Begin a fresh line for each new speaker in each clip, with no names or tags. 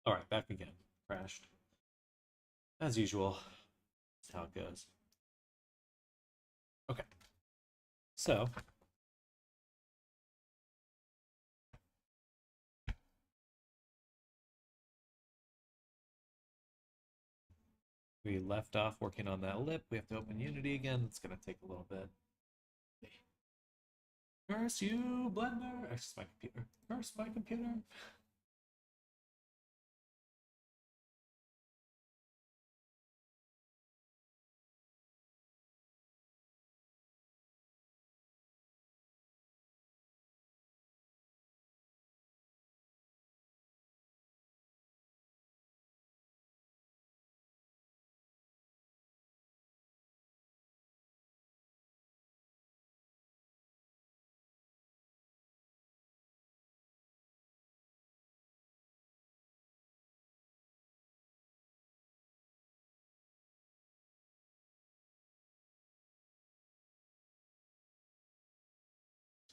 All right, back again. Crashed. As usual. That's how it goes. Okay. So, we left off working on that lip. We have to open Unity again. It's going to take a little bit. Curse you, Blender! Access my computer. Curse my computer.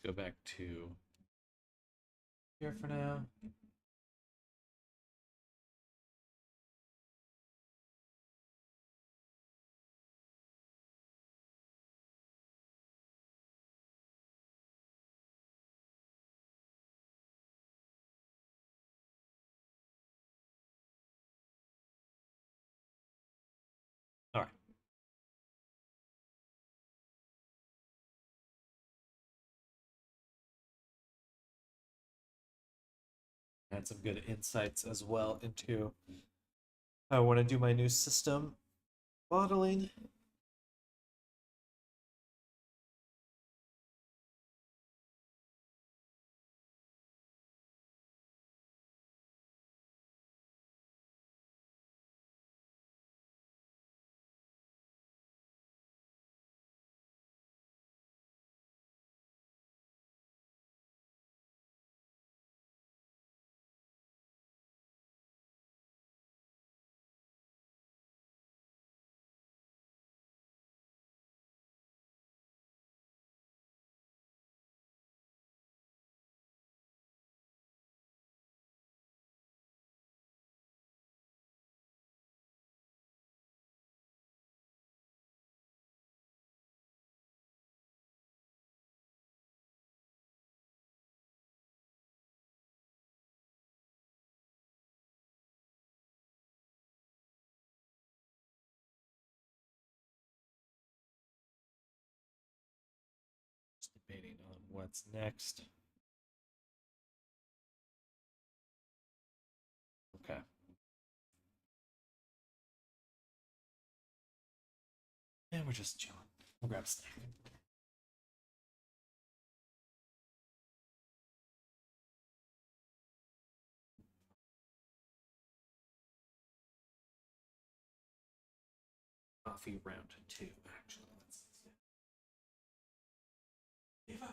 Let's go back to here for now. All right. Had some good insights as well into how I want to do my new system modeling. Just debating on what's next. Okay. And we're just chilling. We'll grab a snack. Coffee round two, actually. Let's see. Eva.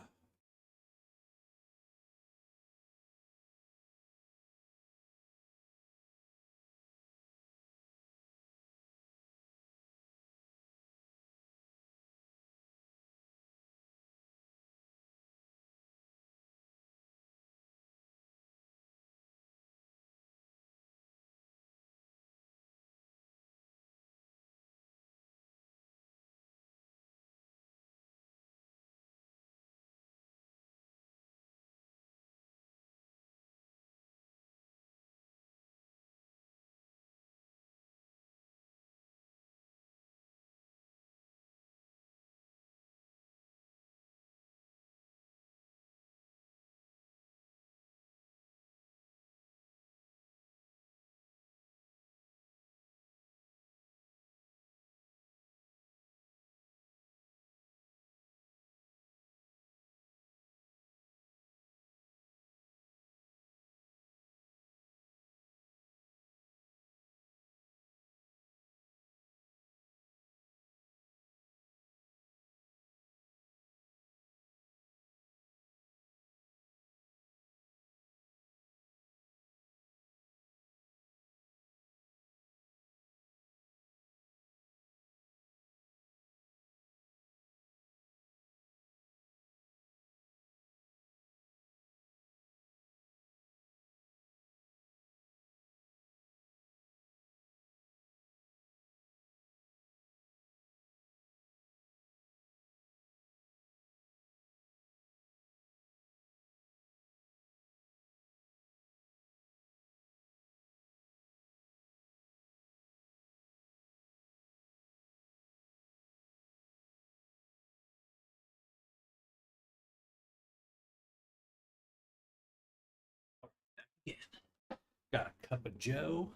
cup of Joe.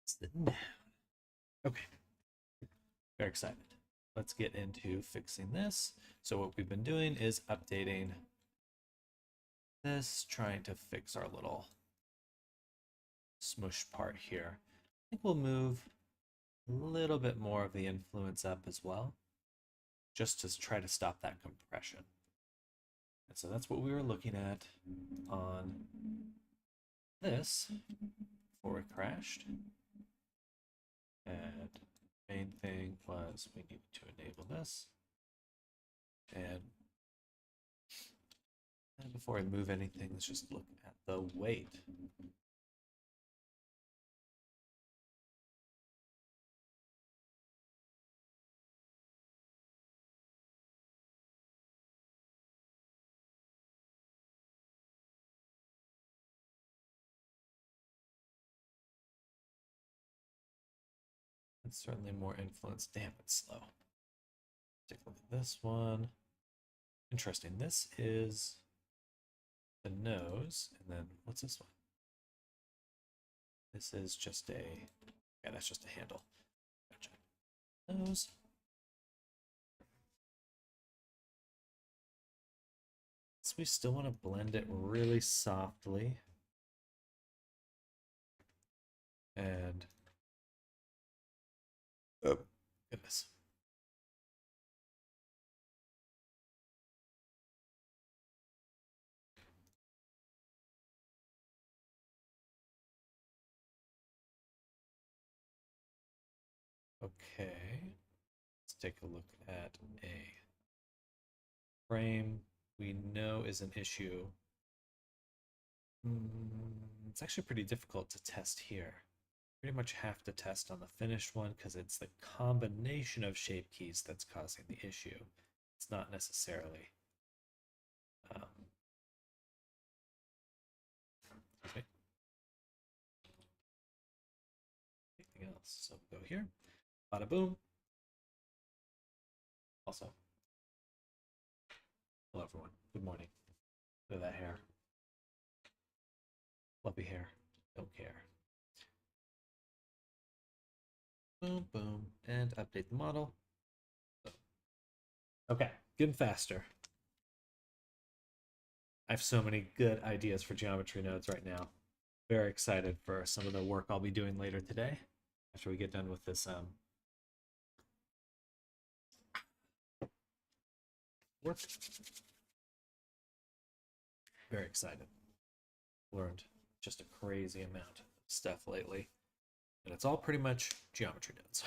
Sitting down. Okay. Very excited. Let's get into fixing this. So what we've been doing is updating this, trying to fix our little smush part here. I think we'll move a little bit more of the influence up as well, just to try to stop that compression. And so that's what we were looking at on this before it crashed. And main thing was we needed to enable this. And before I move anything, let's just look at the weight. It's certainly more influence. Damn, it's slow. Take a look at this one. Interesting. This is the nose, and then what's this one? This is just a, yeah, that's just a handle. Gotcha. Nose. So we still want to blend it really softly. And, oh, goodness. Okay, let's take a look at a frame we know is an issue. It's actually pretty difficult to test here. Pretty much have to test on the finished one because it's the combination of shape keys that's causing the issue. It's not necessarily anything else. So we'll go here. Bada boom. Also, hello everyone. Good morning. Look at that hair. Fluffy hair. Don't care. Boom, boom, and update the model. Okay, getting faster. I have so many good ideas for geometry nodes right now. Very excited for some of the work I'll be doing later today after we get done with this work. Very excited. Learned just a crazy amount of stuff lately. And it's all pretty much geometry nodes.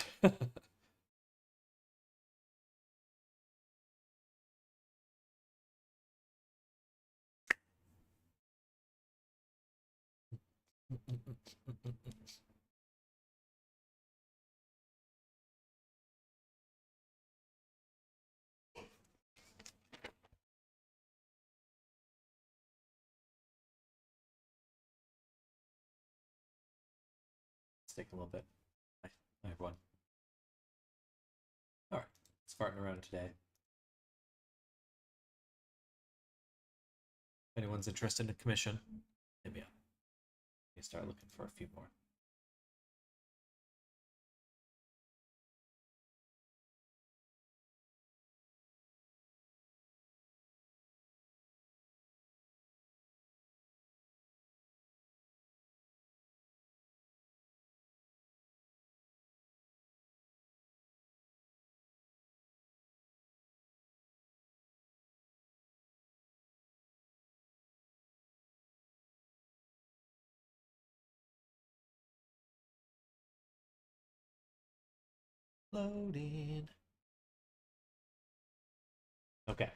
Let's take a little bit. Hi, everyone. All right, it's farting around today. If anyone's interested in a commission, hit me up. You start looking for a few more. Loading. Okay,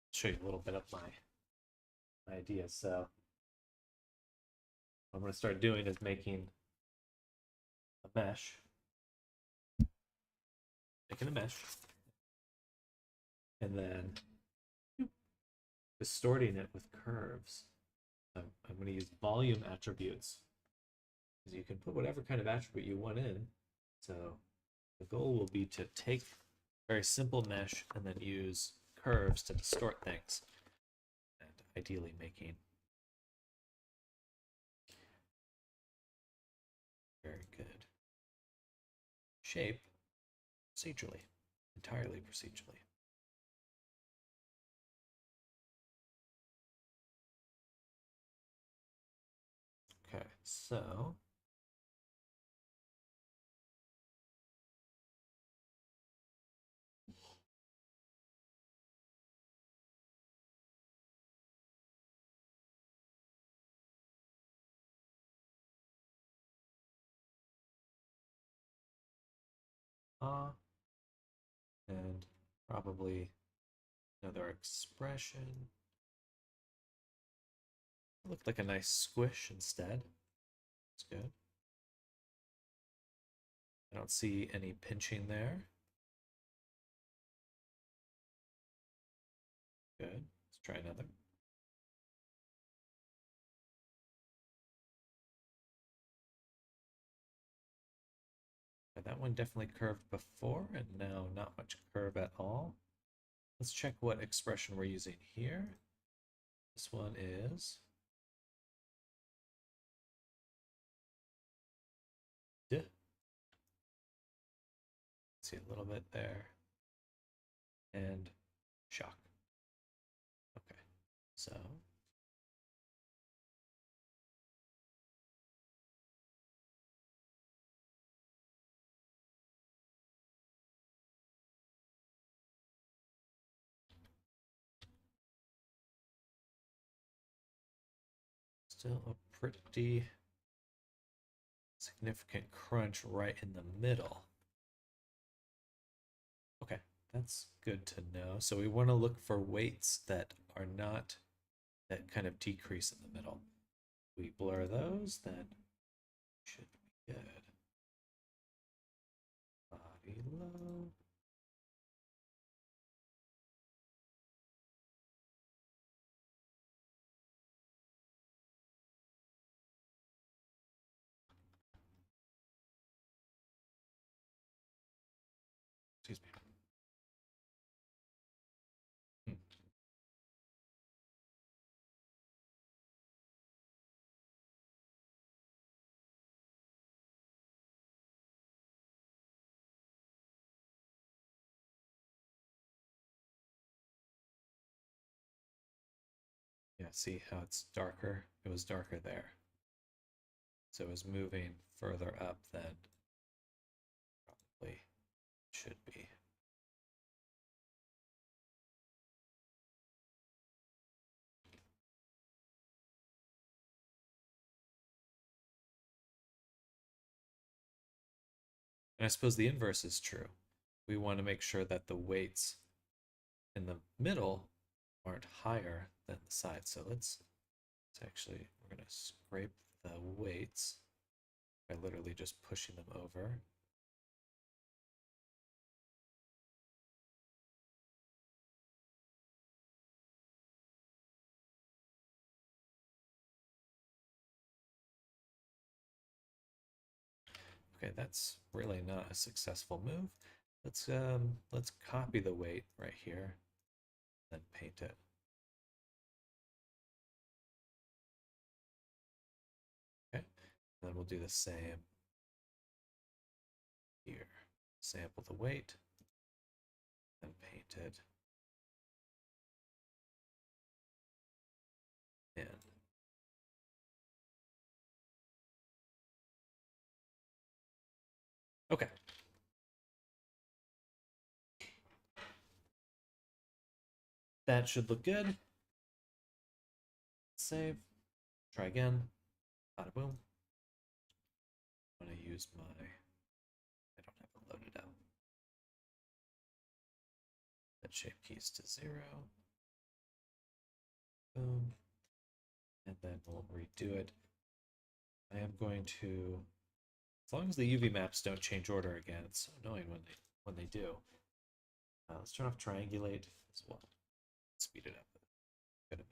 show you a little bit of my ideas. So what I'm going to start doing is making a mesh. Making a mesh. And then distorting it with curves. I'm going to use volume attributes because you can put whatever kind of attribute you want in. So the goal will be to take a very simple mesh and then use curves to distort things, and ideally making Very good. Shape, procedurally, entirely procedurally. Okay, so and probably another expression. Looked like a nice squish instead. It's good. I don't see any pinching there. Good. Let's try another. That one definitely curved before, and now not much curve at all. Let's check what expression we're using here. This one is D. See a little bit there. And shock. Okay, so still a pretty significant crunch right in the middle. Okay, that's good to know. So we want to look for weights that are not, that kind of decrease in the middle. We blur those, then should be good. Body low. Excuse me. Yeah, see how it's darker? It was darker there. So it was moving further up than probably should be. And I suppose the inverse is true. We want to make sure that the weights in the middle aren't higher than the sides. So let's actually, we're going to scrape the weights by literally just pushing them over. Okay, that's really not a successful move. Let's copy the weight right here, then paint it. Okay, then we'll do the same here. Sample the weight, then paint it in. Okay. That should look good. Save. Try again. Bada boom. I'm gonna use my, I don't have it loaded up. Set shape keys to 0. Boom. And then we'll redo it. I am going to, as long as the UV maps don't change order again, it's so annoying when they do. Let's turn off triangulate as well. Speed it up a good amount.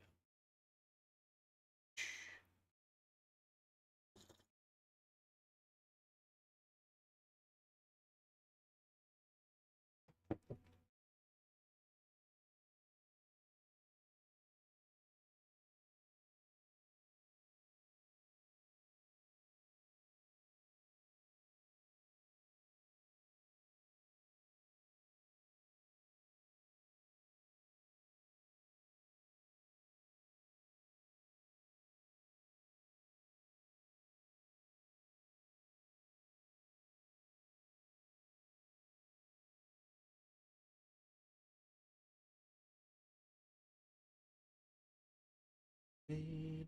Clean.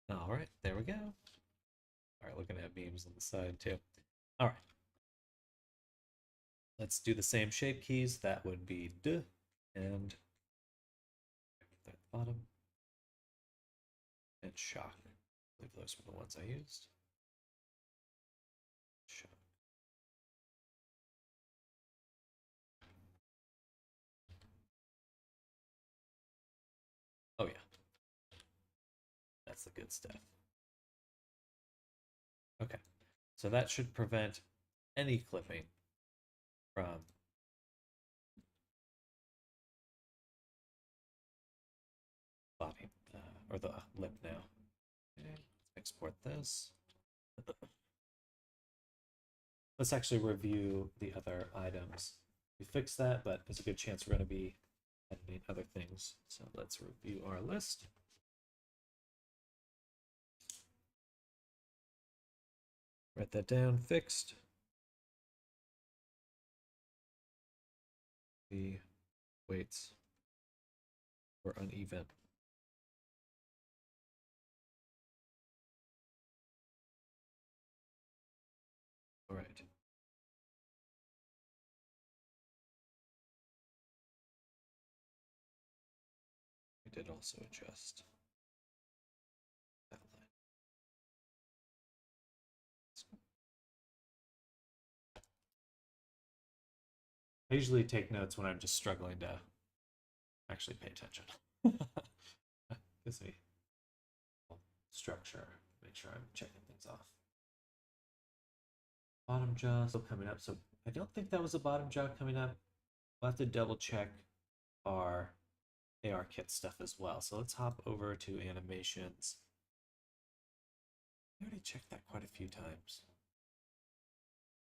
All right, there we go. All right, looking at beams on the side too. All right. Let's do the same shape keys. That would be D and at the bottom. And shock. I believe those were the ones I used. Shock. Oh yeah. That's the good stuff. Okay. So that should prevent any clipping from body or the lip now. Okay, let's export this. Let's actually review the other items. We fixed that, but there's a good chance we're going to be editing other things. So let's review our list. Write that down, fixed. The weights were uneven. All right. We did also adjust that line. I usually take notes when I'm just struggling to actually pay attention. Gives me structure, make sure I'm checking things off. Bottom jaw still coming up, so I don't think that was a bottom jaw coming up. We'll have to double check our ARKit stuff as well. So let's hop over to animations. I already checked that quite a few times.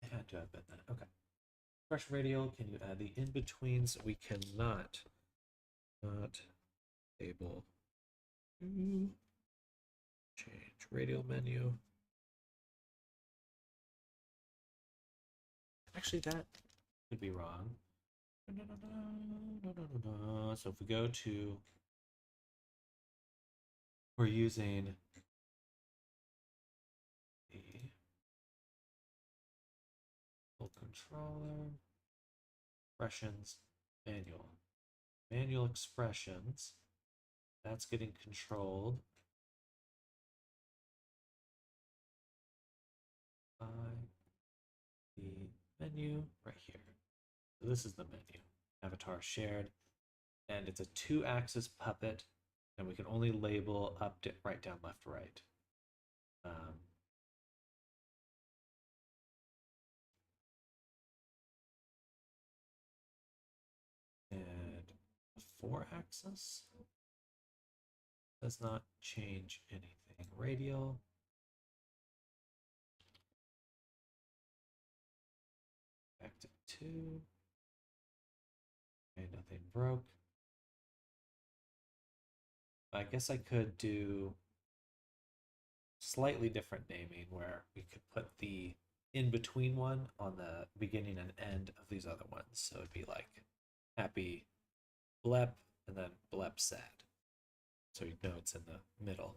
It had to have been that. Okay. Fresh radial, can you add the in-betweens? We cannot. Not able to change radial menu. Actually, that could be wrong. So if we go to, we're using the full controller, expressions, manual expressions. That's getting controlled by the menu right here. So this is the menu. Avatar shared, and it's a 2-axis puppet, and we can only label up, right, down, left, right. And 4-axis does not change anything. Radial. Back to 2. Okay, nothing broke. I guess I could do slightly different naming where we could put the in-between one on the beginning and end of these other ones. So it'd be like happy blep and then blep sad. So you know it's in the middle.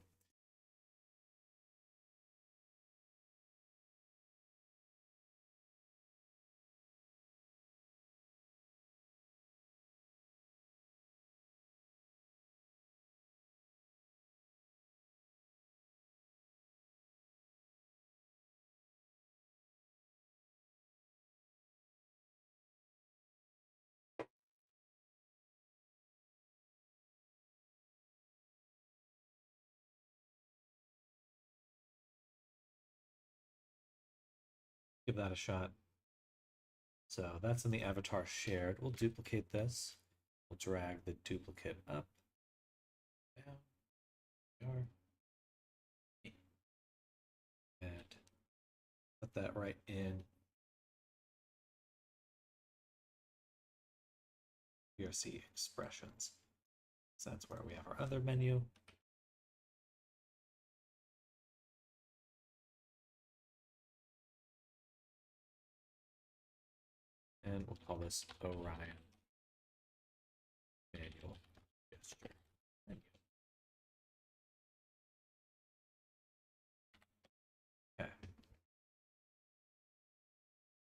give that a shot. So that's in the avatar shared. We'll duplicate this. We'll drag the duplicate up, down, there, and put that right in VRC expressions. So that's where we have our other menu. And we'll call this Orion manual gesture menu. Okay.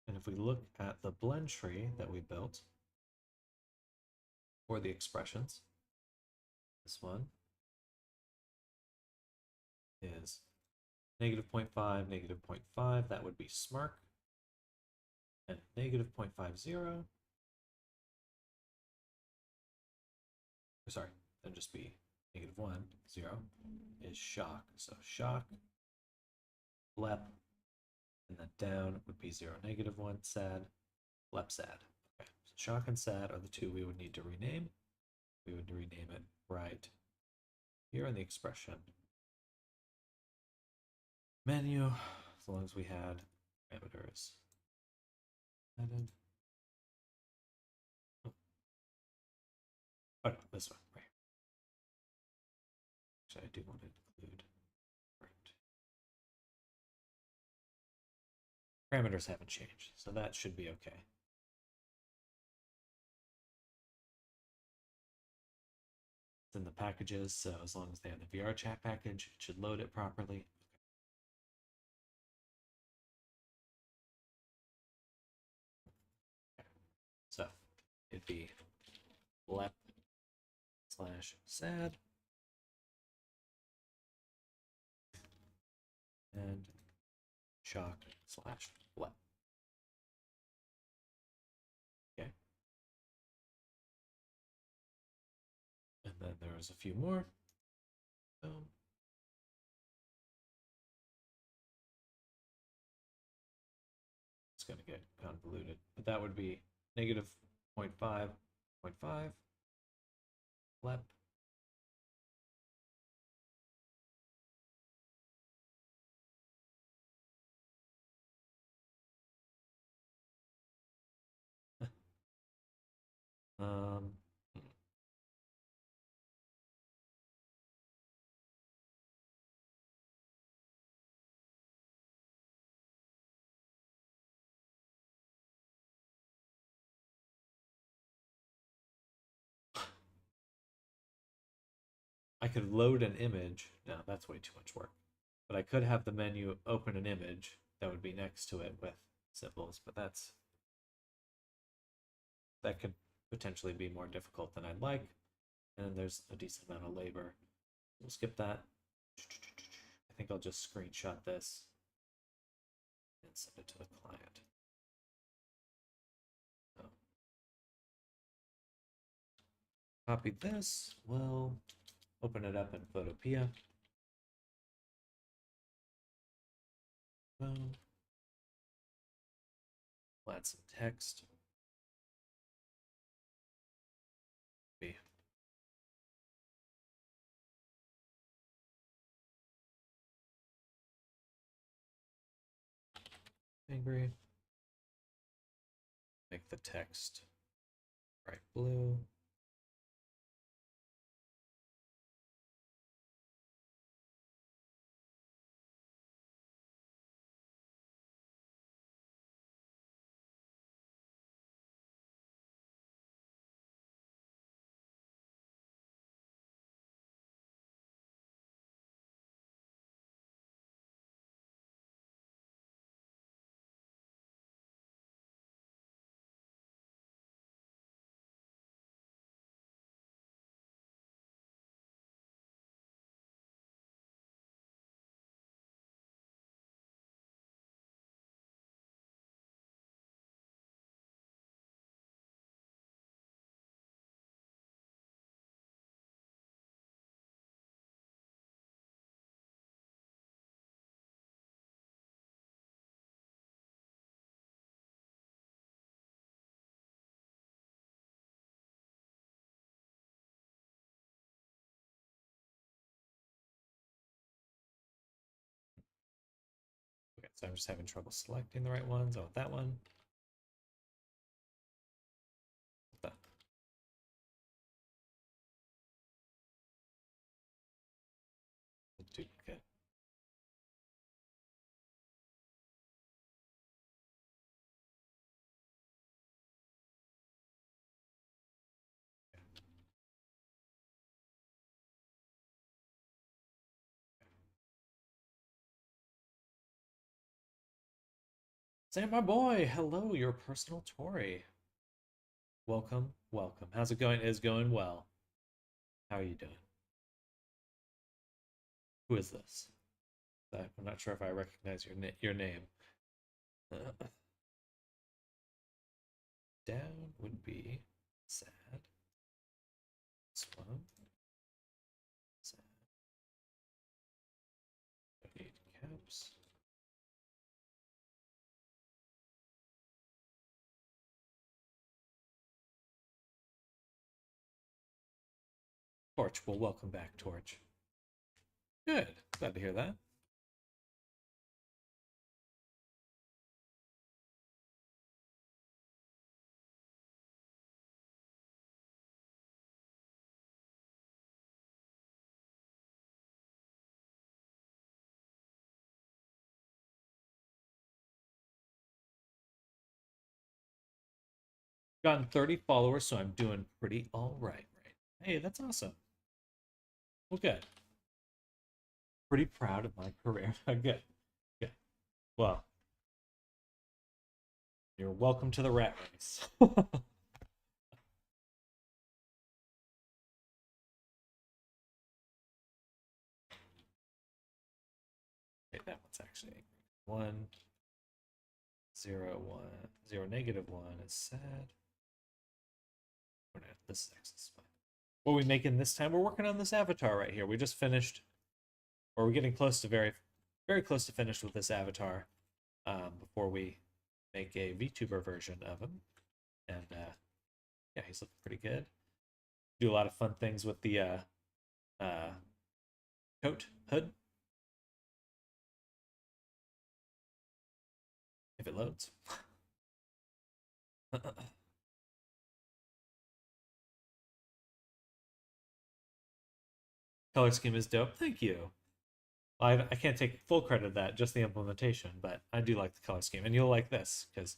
And if we look at the blend tree that we built for the expressions, this one is negative 0.5, negative 0.5, that would be smirk, and negative 0.50, or sorry, then just be negative 1, 0, is shock. So shock, blep, and then down would be 0, negative 1, sad, blep, sad. Okay, so shock and sad are the two we would need to rename. We would rename it right here in the expression menu, as long as we had parameters added. Oh no, this one, right. Actually, I do want to include parameters haven't changed, so that should be okay. It's in the packages, so as long as they have the VR chat package, it should load it properly. Okay. So it'd be blep slash sad and shock slash blep. Okay. And then there's a few more. It's going to get convoluted, but that would be negative 0.5, 0.5, blep, um, I could load an image. No, that's way too much work. But I could have the menu open an image that would be next to it with symbols, but that could potentially be more difficult than I'd like. And there's a decent amount of labor. We'll skip that. I think I'll just screenshot this and send it to the client. So, copy this. We'll open it up in Photopea. Boom. We'll add some text. B. Angry. Make the text bright blue. So I'm just having trouble selecting the right ones. I want that one. That. Duplicate. Sam, my boy, hello, your personal Tory. Welcome, welcome. How's it going? It's going well. How are you doing? Who is this? I'm not sure if I recognize your name. Down would be sad. This one. Sad. I need caps. Torch. Well, welcome back, Torch. Good. Glad to hear that. Gotten 30 followers, so I'm doing pretty all right. Hey, that's awesome. Well, good. Pretty proud of my career. Good. Good. Well, you're welcome to the rat race. Okay, that one's actually 1, 0, 1, 0, -1 is sad. Oh, no, this axis is fine. What are we making this time? We're working on this avatar right here. We just finished, or we're getting close to very close to finished with this avatar before we make a VTuber version of him. And yeah, he's looking pretty good. Do a lot of fun things with the coat hood. If it loads. Color scheme is dope. Thank you. I can't take full credit of that, just the implementation, but I do like the color scheme. And you'll like this, because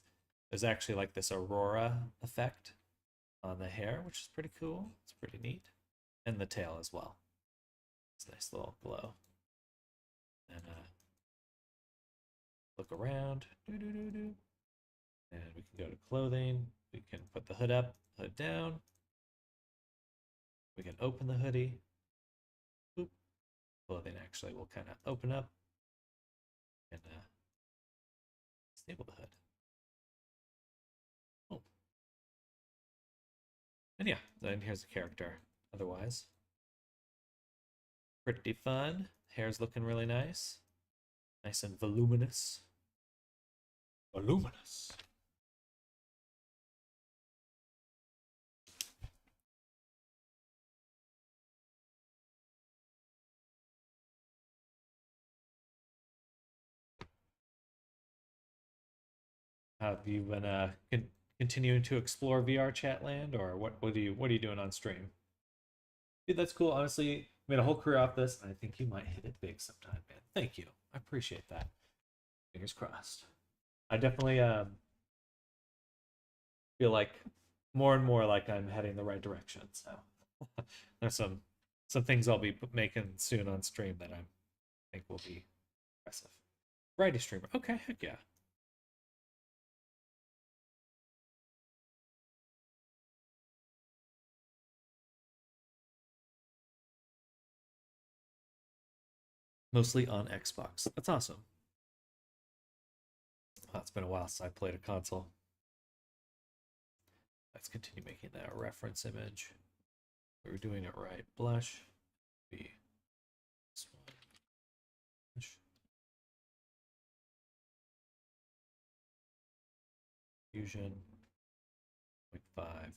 there's actually like this aurora effect on the hair, which is pretty cool. It's pretty neat. And the tail as well. It's a nice little glow. And look around. And we can go to clothing. We can put the hood up, hood down. We can open the hoodie. Boop. Clothing actually will kind of open up and stable the hood. Oh. And yeah, then here's the character. Otherwise, pretty fun. Hair's looking really nice. Nice and voluminous. Voluminous. Have you been continuing to explore VR chat land, or what are you doing on stream? Dude, that's cool. Honestly, made a whole career off this, and I think you might hit it big sometime, man. Thank you. I appreciate that. Fingers crossed. I definitely feel like more and more like I'm heading the right direction. So there's some things I'll be making soon on stream that I think will be impressive. Variety streamer. Okay, heck yeah. Mostly on Xbox. That's awesome. Oh, it's been a while since I played a console. Let's continue making that a reference image. We were doing it right. Blush. Be this one. Blush. Fusion. 0.5.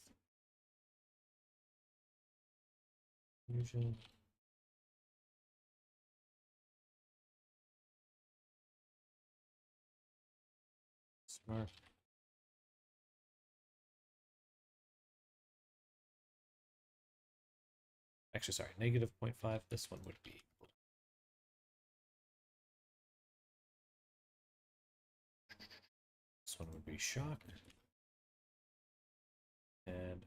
Fusion. customer. Actually, sorry, negative 0.5. This one would be. This one would be shock. And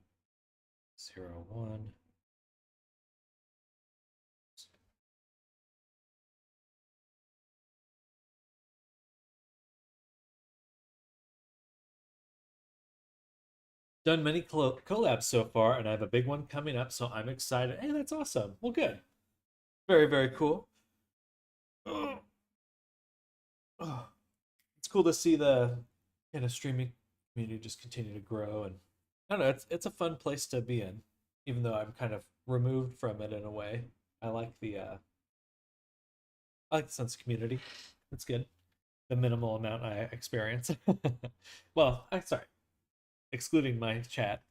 0, 1. Done many collabs so far, and I have a big one coming up, so I'm excited. Hey, that's awesome. Well, good. Very, very cool. Oh. Oh. It's cool to see the kind of streaming community just continue to grow, and I don't know, it's a fun place to be in, even though I'm kind of removed from it in a way. I like the I like the sense of community. It's good. The minimal amount I experience. Well, I'm sorry, excluding my chat.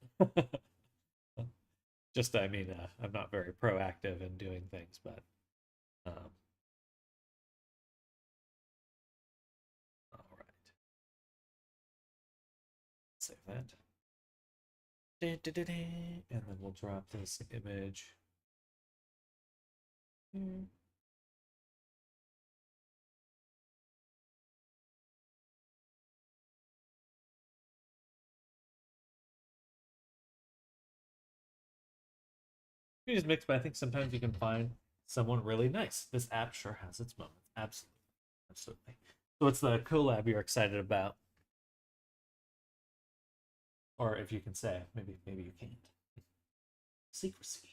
Just, I mean, I'm not very proactive in doing things, but all right. Save that. And then we'll drop this image. Here. You just mix, but I think sometimes you can find someone really nice. This app sure has its moments. Absolutely. Absolutely. So what's the collab you're excited about? Or if you can say, maybe you can't. Secrecy.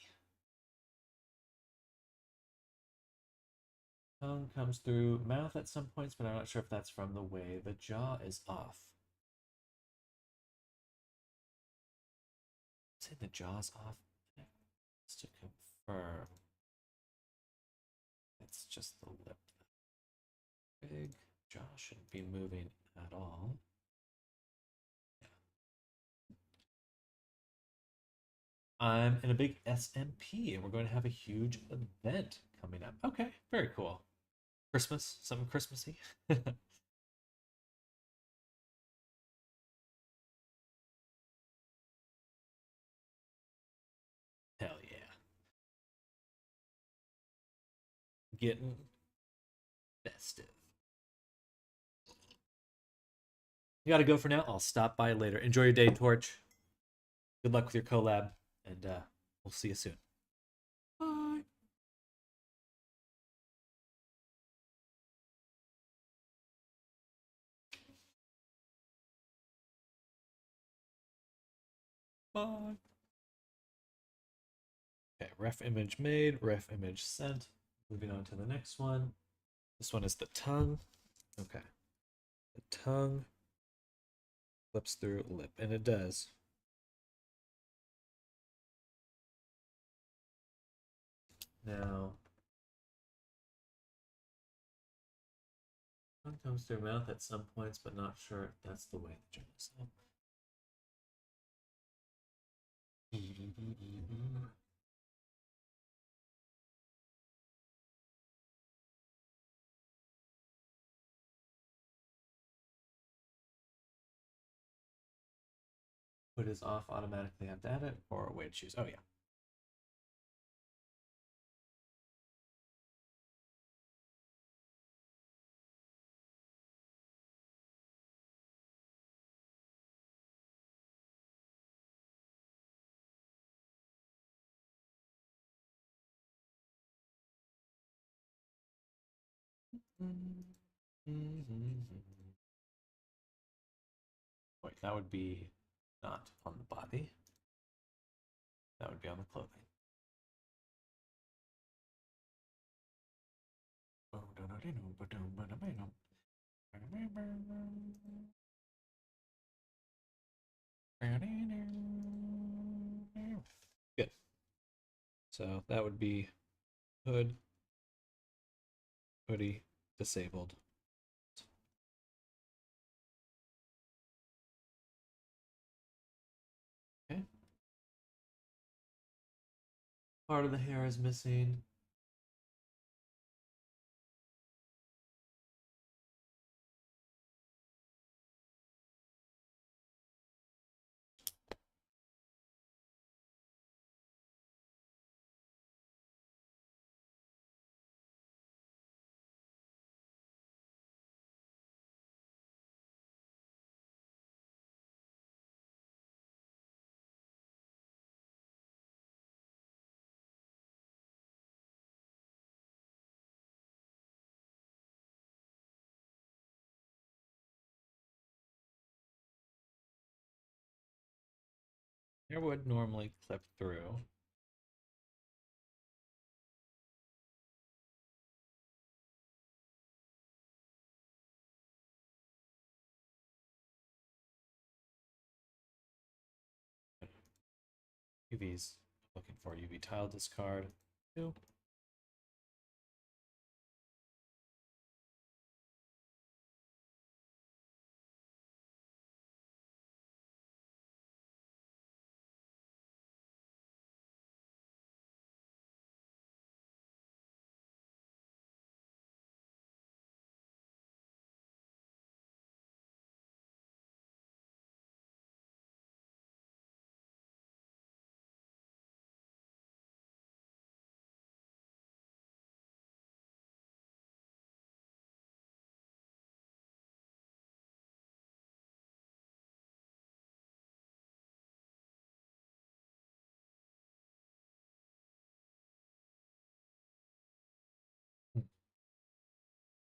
Tongue comes through mouth at some points, but I'm not sure if that's from the way the jaw is off. Say the jaw's off. Just to confirm. It's just the lip. Big jaw shouldn't be moving at all. I'm in a big SMP, and we're going to have a huge event coming up. Okay, very cool. Christmas, something Christmassy. Hell yeah. Getting festive. You gotta go for now. I'll stop by later. Enjoy your day, Torch. Good luck with your collab, and we'll see you soon. Bye. Bye. Okay, ref image made, ref image sent. Moving on to the next one. This one is the tongue. Okay. The tongue flips through lip, and it does. Now, tongue comes through mouth at some points, but not sure if that's the way the journal is. Put is off, automatically have to add it, or a way to choose. Oh, yeah. Wait, that would be not on the body. That would be on the clothing. Good. So that would be hood, hoodie, disabled. Okay. Part of the hair is missing. There would normally clip through. UVs. Looking for UV tile discard. Two.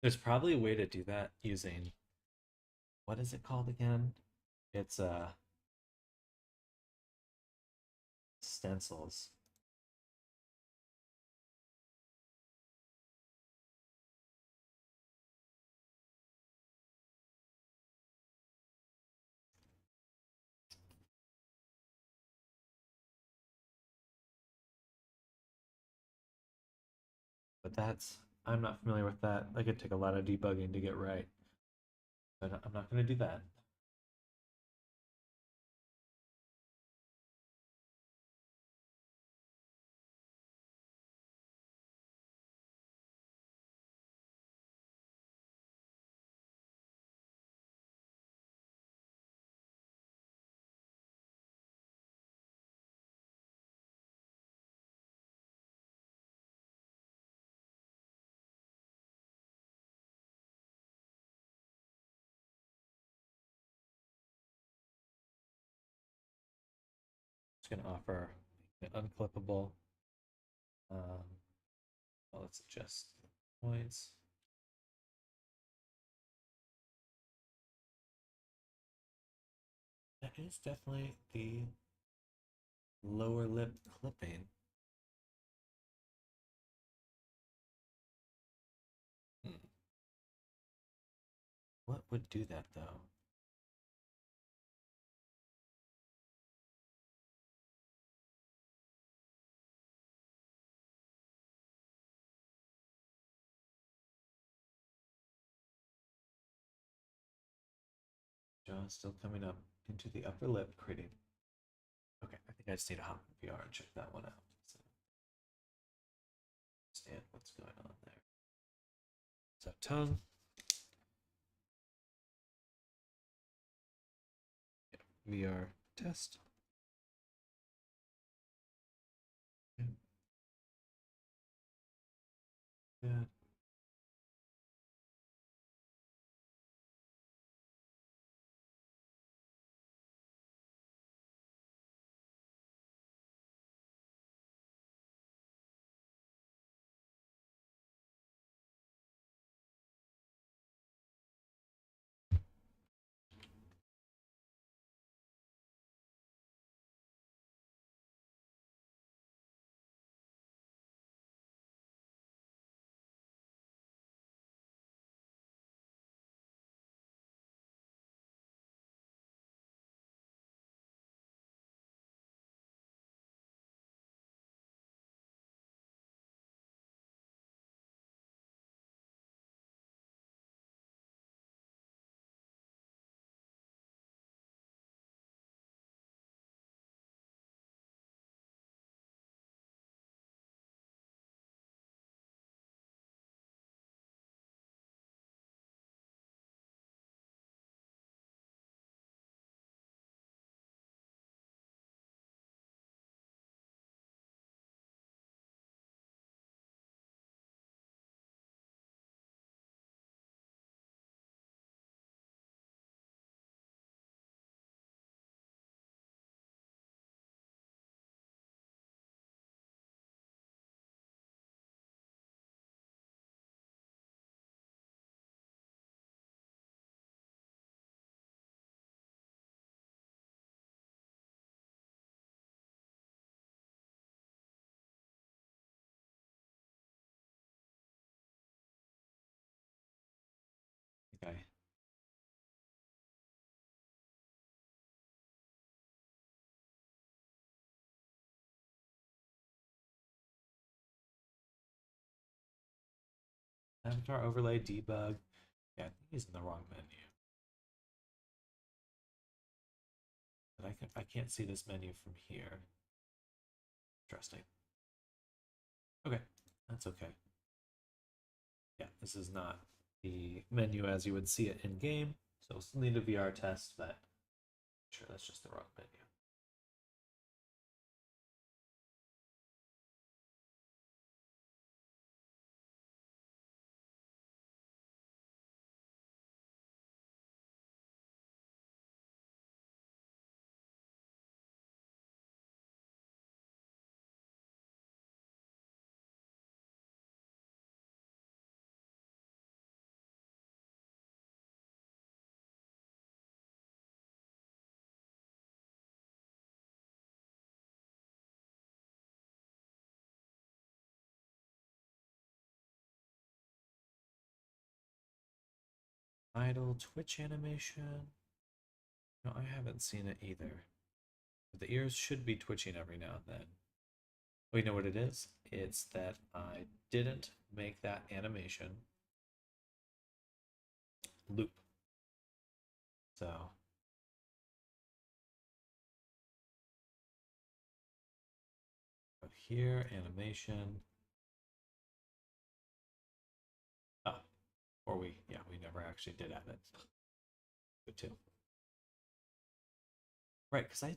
There's probably a way to do that using, what is it called again? It's stencils. But that's, I'm not familiar with that. That could take a lot of debugging to get right. But I'm not going to do that. Just going to offer an unclippable. Well, let's adjust the points. That is definitely the lower lip clipping. Hmm. What would do that though? Jaw still coming up into the upper lip, creating. Okay, I think I just need to hop in VR and check that one out. So, understand what's going on there. So tongue. Yeah, VR test. Yeah. Avatar overlay, debug. Yeah, I think he's in the wrong menu. But I can't see this menu from here. Interesting. Okay, that's okay. Yeah, this is not the menu as you would see it in game, so we'll still need a VR test, but sure, that's just the wrong menu. Idle Twitch animation. No, I haven't seen it either. But the ears should be twitching every now and then. Oh, you know what it is? It's that I didn't make that animation loop. So here, animation. Oh, or we never actually did have it. Good too. Right, because I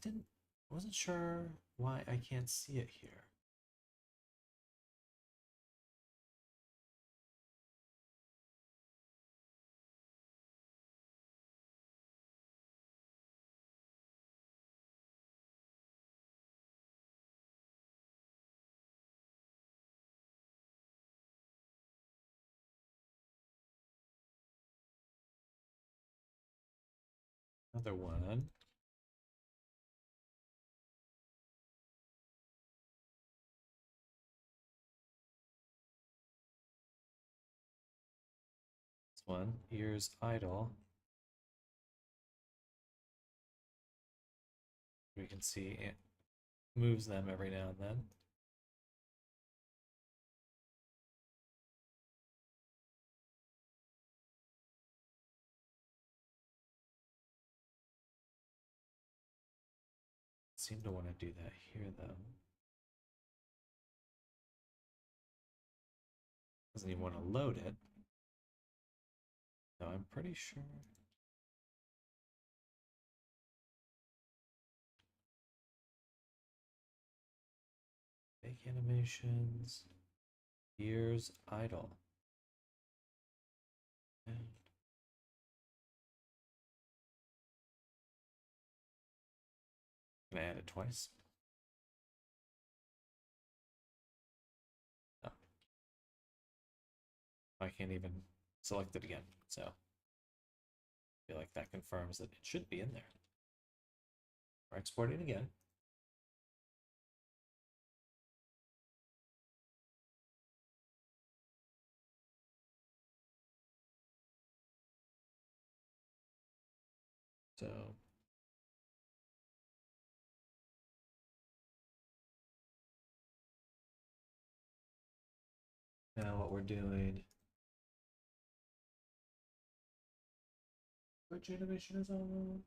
wasn't sure why I can't see it here. Another one. This one, ears idle. We can see it moves them every now and then. Seem to want to do that here though. Doesn't even want to load it. So I'm pretty sure. Make animations. Ears idle. And can I add it twice? No. I can't even select it again. So I feel like that confirms that it should be in there. We're exporting again. So now what we're doing, which animation is on?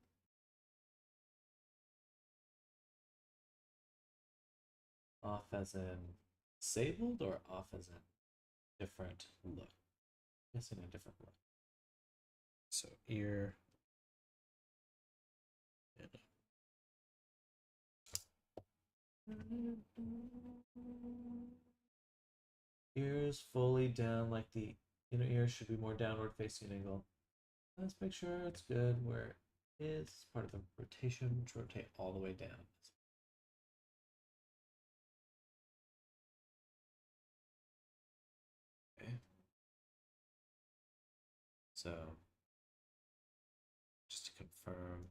Off as in disabled or off as in different look? I guess in a different look. So ear. Ears fully down, like the inner ear should be more downward facing angle. Let's make sure it's good where it is. Part of the rotation to rotate all the way down. Okay. So just to confirm,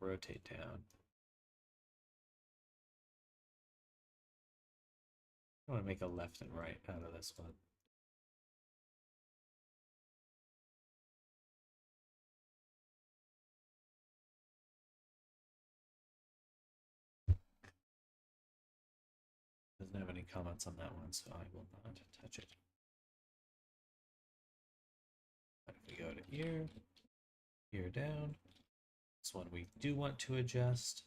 rotate down. I want to make a left and right out of this one. Because doesn't have any comments on that one, so I will not touch it. But if we go to ear down, this one we do want to adjust,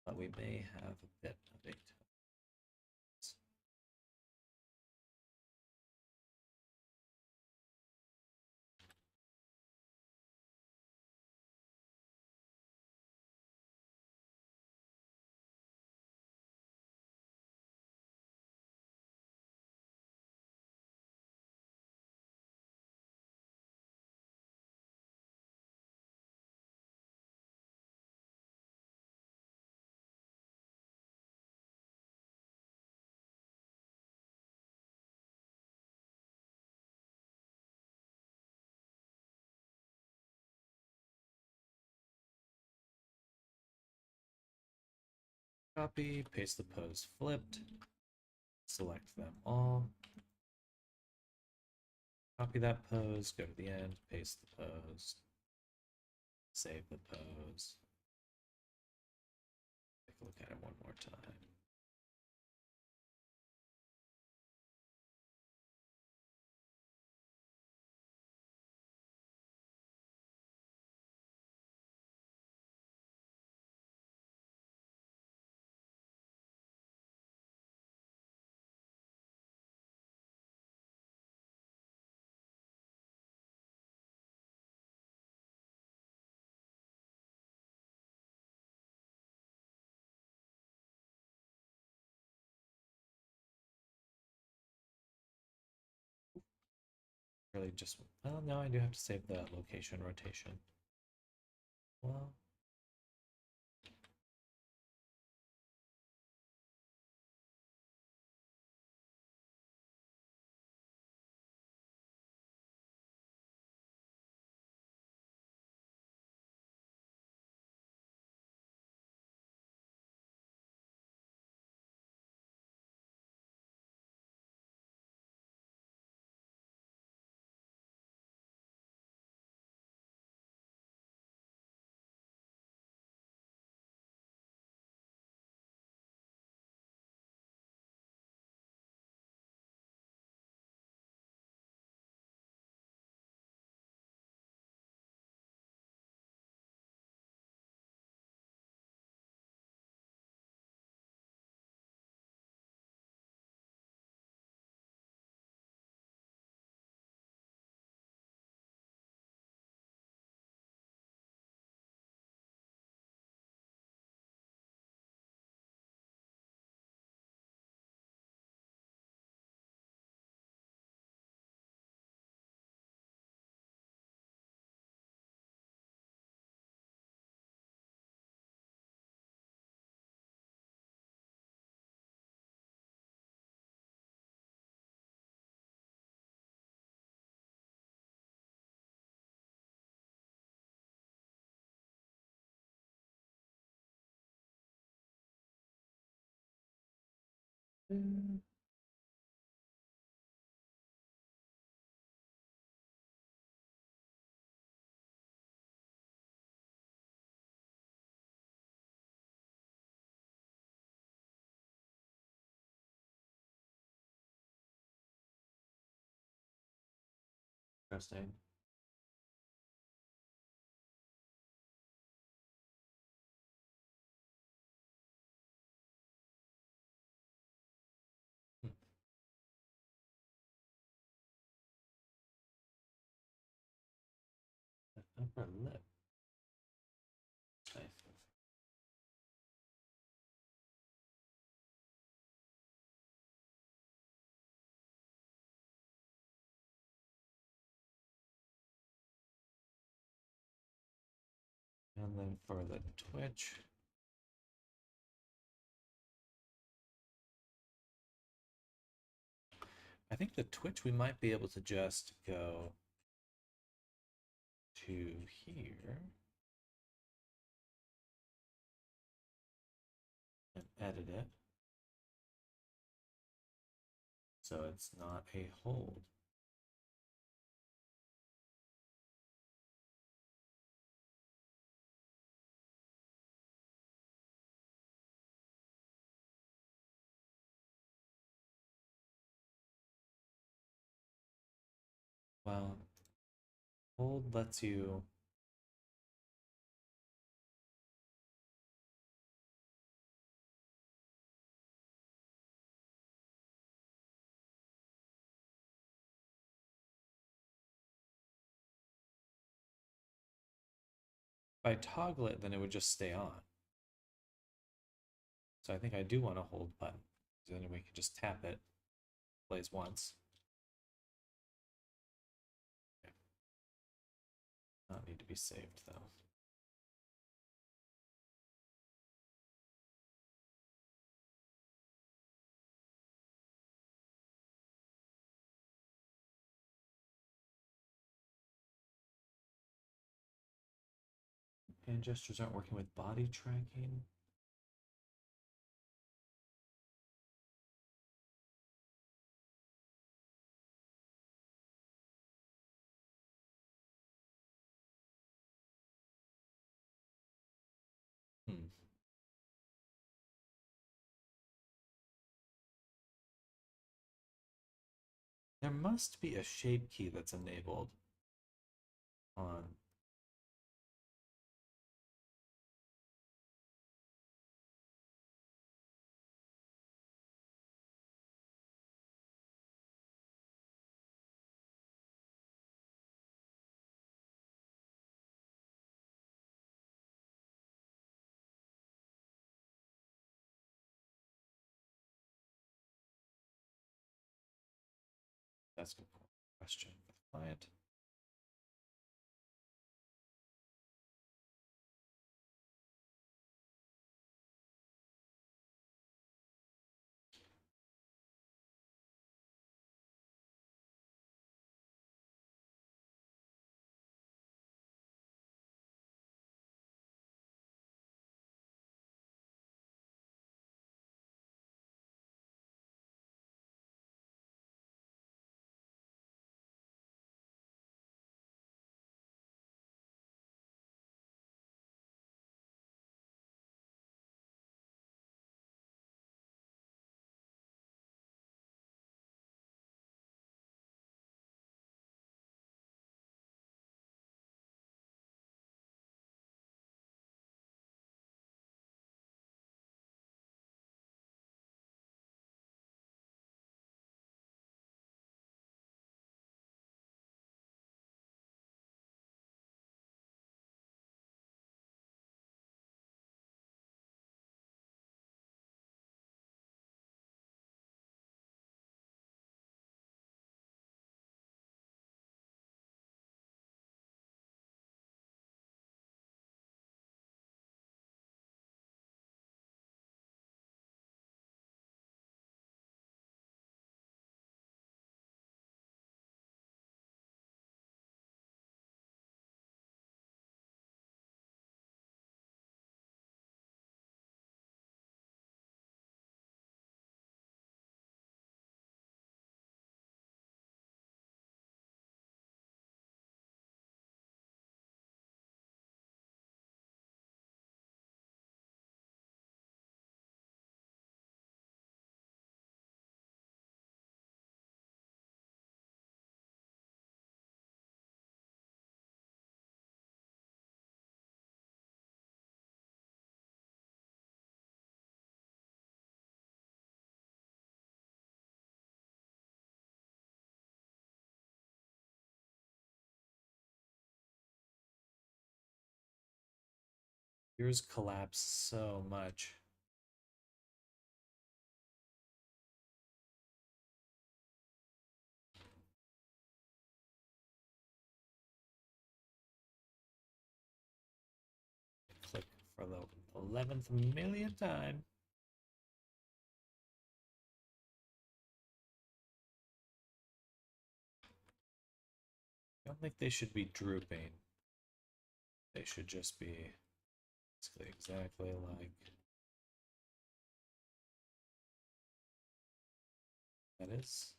but we may have a bit of a copy, paste the pose flipped, select them all, copy that pose, go to the end, paste the pose, save the pose, take a look at it one more time. Really just, well, no, I do have to save the location rotation. Well, interesting. Upper lip. Nice. And then for the Twitch, I think the Twitch we might be able to just go to here and edit it so it's not a hold. Well, hold lets you. If I toggle it, then it would just stay on. So I think I do want to hold button. So then we can just tap it, plays once. Okay. Not need to be saved though. Hand gestures aren't working with body tracking. Hmm. There must be a shape key that's enabled on. That's a good question for the client. Yours collapsed so much. Click for the 11th millionth time. I don't think they should be drooping. They should just be exactly like that is.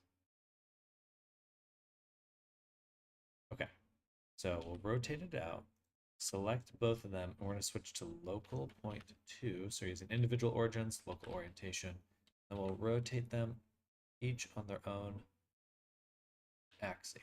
Okay, so we'll rotate it out, select both of them, and we're going to switch to local point 2. So using individual origins, local orientation, and we'll rotate them each on their own axis.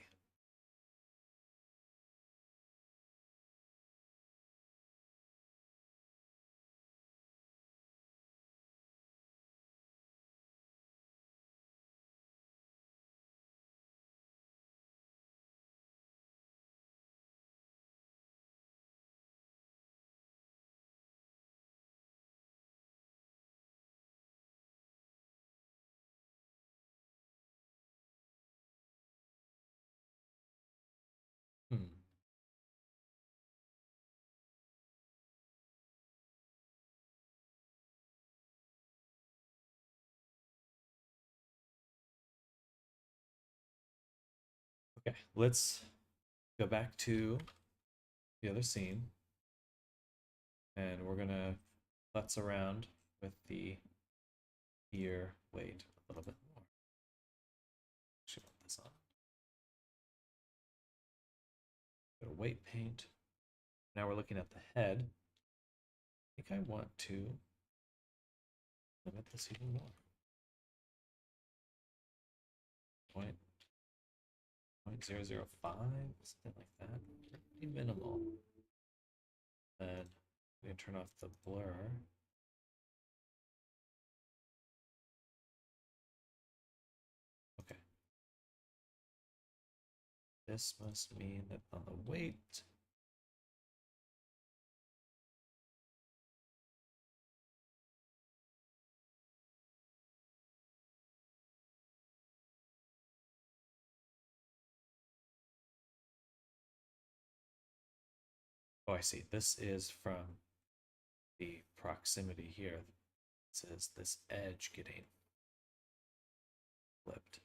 Okay, let's go back to the other scene, and we're gonna futz around with the ear weight a little bit more. Actually, put this on. Go to weight paint. Now we're looking at the head. I think I want to limit this even more. Point 0.005, something like that. Pretty minimal. Then we can turn off the blur. Okay. This must mean that on the weight, oh, I see. This is from the proximity here. It says this edge getting flipped.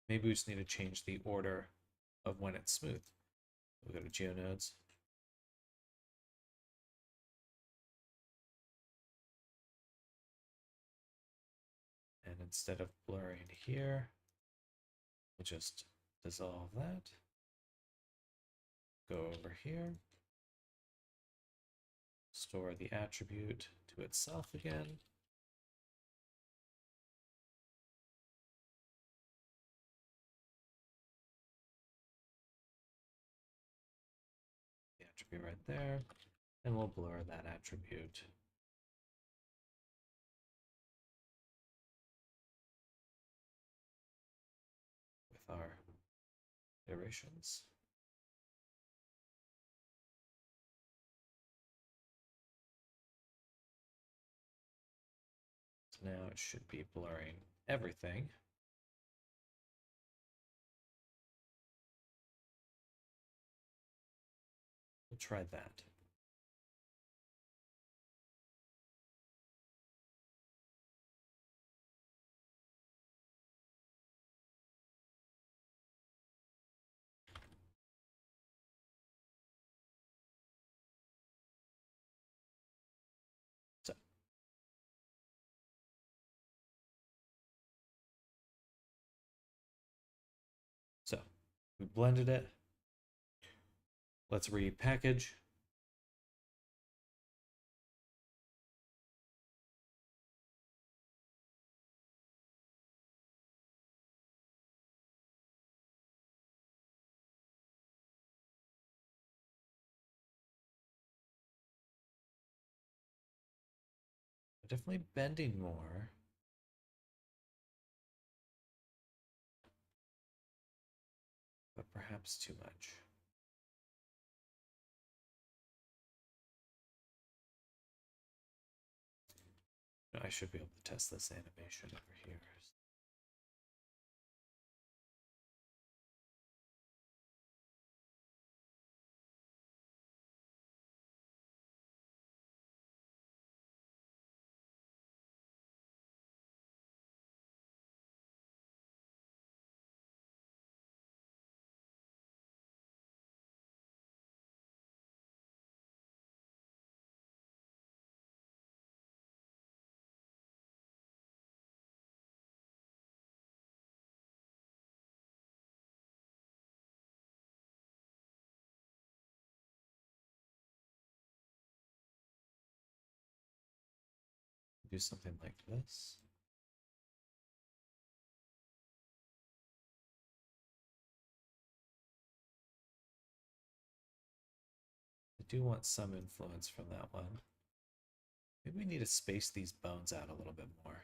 Maybe we just need to change the order of when it's smooth. We'll go to GeoNodes. And instead of blurring here, we'll just dissolve that. Go over here. Store the attribute to itself again. The attribute right there. And we'll blur that attribute. With our iterations. So now it should be blurring everything. We'll try that. So we blended it. Let's repackage. Definitely bending more. But perhaps too much. I should be able to test this animation over here. Do something like this. I do want some influence from that one. Maybe we need to space these bones out a little bit more.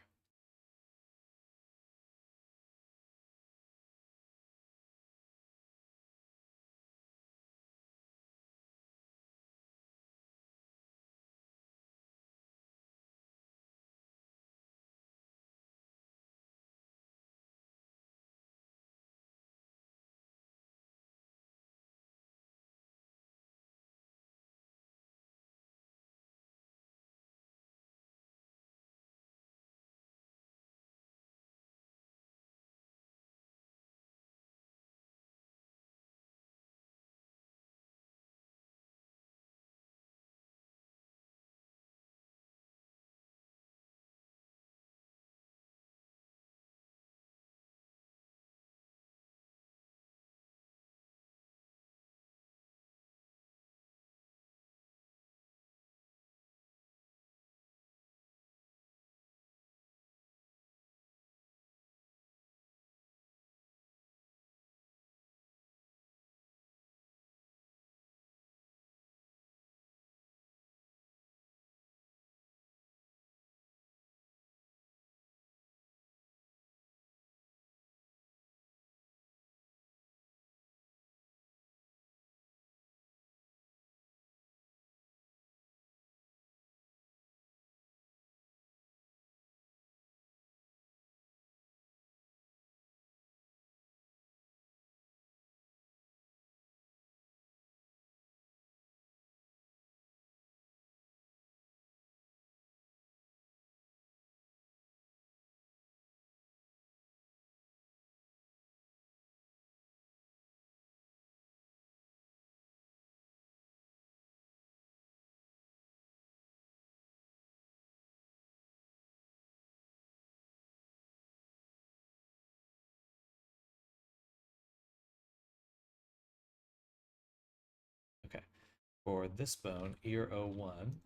For this bone, ear 01,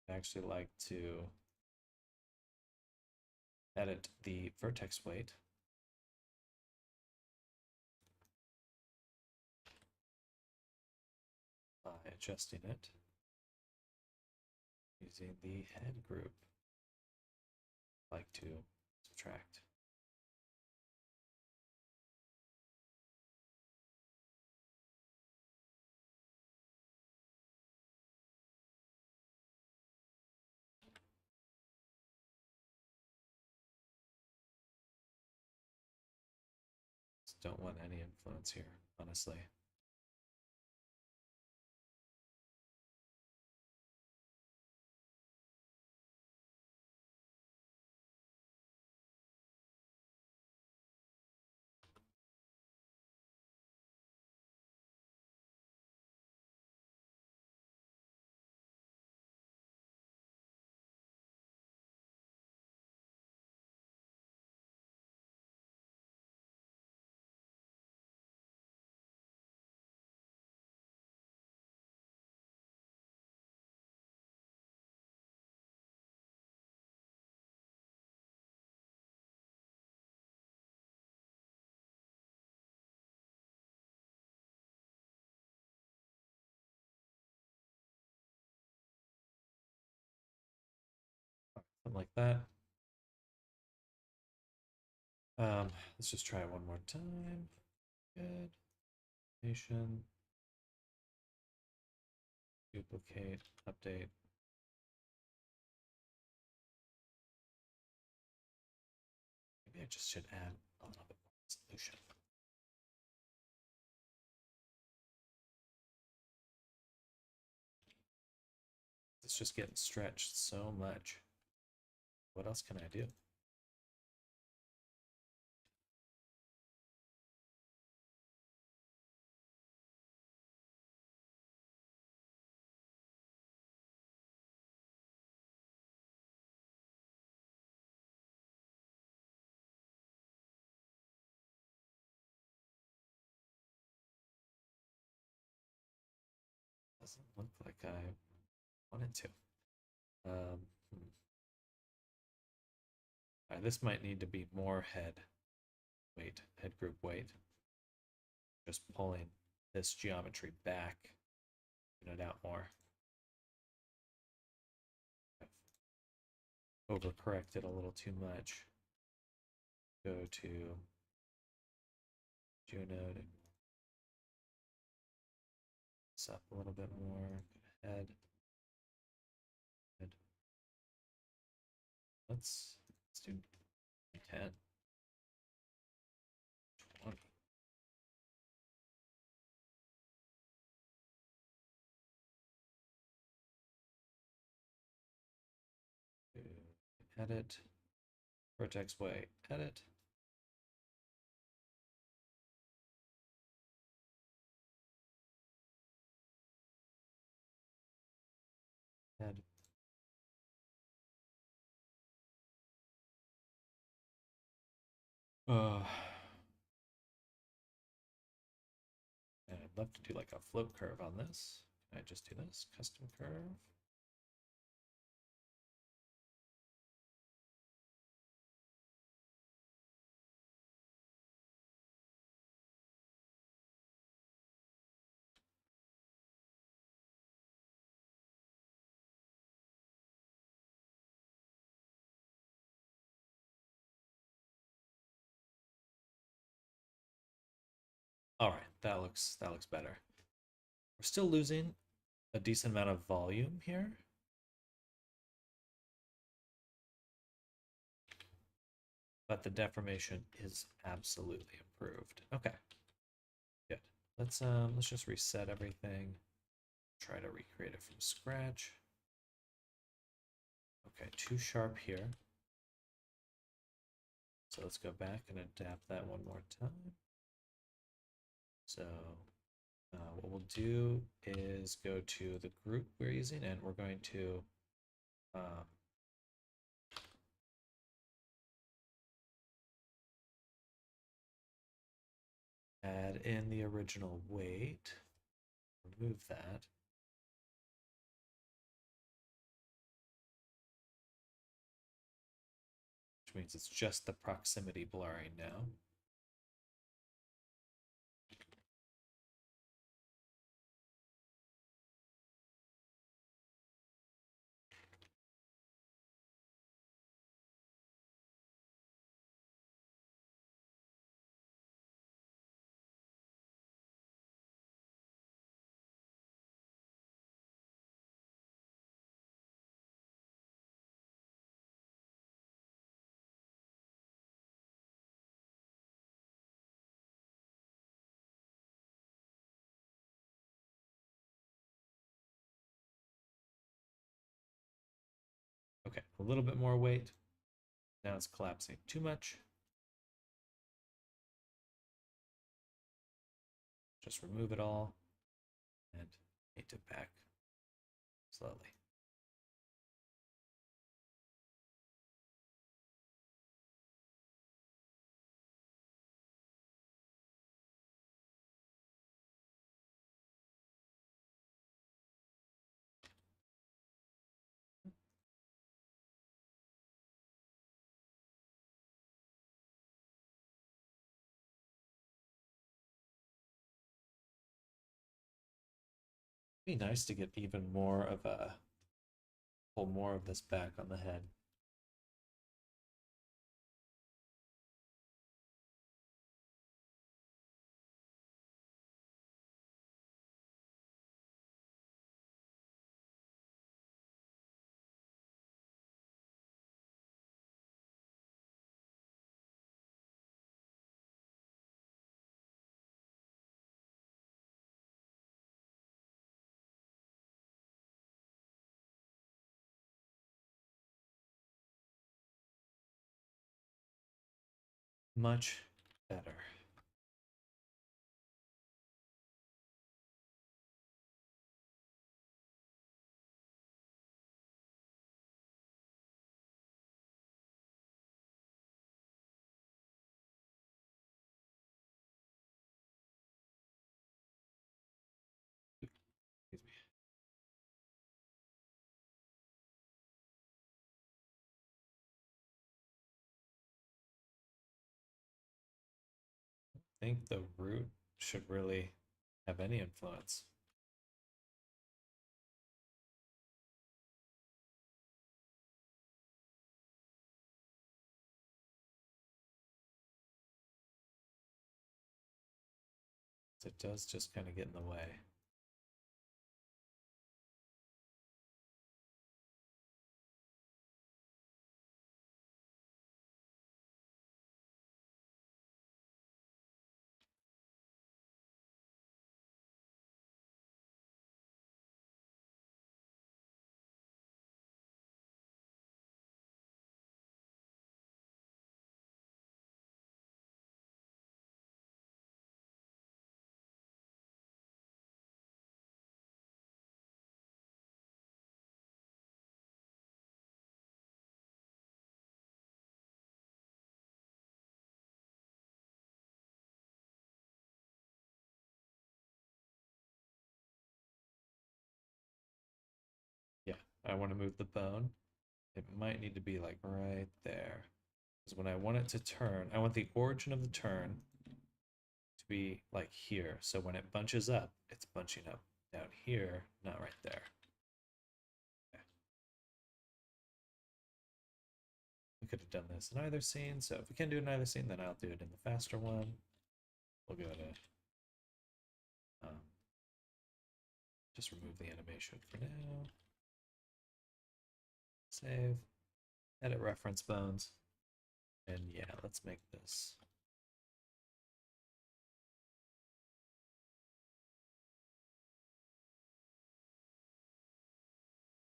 I'd actually like to edit the vertex weight. By adjusting it using the head group. I'd like to subtract. Just don't want any influence here, honestly. Something like that. Let's just try it one more time. Good. Nation. Duplicate, update. Maybe I just should add a little bit more resolution. It's just getting stretched so much. What else can I do? Doesn't look like I wanted to. This might need to be more head weight, head group weight. Just pulling this geometry back, it out more. I've overcorrected a little too much. Go to GeoNode and this up a little bit more. Head. Head. Let's do 10. 20. Edit. Vertex way. Edit. Head. And I'd love to do like a float curve on this. Can I just do this? Custom curve. All right, that looks better. We're still losing a decent amount of volume here. But the deformation is absolutely improved. Okay. Good. Let's just reset everything. Try to recreate it from scratch. Okay, too sharp here. So let's go back and adapt that one more time. So what we'll do is go to the group we're using, and we're going to add in the original weight. remove that. Which means it's just the proximity blurring now. Okay, a little bit more weight. Now it's collapsing too much. Just remove it all and paint it back slowly. Be nice to get even more of a pull more of this back on the head. Much better. Excuse me. I think the root should really have any influence. It does just kind of get in the way. Yeah, I want to move the bone. It might need to be like right there. Because when I want it to turn, I want the origin of the turn to be like here. So when it bunches up, it's bunching up down here, not right there. Okay. We could have done this in either scene. So if we can do it in either scene, then I'll do it in the faster one. We'll go to just remove the animation for now. Save. Edit reference bones. And yeah, let's make this.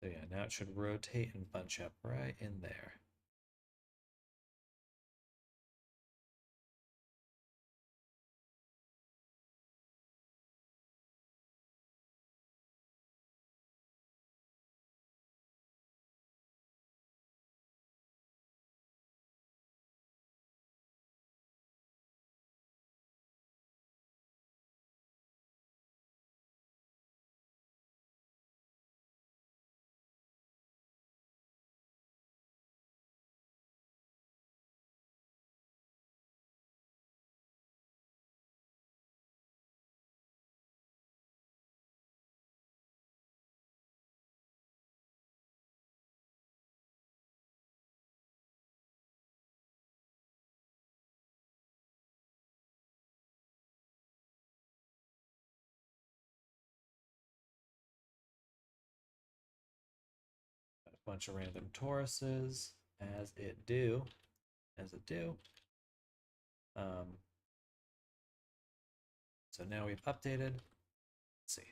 So yeah, now it should rotate and bunch up right in there. bunch of random toruses, as it do. As it do. So now we've updated. Let's see.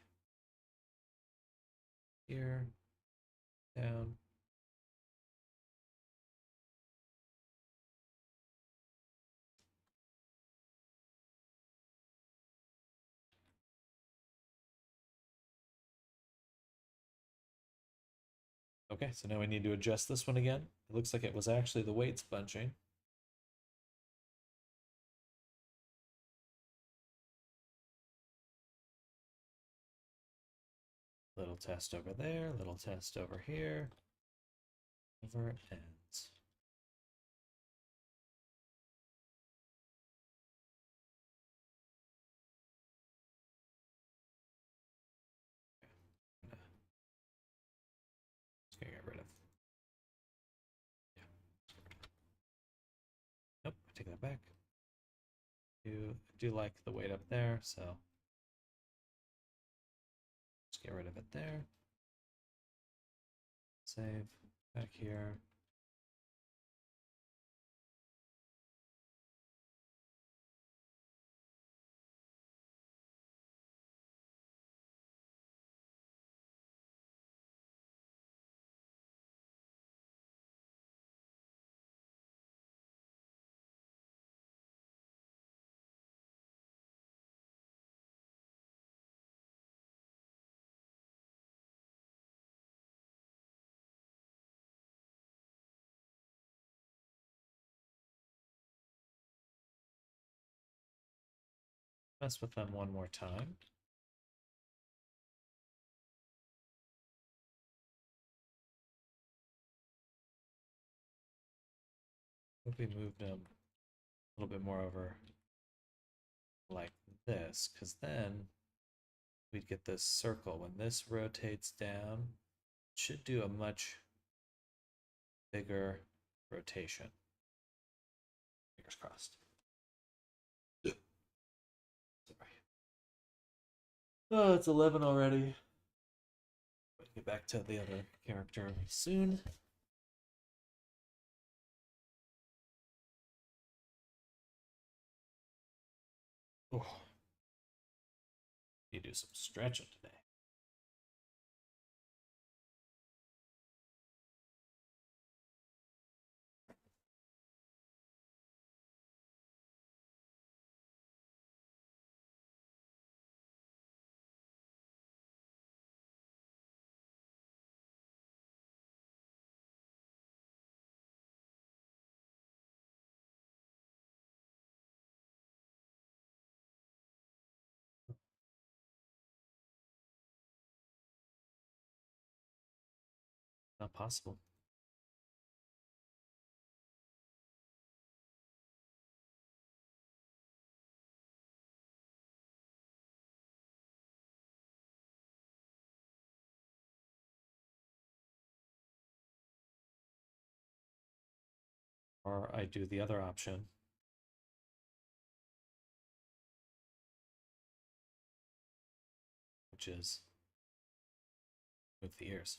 Here, down. Okay, so now we need to adjust this one again. It looks like it was actually the weights bunching. Little test over there, little test over here. Over it ends. Just gonna get rid of. Yeah. Nope, I take that back. I do like the weight up there, so just get rid of it there. Save back here. Mess with them one more time. If we moved them a little bit more over like this, because then we'd get this circle. When this rotates down, it should do a much bigger rotation. Fingers crossed. Sorry. Oh, it's 11 already. We'll get back to the other character soon. Oh. You do some stretching today. Not possible. Or I do the other option. Which is move the ears.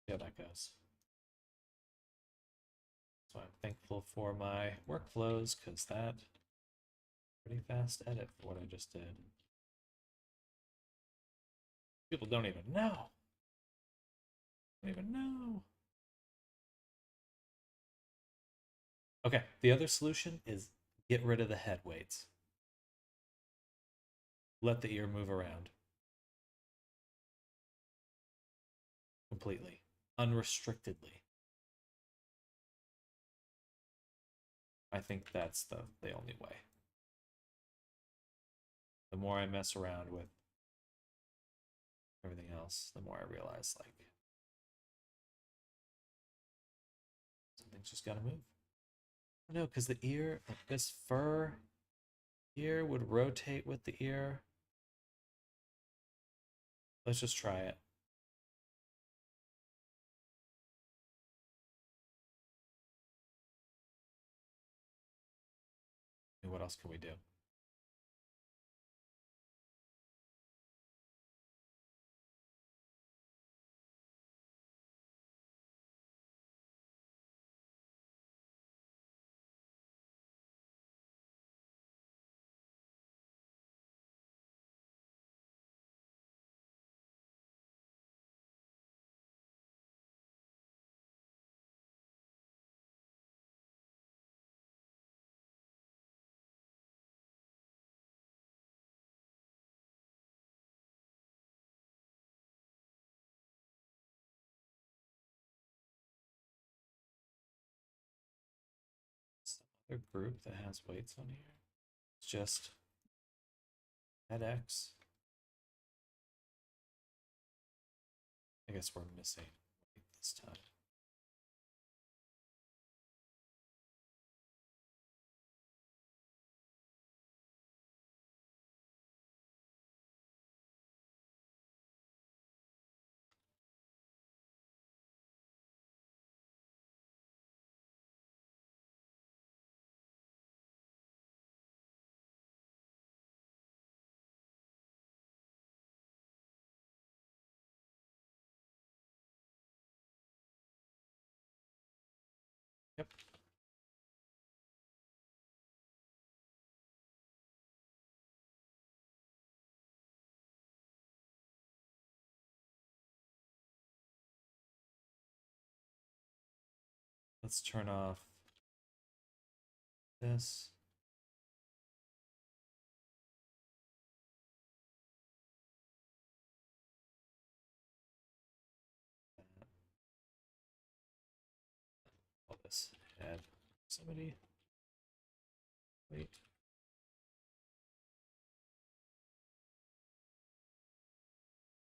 Yeah, that goes. So I'm thankful for my workflows because that pretty fast edit for what I just did. People don't even know. Don't even know. Okay, the other solution is get rid of the head weights. Let the ear move around completely, unrestrictedly. I think that's the only way. The more I mess around with everything else, the more I realize like something's just gotta move. No, because the ear, like this fur here would rotate with the ear. Let's just try it. And what else can we do? Some other group that has weights on here. It's just head X. I guess we're missing weight this time. Yep. Let's turn off this. All this head. Somebody wait.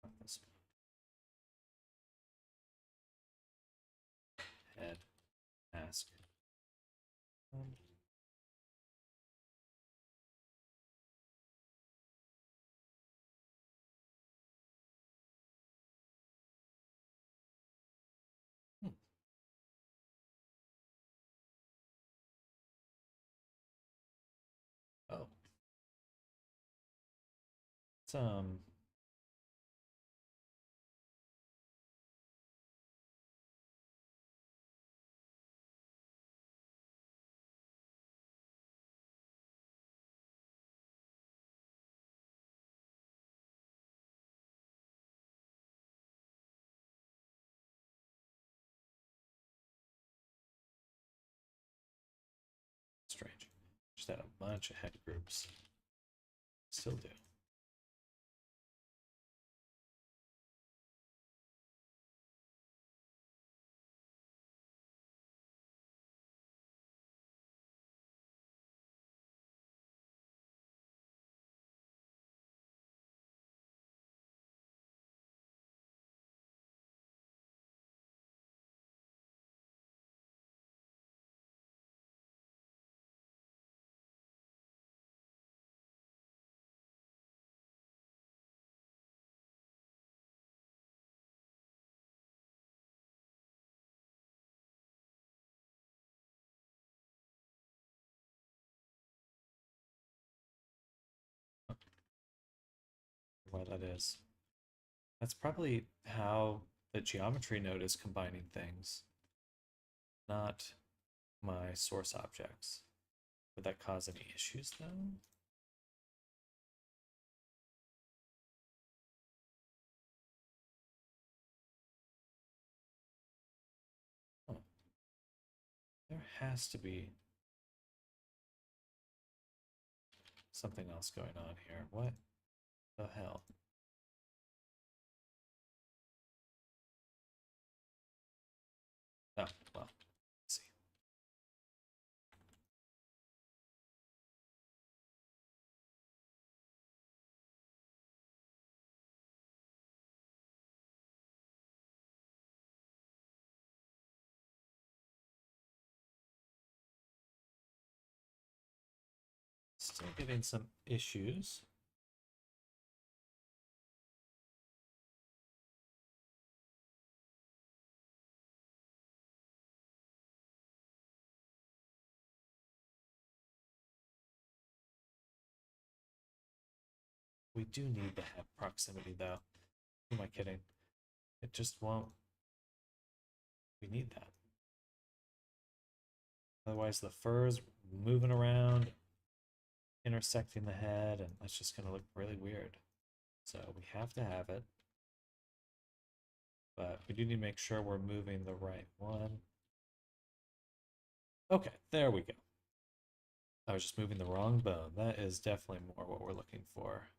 Not this one. Head. Ask. Hmm. Oh. It's strange. Just had a bunch of head groups. Still do. Why that is. That's probably how the geometry node is combining things, not my source objects. Would that cause any issues though? Oh, there has to be something else going on here. What the hell? Oh, well, let's see. Still getting some issues. We do need to have proximity though. Who am I kidding? It just won't. We need that. Otherwise the fur's moving around, intersecting the head, and that's just gonna look really weird. So we have to have it. But we do need to make sure we're moving the right one. Okay, there we go. I was just moving the wrong bone. That is definitely more what we're looking for.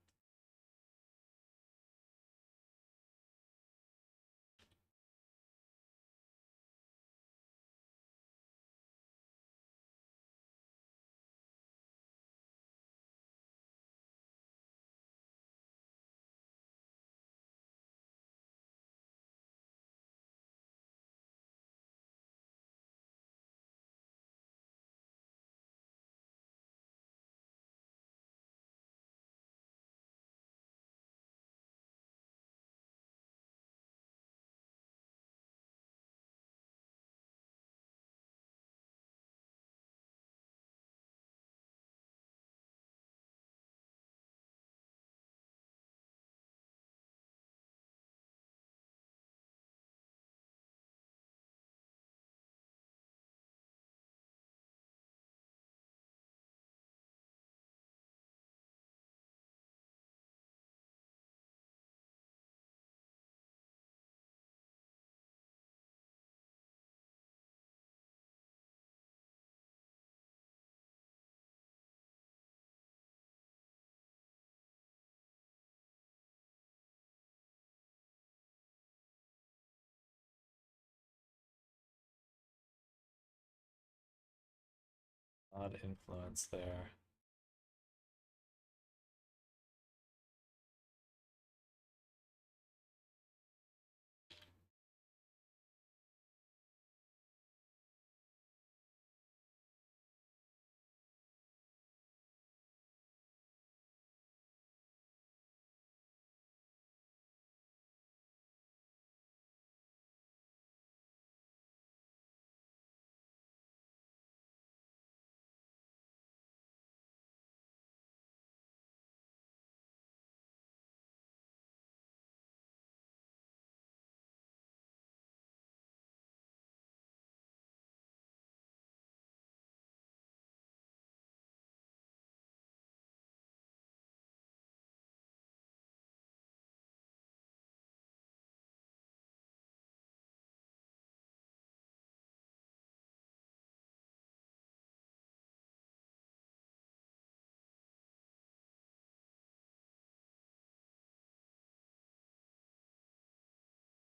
Odd influence there.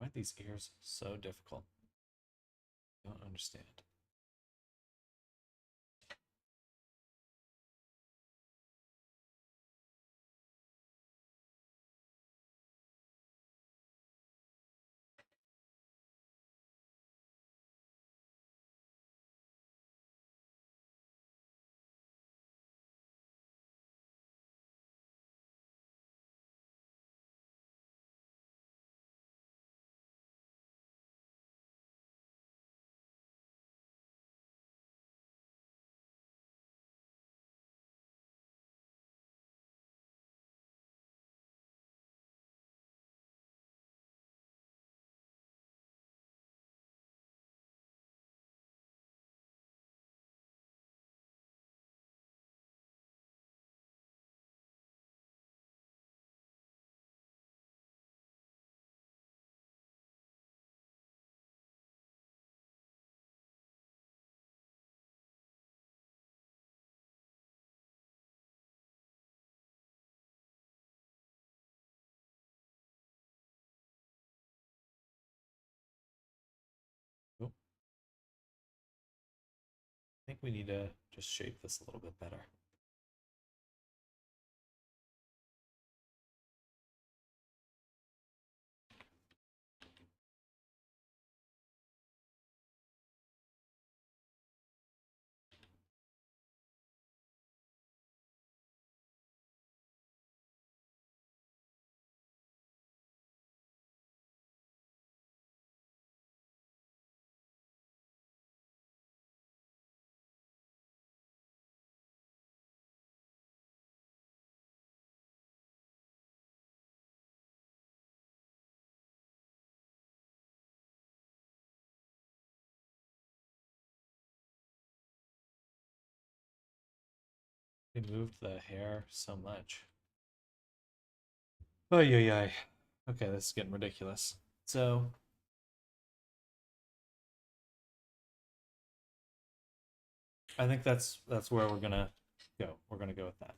Why are these ears so difficult? I don't understand. we need to just shape this a little bit better. They moved the hair so much. Oh yeah. Okay, this is getting ridiculous. So I think that's where we're gonna go. We're gonna go with that.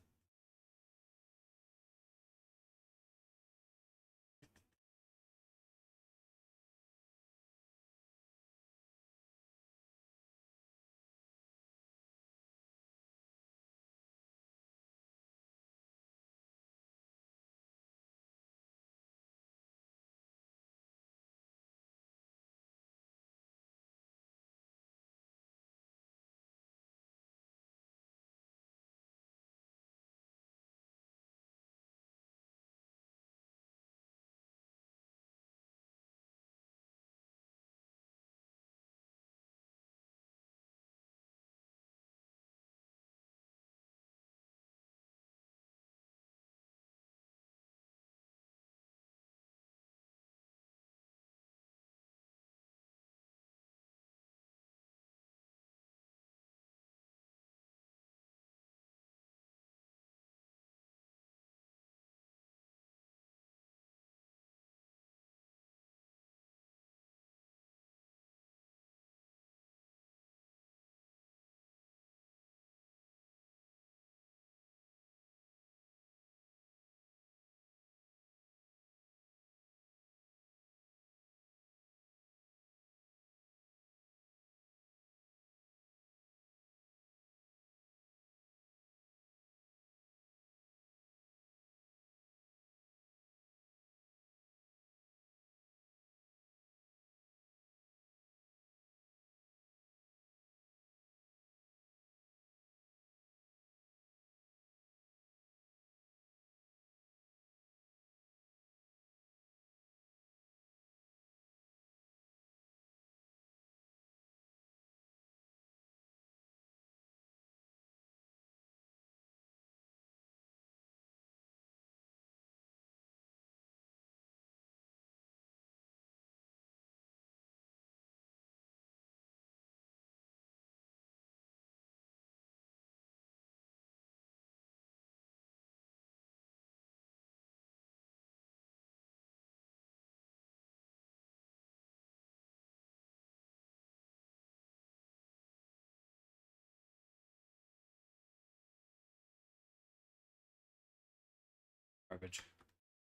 Garbage.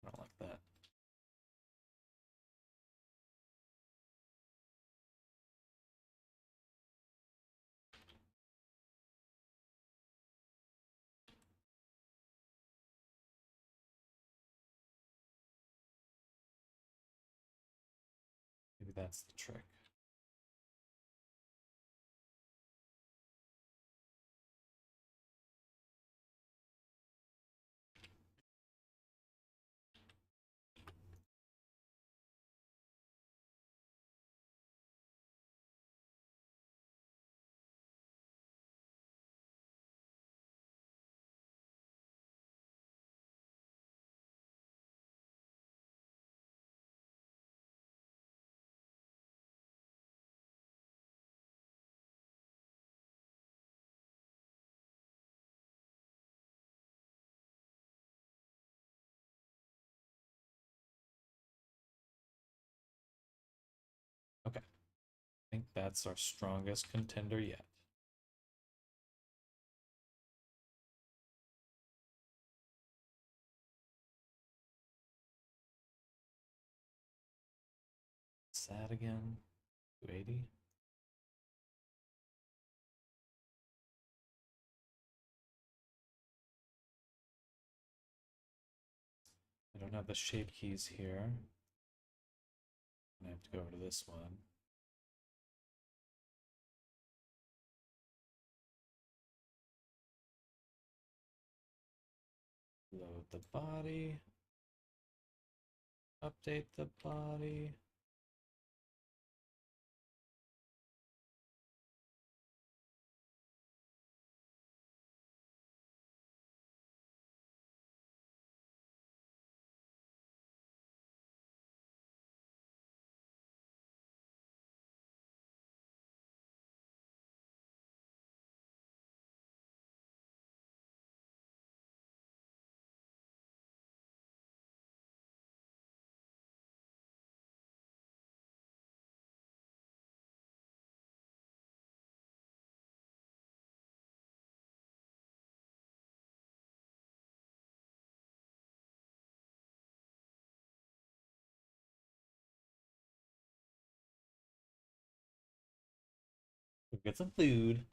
I don't like that. Maybe that's the trick. Okay. I think that's our strongest contender yet. Sad again. 280. I don't have the shape keys here. I have to go over to this one. Load the body. Update the body. We'll get some food.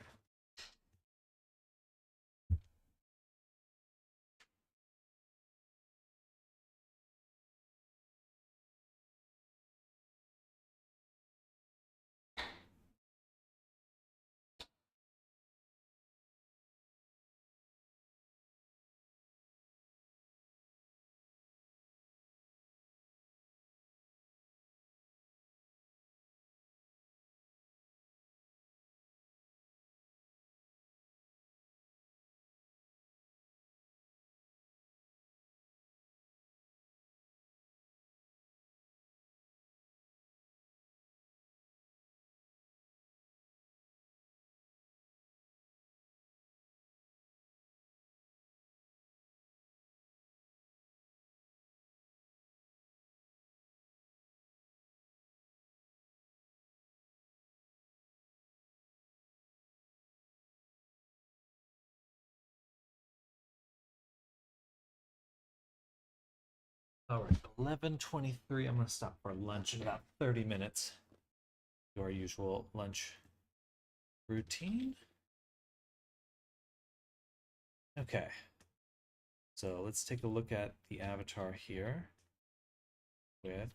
All right, 11:23. I'm gonna stop for lunch in about 30 minutes. Do our usual lunch routine. Okay, so let's take a look at the avatar here with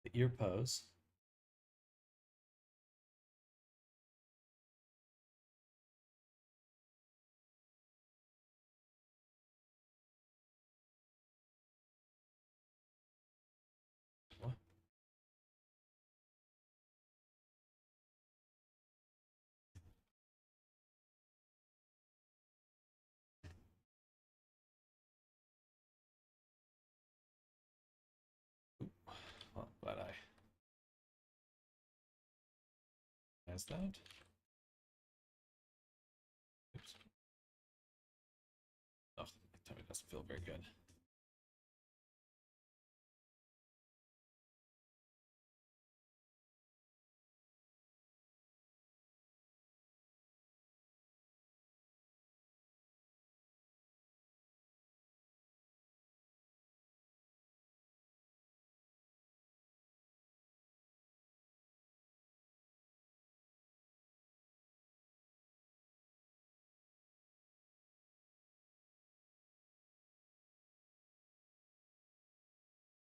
the ear pose. What? Well, glad I has that. Oops. Oh, my tummy doesn't feel very good.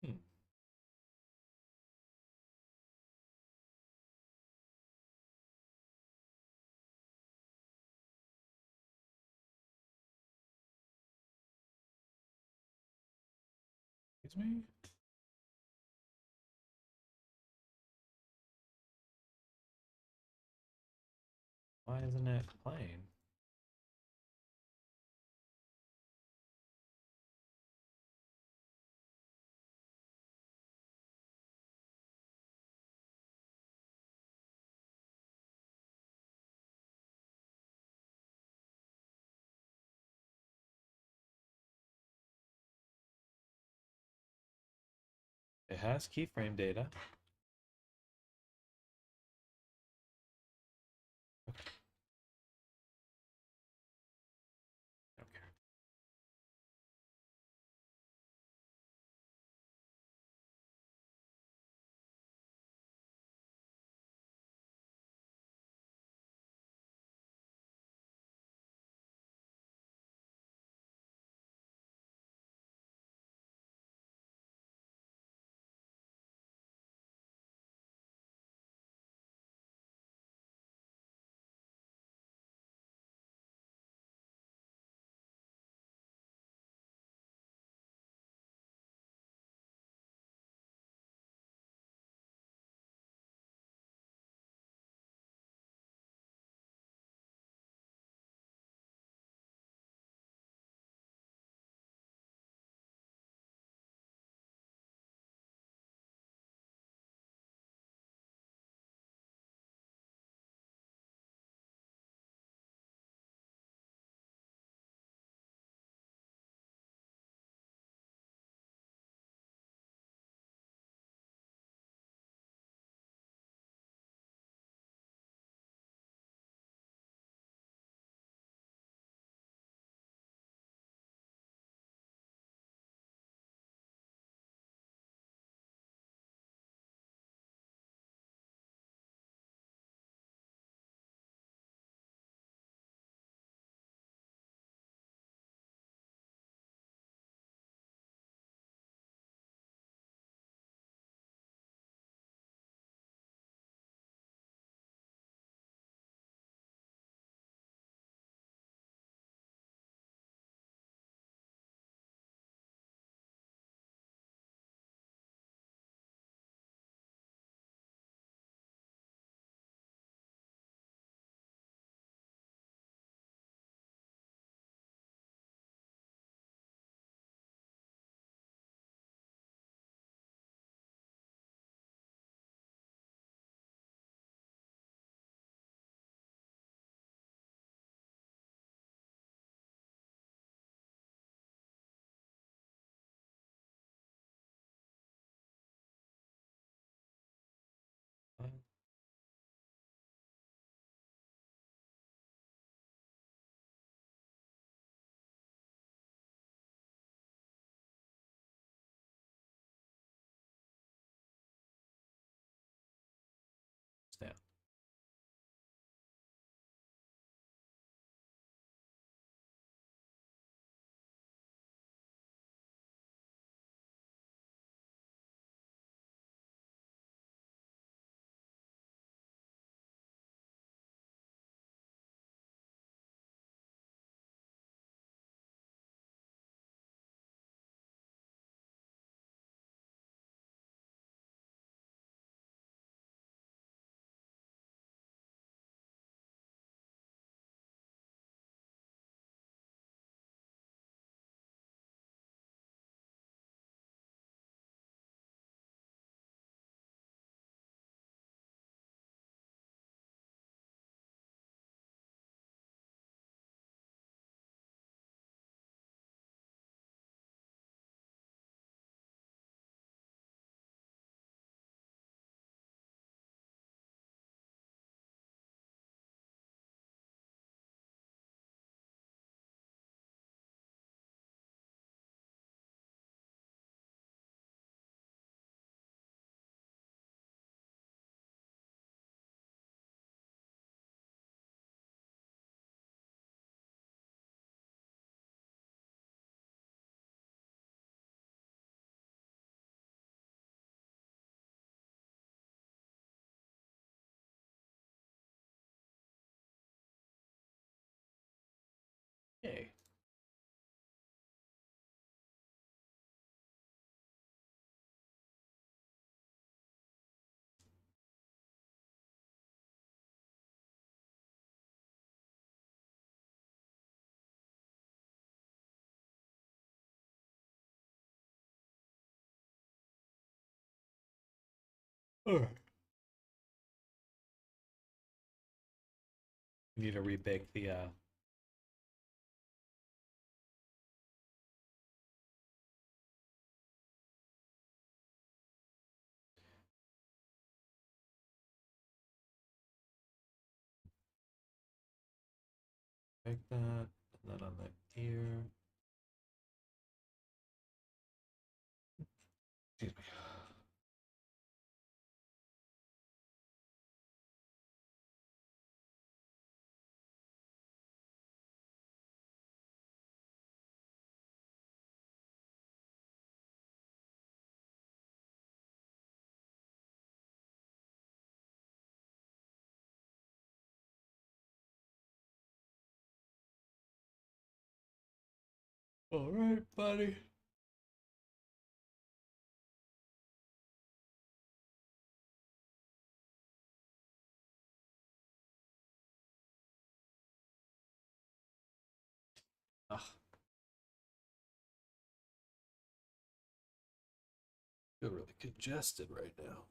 Hmm. Excuse me? Why isn't it playing? It has keyframe data. Okay. Alright. We need to rebake the like that, and then on the ear. Excuse me. All right, buddy. Ugh. Feel really congested right now.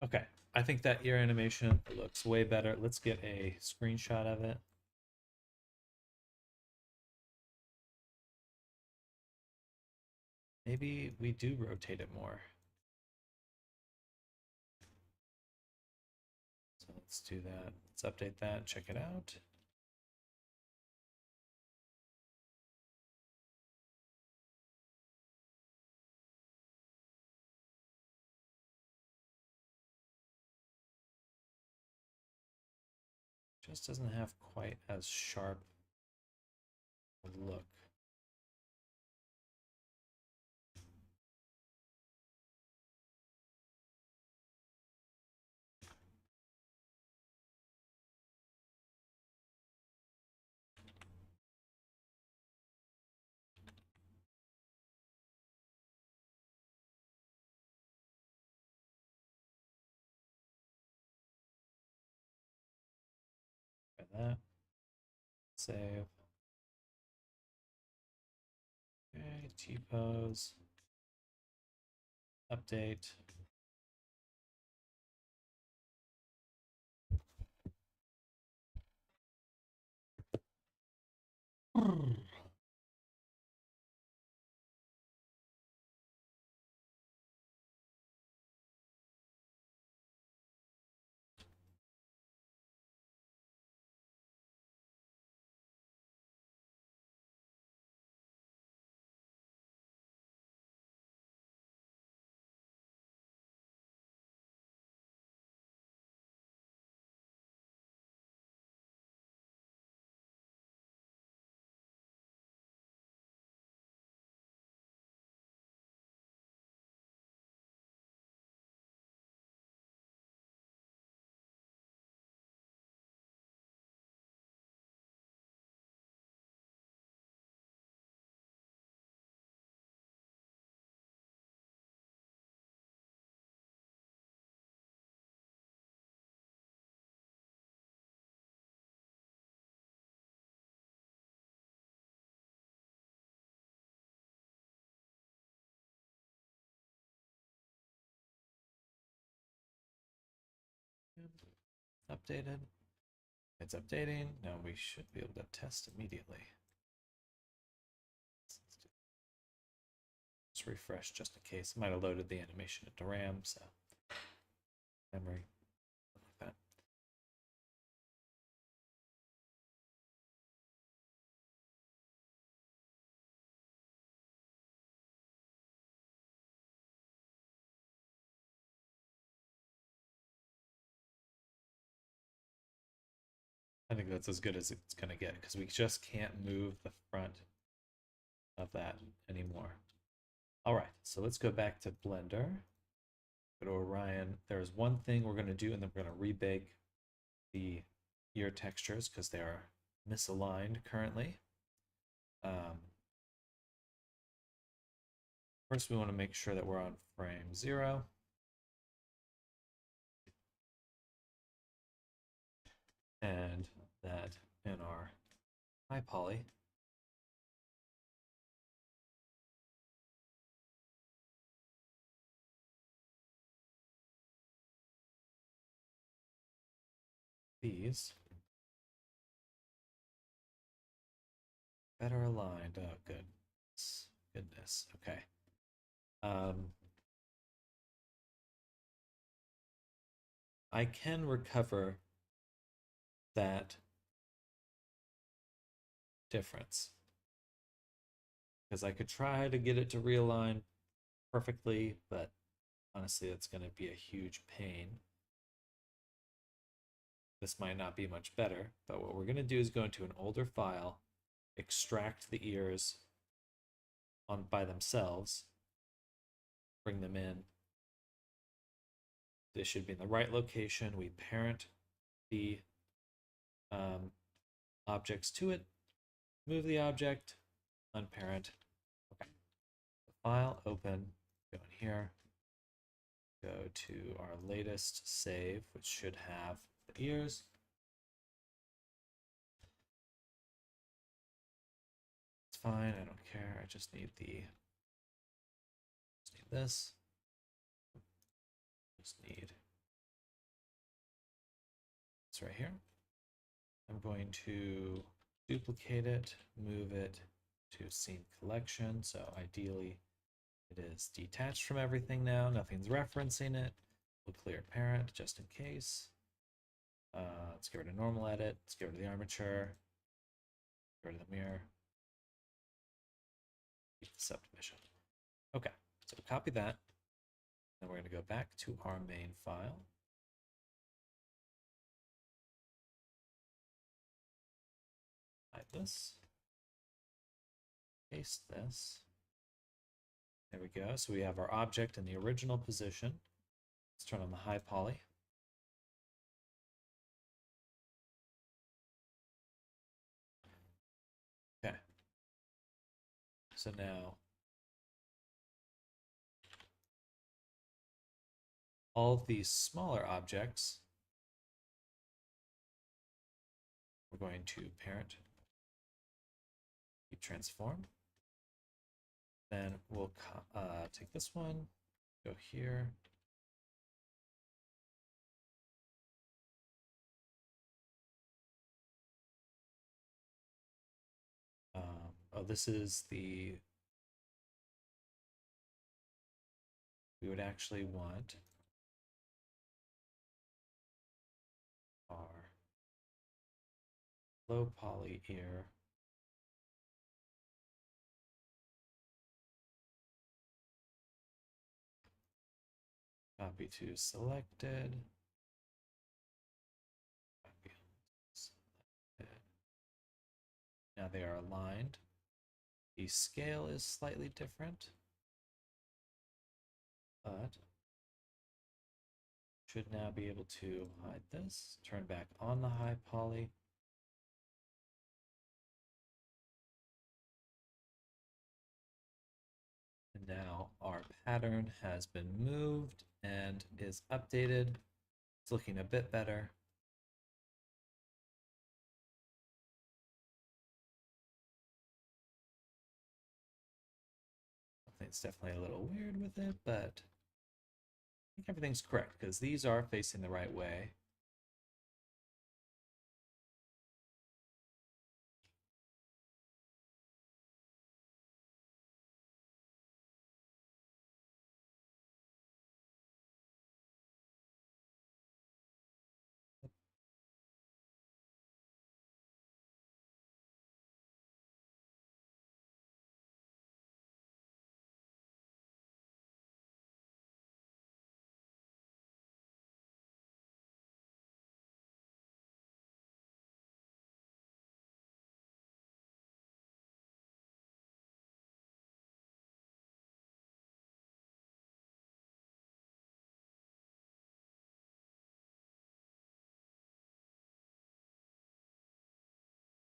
Okay, I think that ear animation looks way better. Let's get a screenshot of it. Maybe we do rotate it more. So let's do that. Let's update that, check it out. Just doesn't have quite as sharp a look. Try that. Save. Okay, T-pose. Update. Updated. It's updating. Now we should be able to test immediately. Let's refresh just in case. It might have loaded the animation into RAM, so memory. Like that. I think that's as good as it's going to get because we just can't move the front of that anymore. All right, so let's go back to Blender. Go to Orion. There's one thing we're going to do, and then we're going to rebake the ear textures because they are misaligned currently. First, we want to make sure that we're on frame 0. And that in our high poly, these better aligned. Oh, goodness. Okay. I can recover that difference because I could try to get it to realign perfectly, but honestly, it's going to be a huge pain. This might not be much better, but what we're going to do is go into an older file, extract the ears by themselves, bring them in. This should be in the right location. We parent the objects to it, move the object, unparent. Okay. File, open, go in here, go to our latest save, which should have the ears. It's fine, I don't care. I just need this. Just need this right here. I'm going to duplicate it, move it to scene collection. So ideally it is detached from everything now. Nothing's referencing it. We'll clear parent just in case. Let's get rid of normal edit. Let's get rid of the armature. Get rid of the mirror. Keep the subdivision. Okay, so copy that. Then we're going to go back to our main file. Hide this. Paste this. There we go. So we have our object in the original position. Let's turn on the high poly. Okay. So now all of these smaller objects, we're going to parent, keep transform. Then we'll take this one, go here. Oh, this is the, we would actually want our low poly ear. Copy to selected. Copy selected. Now they are aligned. The scale is slightly different, but should now be able to hide this, turn back on the high poly. And now our pattern has been moved and is updated. It's looking a bit better. Something's definitely a little weird with it, but I think everything's correct because these are facing the right way.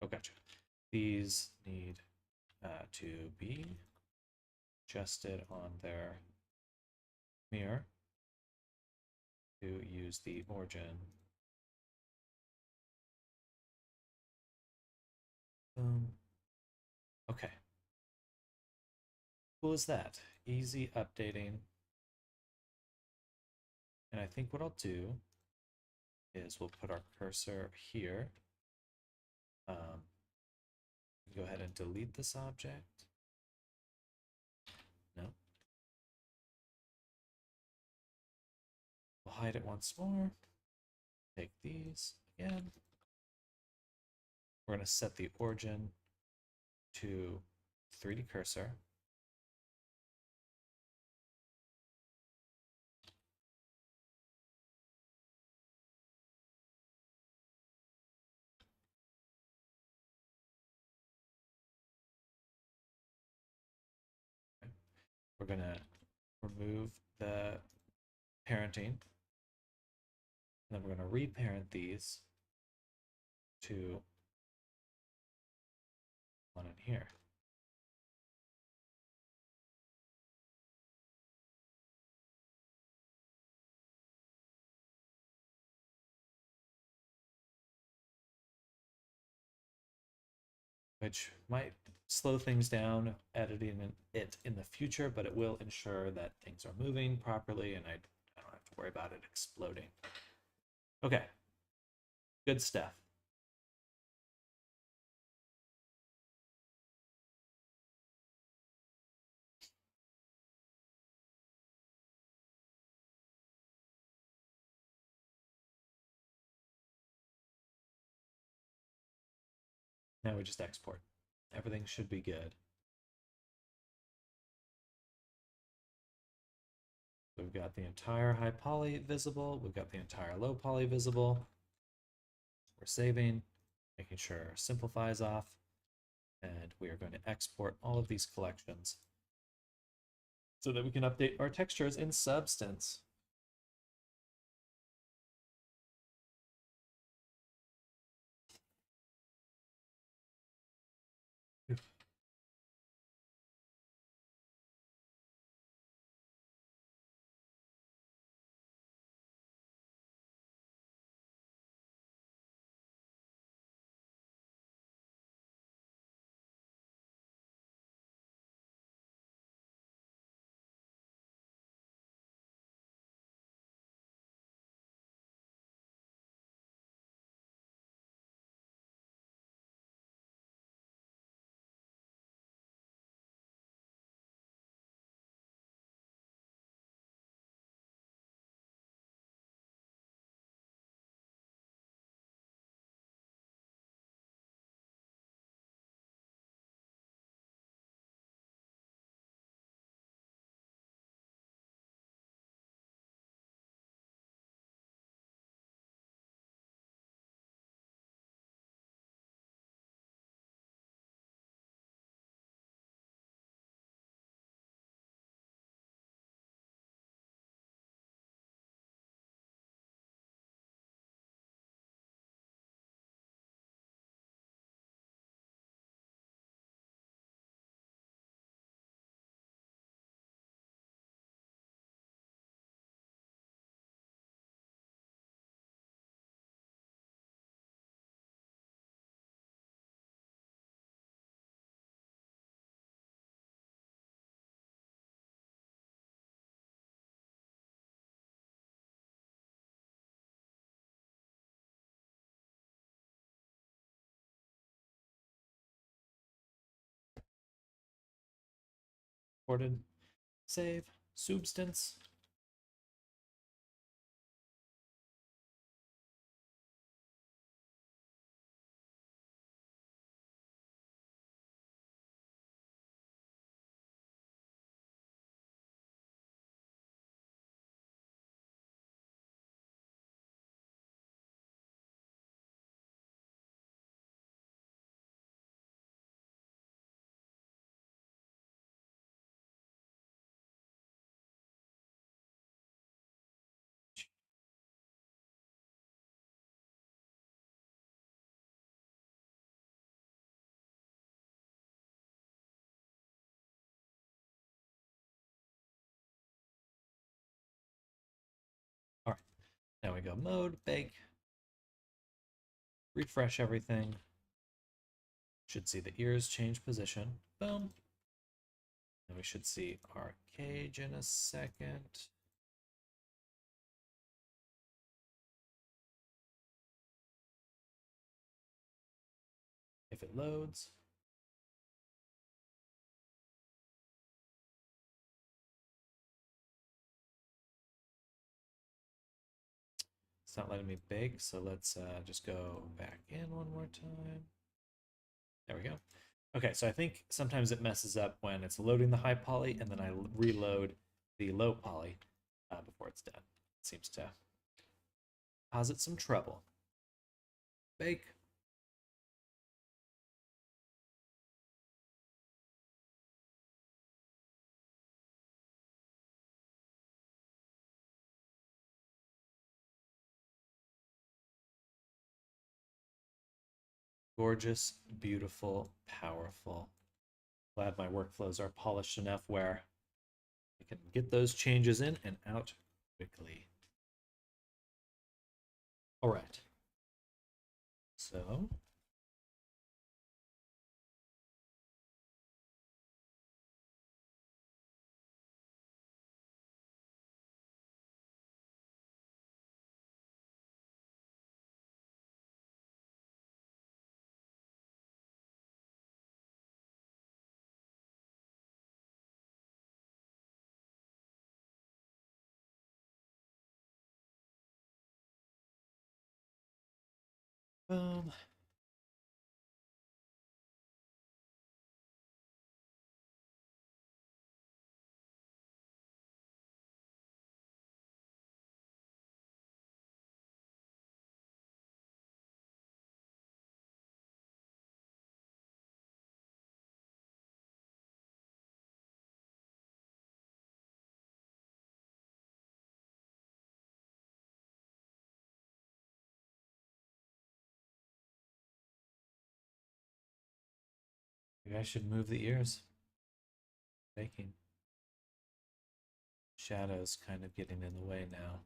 Oh, gotcha. These need to be adjusted on their mirror to use the origin. Okay. Cool as that. Easy updating. And I think what I'll do is we'll put our cursor here. Go ahead and delete this object. No. We'll hide it once more. Take these again. We're going to set the origin to 3D cursor. We're going to remove the parenting. And then we're going to reparent these to one in here. Which might slow things down editing it in the future, but it will ensure that things are moving properly and I don't have to worry about it exploding. Okay, good stuff. Now we just export. Everything should be good. We've got the entire high poly visible. We've got the entire low poly visible. We're saving, making sure simplify is off, and we are going to export all of these collections so that we can update our textures in Substance. Exported, save, Substance. Now we go mode, bake, refresh everything. Should see the ears change position. Boom. And we should see our cage in a second. If it loads. It's not letting me bake, so let's just go back in one more time. There we go. Okay, so I think sometimes it messes up when it's loading the high poly and then I reload the low poly before it's done. It seems to cause it some trouble. Bake. Gorgeous, beautiful, powerful. Glad my workflows are polished enough where I can get those changes in and out quickly. All right. So boom. Maybe I should move the ears. Baking. Shadow's kind of getting in the way now.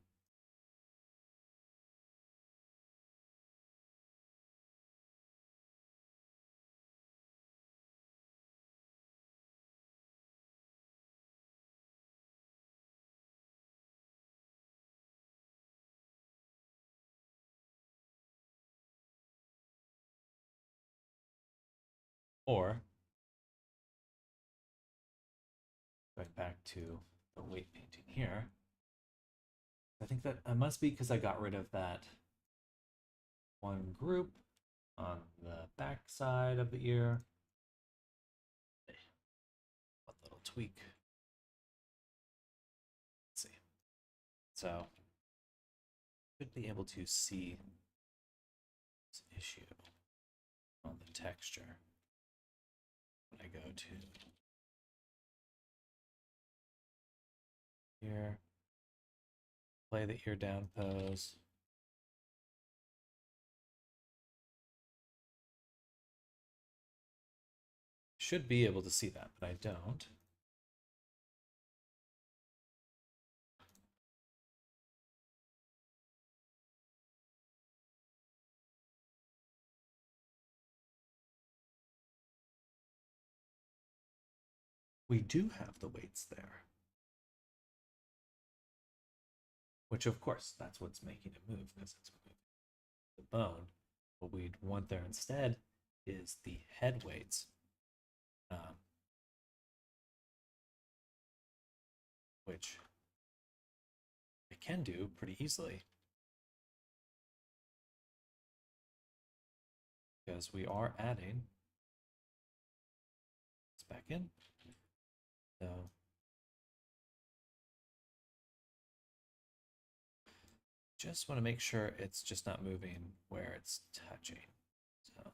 Or going back to the weight painting here. I think that I must be because I got rid of that one group on the back side of the ear. One little tweak. Let's see. So should be able to see this issue on the texture when I go to here, play the ear down pose. Should be able to see that, but I don't. We do have the weights there. Which, of course, that's what's making it move, because it's moving the bone. What we'd want there instead is the head weights. Which I can do pretty easily. Because we are adding this back in. So just want to make sure it's just not moving where it's touching. So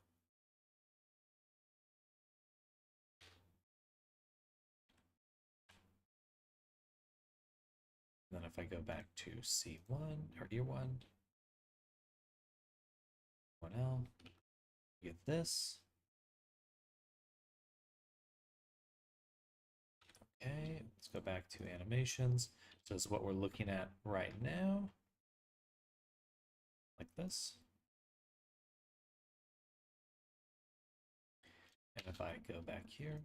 then if I go back to C1 or ear1, 1L, get this. Okay, let's go back to animations. So this is what we're looking at right now. like this. And if I go back here,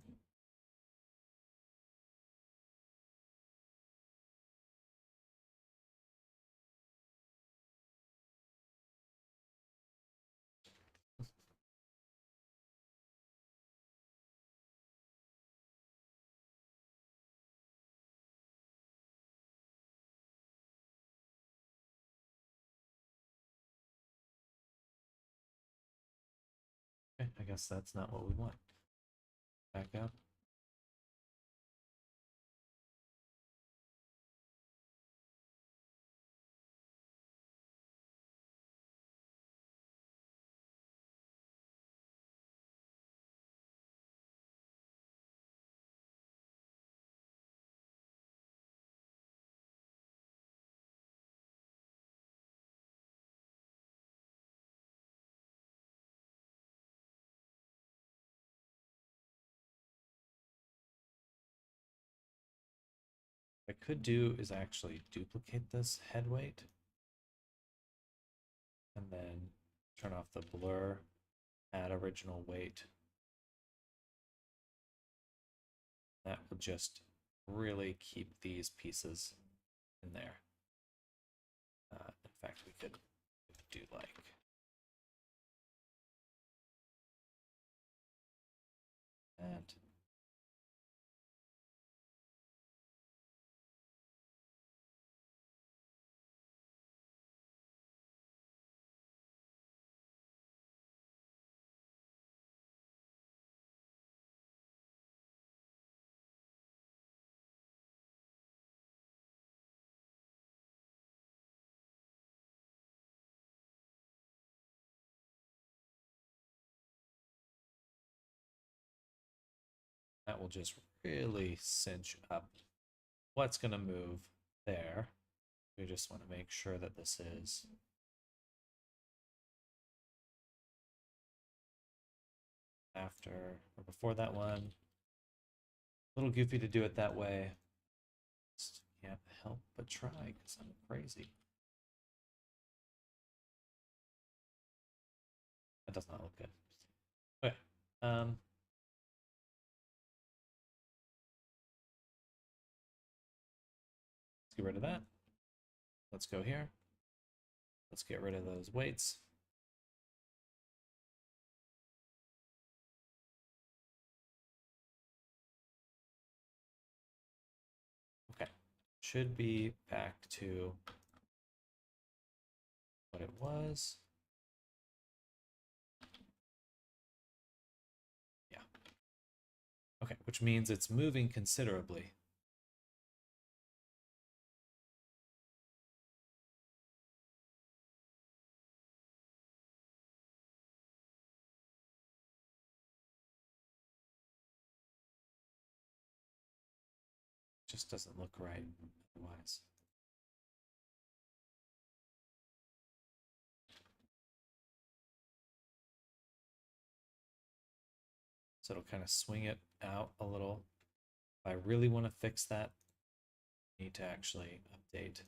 okay, I guess that's not what we want. Back up. What I could do is actually duplicate this head weight and then turn off the blur, add original weight. That will just really keep these pieces in there. In fact, we could do like that. That will just really cinch up what's going to move there. We just want to make sure that this is after or before that one. A little goofy to do it that way. Just can't help but try because I'm crazy. That does not look good. Okay. Let's get rid of that. Let's go here. Let's get rid of those weights. Okay. Should be back to what it was. Yeah. Okay, which means it's moving considerably. Just doesn't look right otherwise. So it'll kind of swing it out a little. If I really want to fix that, I need to actually update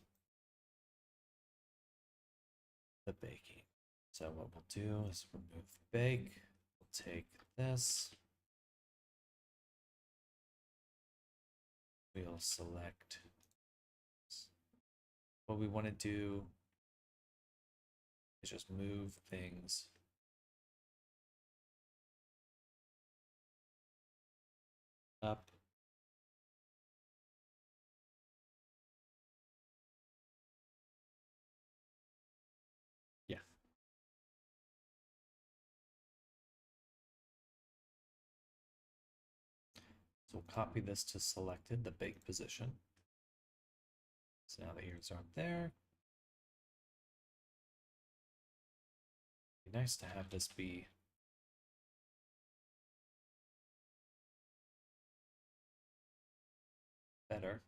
the baking. So what we'll do is remove bake. We'll take this. We'll select what we want to do is just move things up. Yeah. So we'll copy this to selected, the bake position. So now the ears are up there. It'd be nice to have this be better.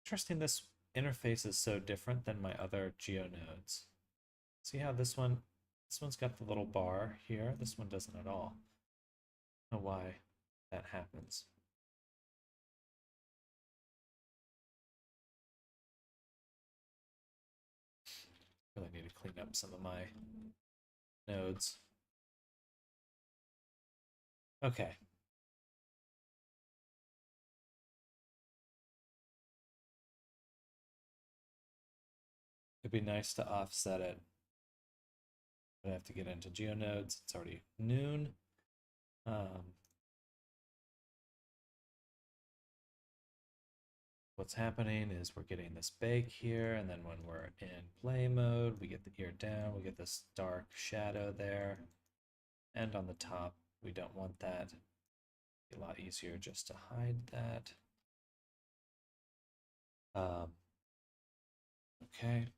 Interesting, this interface is so different than my other GeoNodes. See how this one's got the little bar here, this one doesn't at all. I don't know why that happens. Really need to clean up some of my nodes. Okay. It'd be nice to offset it. I have to get into GeoNodes. It's already noon. What's happening is we're getting this bake here, and then when we're in play mode, we get the ear down, we get this dark shadow there. And on the top, we don't want that. It'd be a lot easier just to hide that. Okay,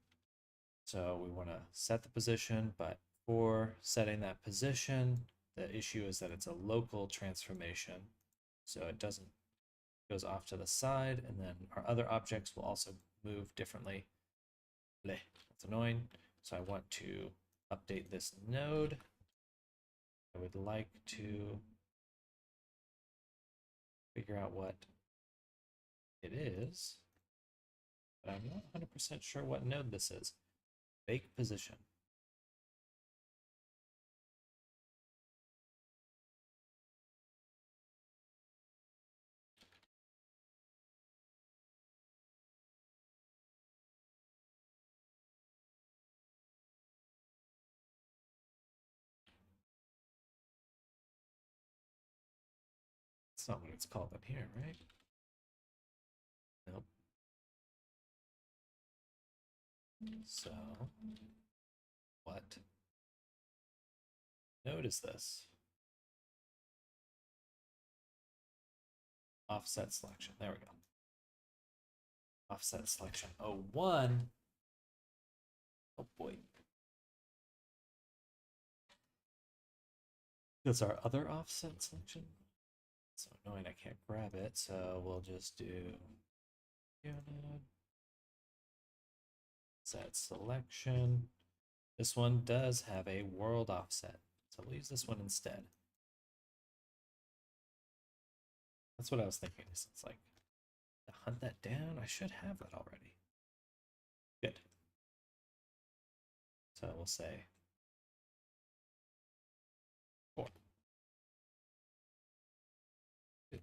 so we want to set the position, but for setting that position, the issue is that it's a local transformation, so it goes off to the side, and then our other objects will also move differently. Bleh, that's annoying. So I want to update this node. I would like to figure out what it is, but I'm not 100% sure what node this is. Bake position. That's not what it's called in here, right? Nope. So, what node is this? Offset selection. There we go. Offset selection 01. Oh boy. That's our other offset selection. It's so annoying I can't grab it, so we'll just do set selection. This one does have a world offset, so we'll use this one instead. That's what I was thinking. It's like, to hunt that down, I should have that already. Good. So we'll say 4. Good.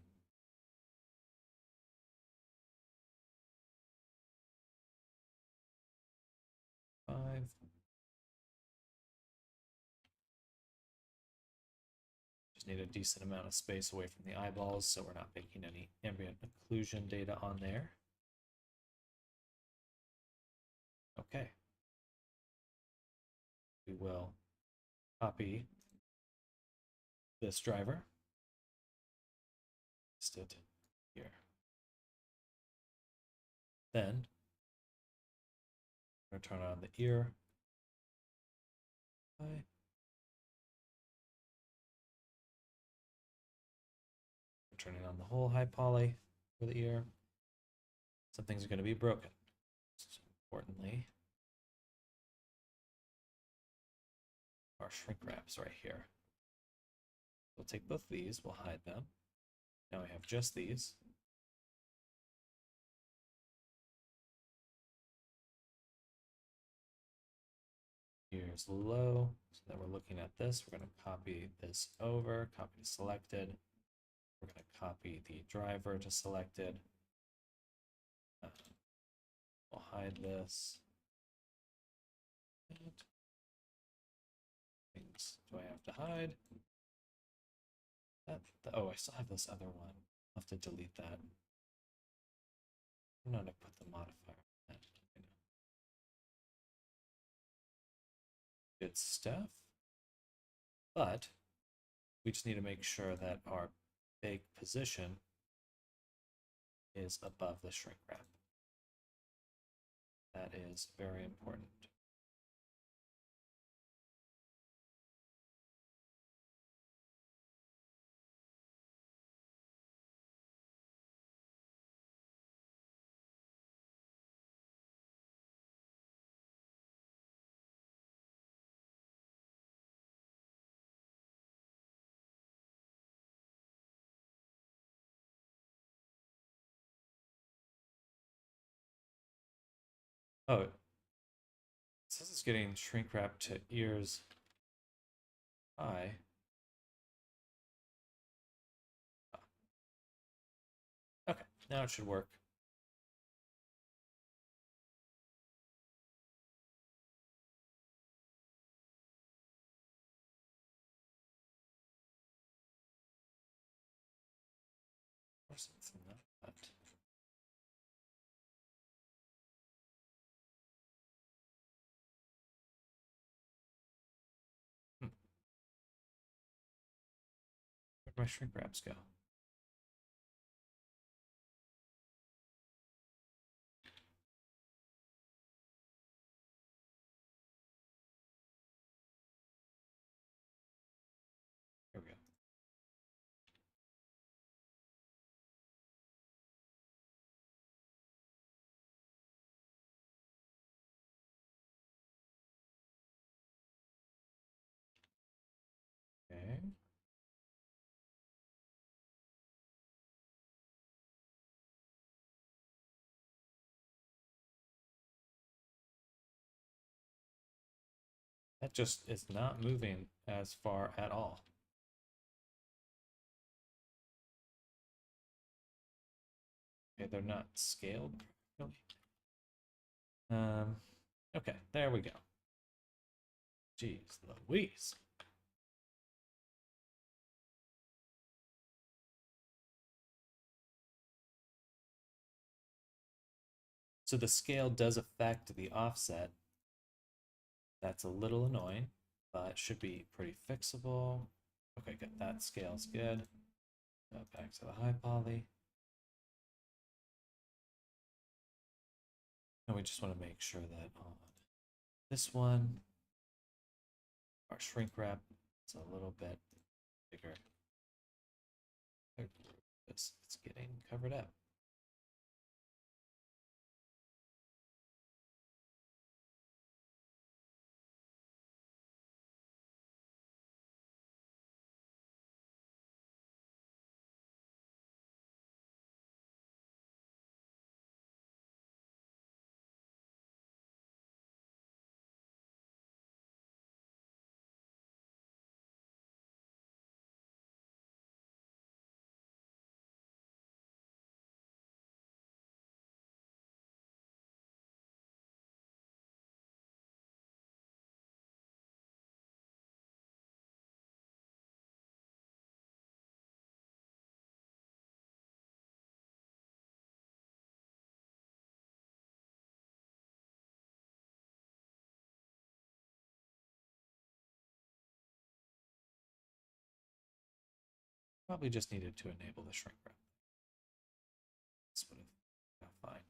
5. Just need a decent amount of space away from the eyeballs so we're not making any ambient occlusion data on there. Okay. We will copy this driver. Paste it here. Then I'm going to turn on the ear. Turning on the whole high poly for the ear. Some things are going to be broken. So importantly, our shrink wraps right here. We'll take both these, we'll hide them. Now I have just these. Here's low, so then we're looking at this. We're going to copy this over, copy to selected. We're going to copy the driver to selected. We'll hide this. And things do I have to hide? Oh, I still have this other one. I'll have to delete that. I'm not going to put the modifier. Good stuff. But we just need to make sure that our bake position is above the shrink wrap. That is very important. Oh, it says it's getting shrink wrap to ears high. Okay, now it should work. Or something like that. Where'd my shrink wraps go? Here we go. Okay. That just is not moving as far at all. Okay, they're not scaled really. Okay, there we go. Jeez Louise. So the scale does affect the offset. That's a little annoying, but should be pretty fixable. Okay, good. That scale's good. Back to the high poly. And we just want to make sure that on this one, our shrink wrap is a little bit bigger. It's getting covered up. Probably just needed to enable the shrink wrap. This would have been fine.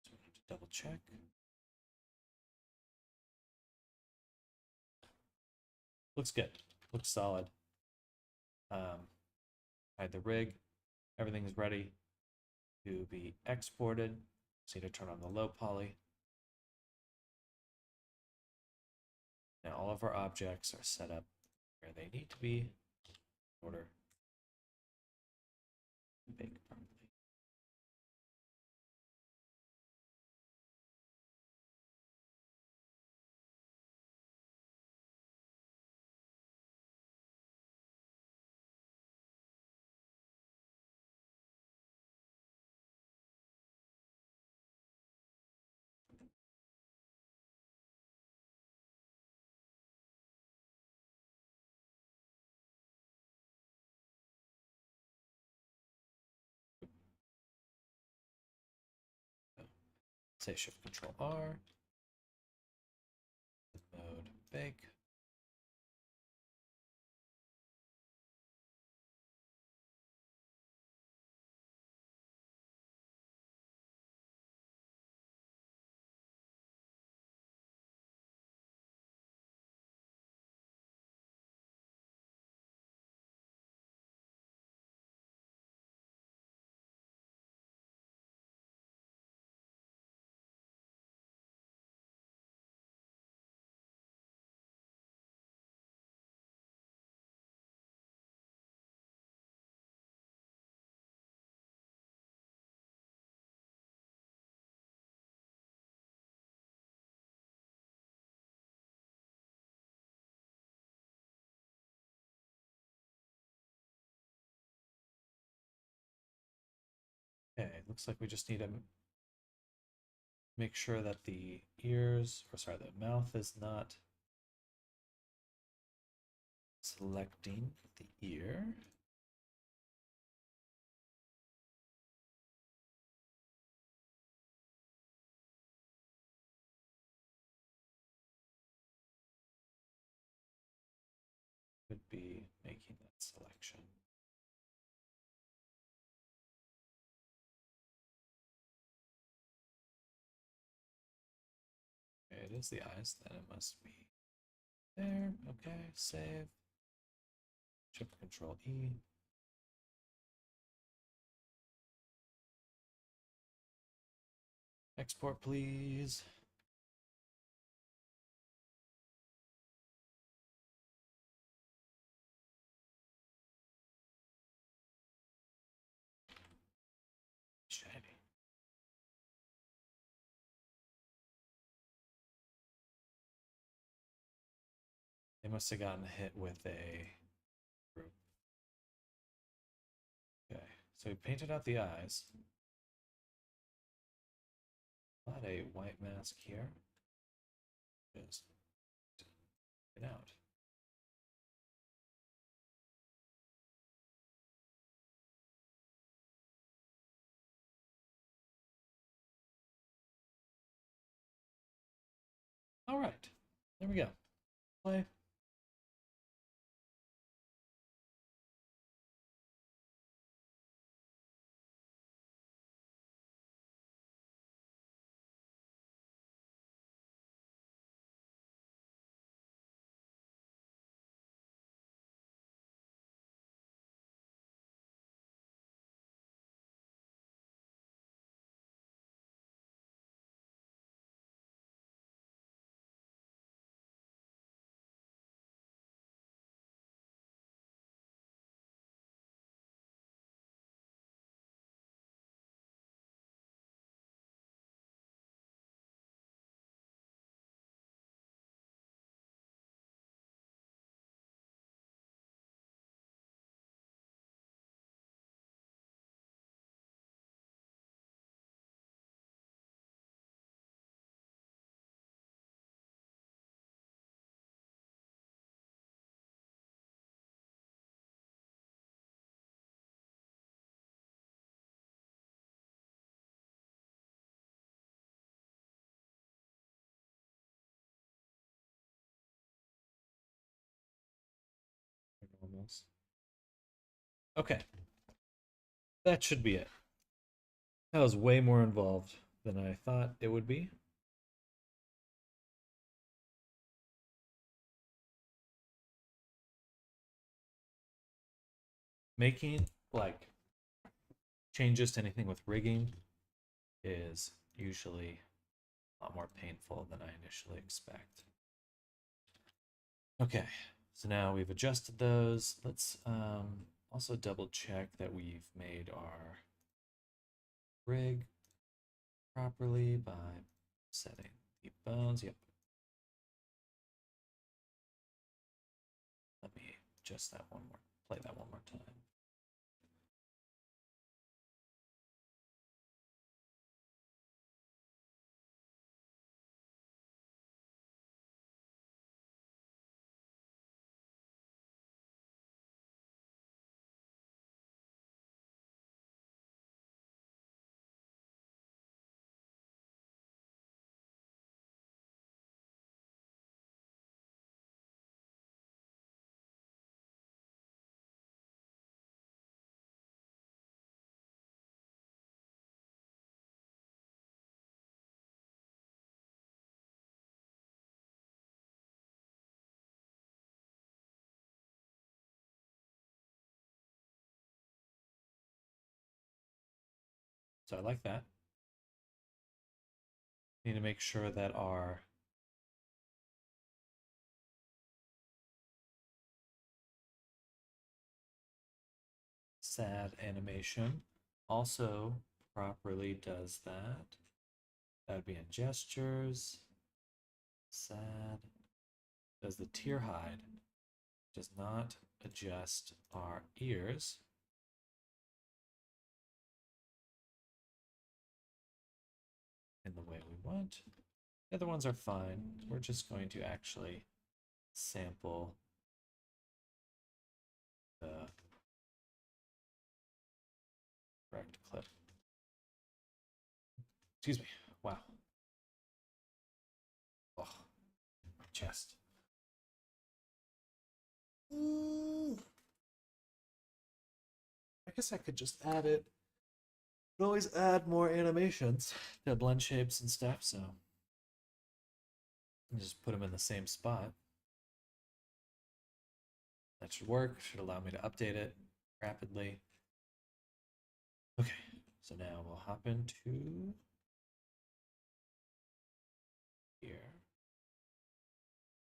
So we need to double check. Looks good. Looks solid. Hide the rig. Everything is ready to be exported. Just need to turn on the low poly. Now all of our objects are set up where they need to be in order to bake properly. So, say Shift Control R, mode bake. looks like we just need to make sure that the ears, or sorry, the mouth is not selecting the ear. Could be making that selection. Okay, it is the eyes, then it must be there. Okay, save. Shift Control E. Export, please. Shiny. They must have gotten hit with a group. Okay, so we painted out the eyes. Not a white mask here. Just get out. All right, there we go. Play. Normals. Okay, that should be it. That was way more involved than I thought it would be. Making like changes to anything with rigging is usually a lot more painful than I initially expect. Okay, so now we've adjusted those. Let's also double check that we've made our rig properly by setting the bones. Yep. Let me adjust that one more, play that one more time. So I like that. Need to make sure that our sad animation also properly does that. That would be in gestures. Sad. Does the tear hide. Does not adjust our ears. what? The other ones are fine. We're just going to actually sample the correct clip. Excuse me. Wow. Oh, my chest. I guess I could just add it. Could always add more animations to blend shapes and stuff, so just put them in the same spot. That should work. Should allow me to update it rapidly. Okay, so now we'll hop into here.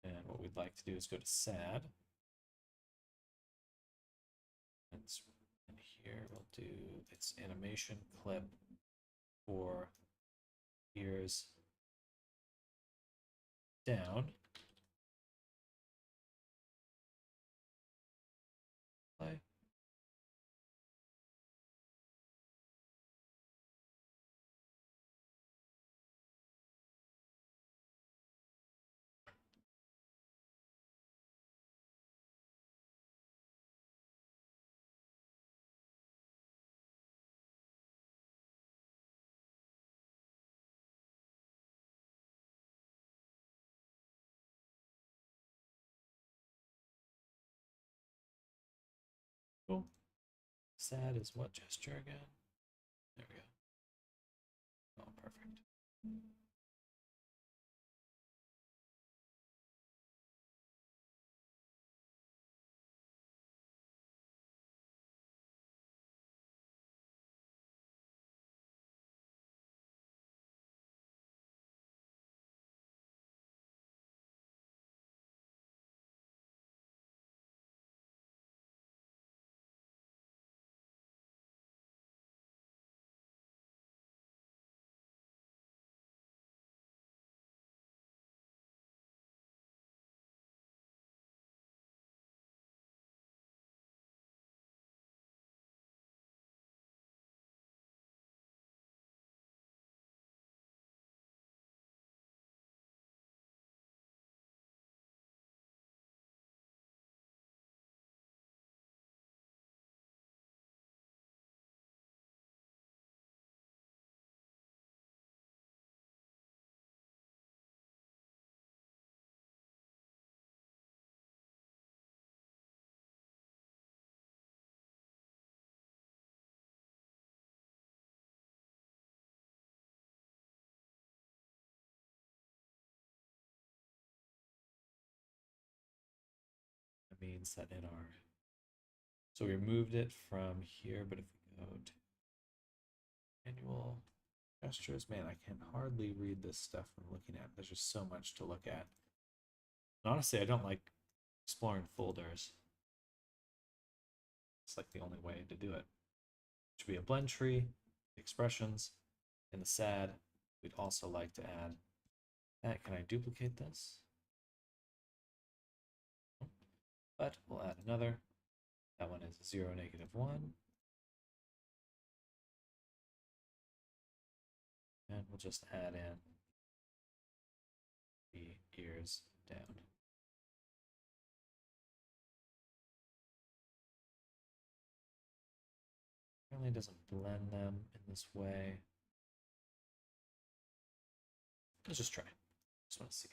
And what we'd like to do is go to SAD. And here we'll do its animation clip for ears down. Play. Cool. SAD is what gesture again? There we go. Oh, perfect. That means that in our, so we removed it from here, but if we go to manual gestures, man, I can hardly read this stuff I'm looking at. There's just so much to look at. And honestly, I don't like exploring folders. It's like the only way to do it. It should be a blend tree, expressions, in the SAD. We'd also like to add that. Can I duplicate this? But we'll add another. That one is 0, -1. And we'll just add in the ears down. Apparently it doesn't blend them in this way. Let's just try. Just want to see.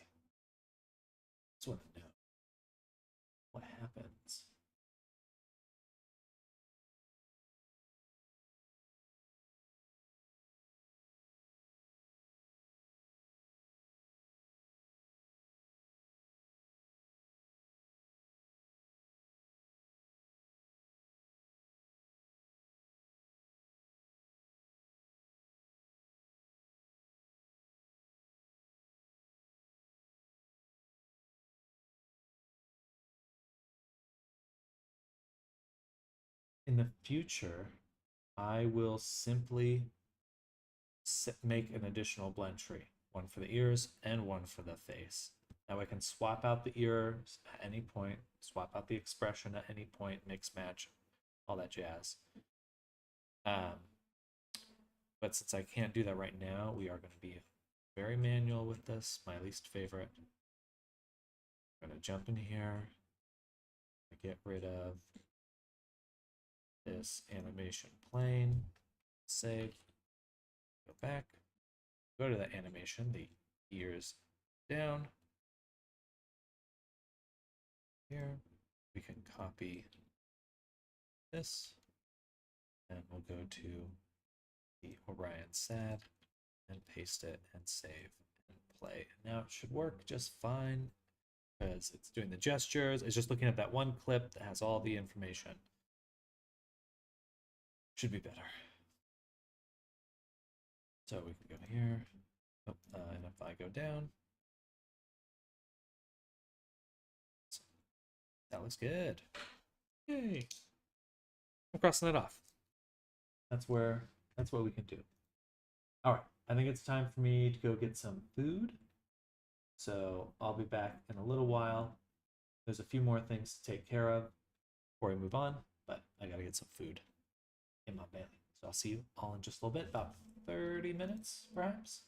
Just want to know what happens. In the future, I will simply make an additional blend tree, one for the ears and one for the face. Now I can swap out the ears at any point, swap out the expression at any point, mix, match, all that jazz. But since I can't do that right now, we are going to be very manual with this, my least favorite. I'm gonna jump in here, get rid of this animation plane, save, go back, go to the animation, the ears down. Here, we can copy this, and we'll go to the Orion SAD and paste it and save and play. And now it should work just fine because it's doing the gestures. It's just looking at that one clip that has all the information. Should be better. So we can go here, and if I go down, that looks good. Yay! I'm crossing it off. That's what we can do. All right, I think it's time for me to go get some food. So I'll be back in a little while. There's a few more things to take care of before we move on, but I gotta get some food in my belly. So I'll see you all in just a little bit, about 30 minutes, perhaps.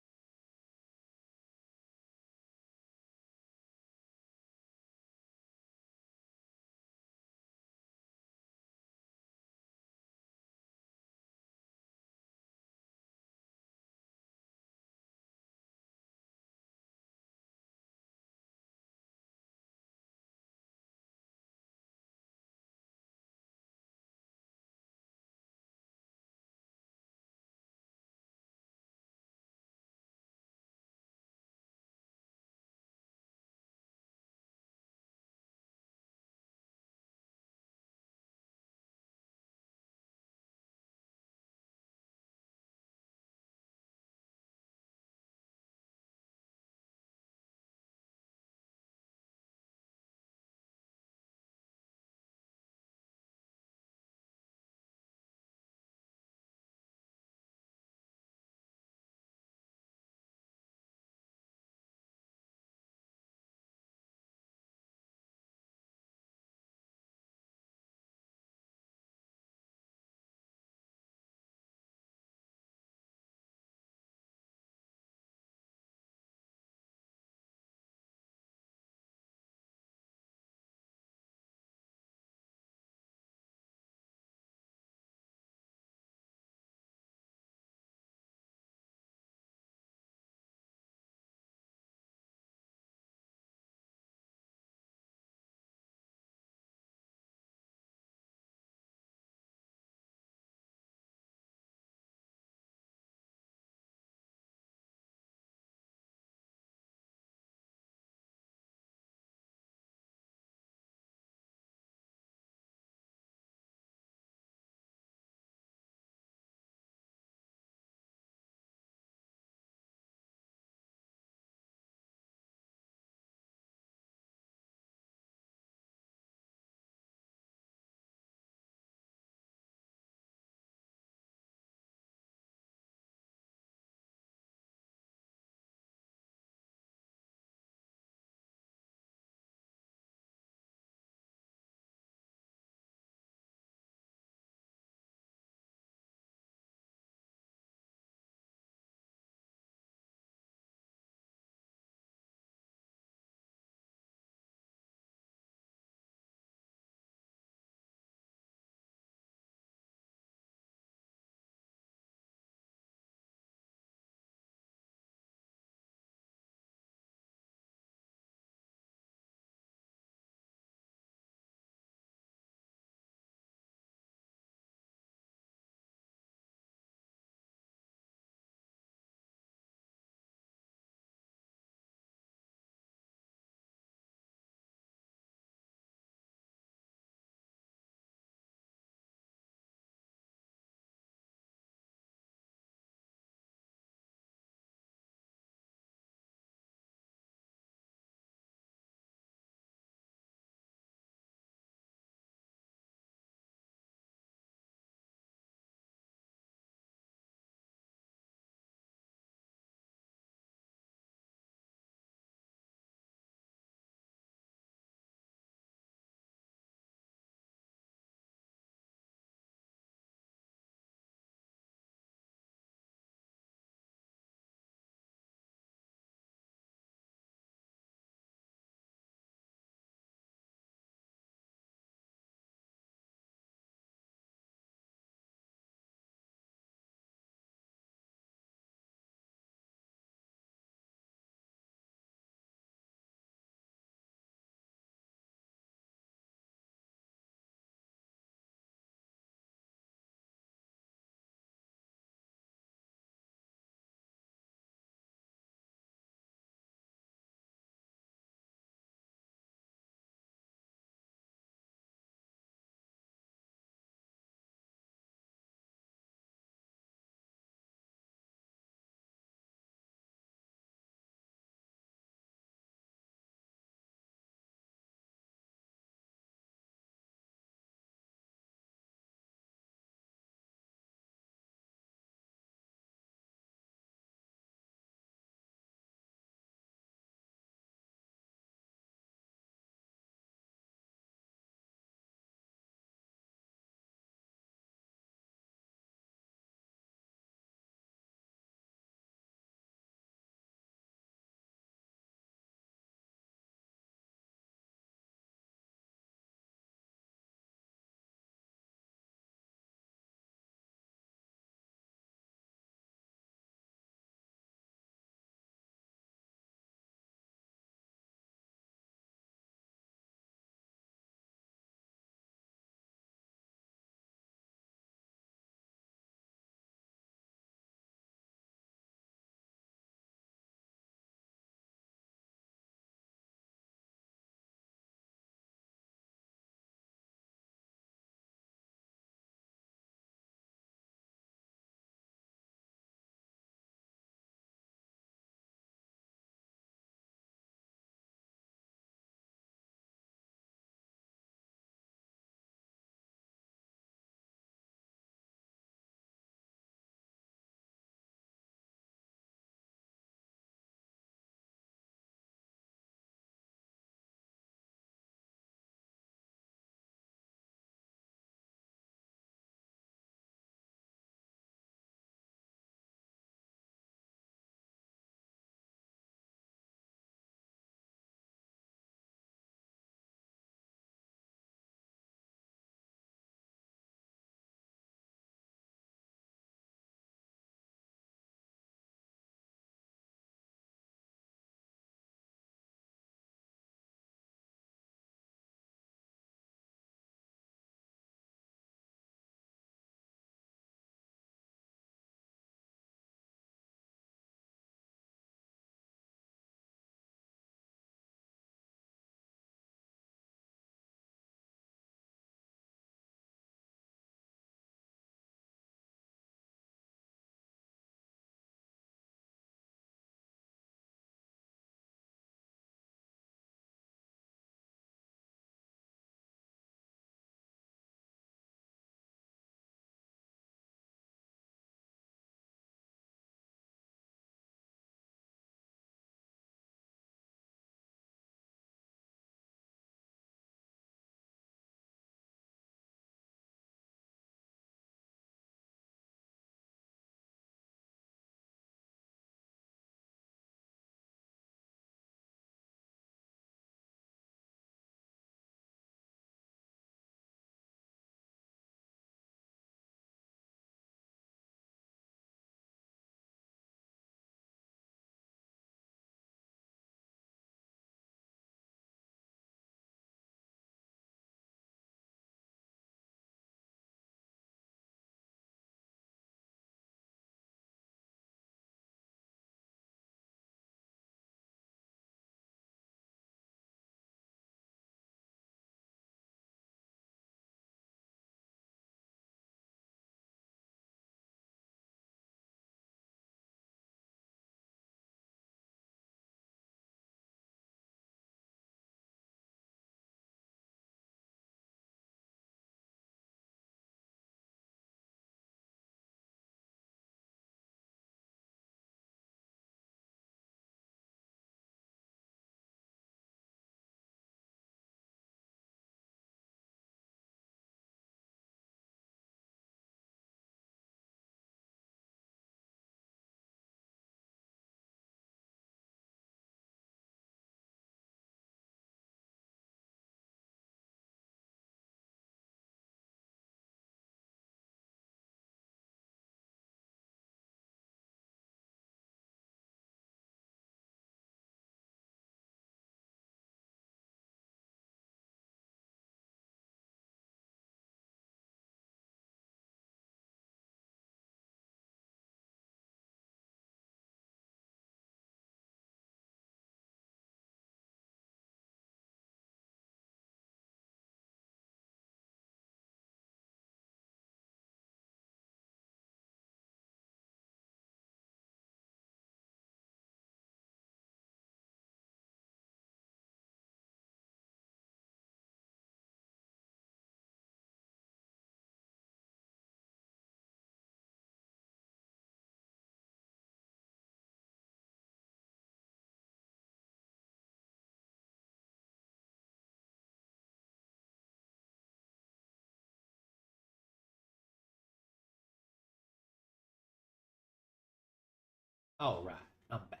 All right, I'm back.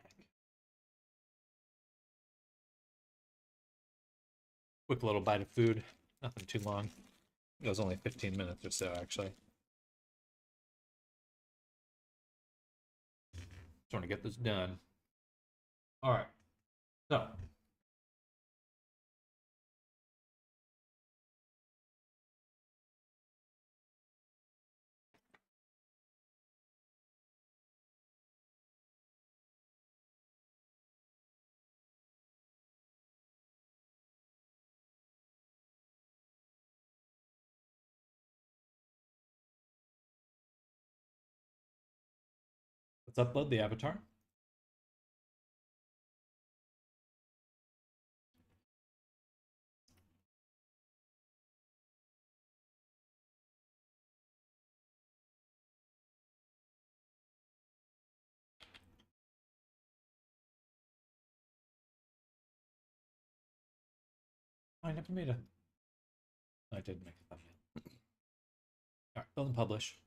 Quick little bite of food. Nothing too long. It was only 15 minutes or so, actually. Just want to get this done. All right. So, let's upload the avatar. I never made a. I did make a thumbnail. All right, build and publish.